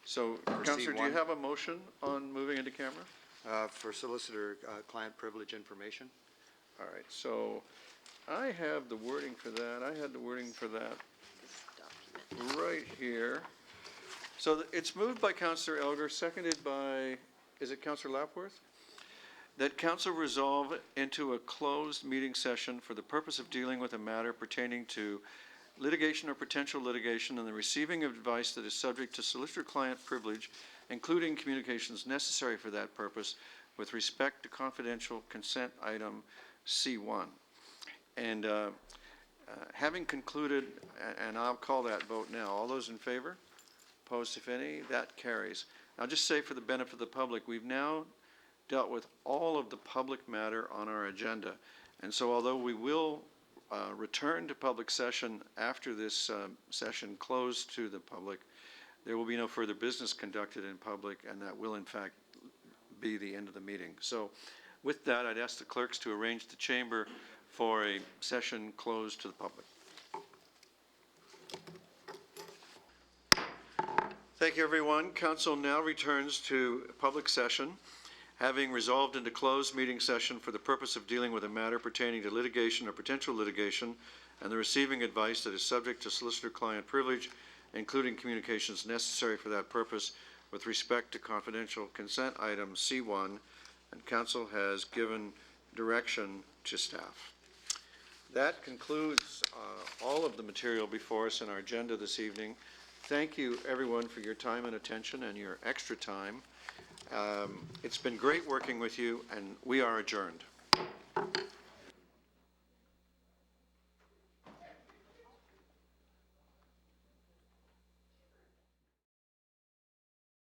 So, Councillor, do you have a motion on moving into camera? For solicitor client privilege information. All right, so I have the wording for that. I had the wording for that right here. So it's moved by Councillor Elgar, seconded by, is it Councillor Lapworth? That council resolve into a closed meeting session for the purpose of dealing with a matter pertaining to litigation or potential litigation and the receiving of advice that is subject to solicitor-client privilege, including communications necessary for that purpose with respect to confidential consent item C1. And having concluded, and I'll call that vote now, all those in favor? Opposed, if any? That carries. I'll just say for the benefit of the public, we've now dealt with all of the public matter on our agenda. And so although we will return to public session after this session closed to the public, there will be no further business conducted in public, and that will in fact be the end of the meeting. So with that, I'd ask the clerks to arrange the chamber for a session closed to the public. Thank you, everyone. Council now returns to public session, having resolved into closed meeting session for the purpose of dealing with a matter pertaining to litigation or potential litigation and the receiving advice that is subject to solicitor-client privilege, including communications necessary for that purpose with respect to confidential consent item C1, and council has given direction to staff. That concludes all of the material before us in our agenda this evening. Thank you, everyone, for your time and attention and your extra time. It's been great working with you, and we are adjourned.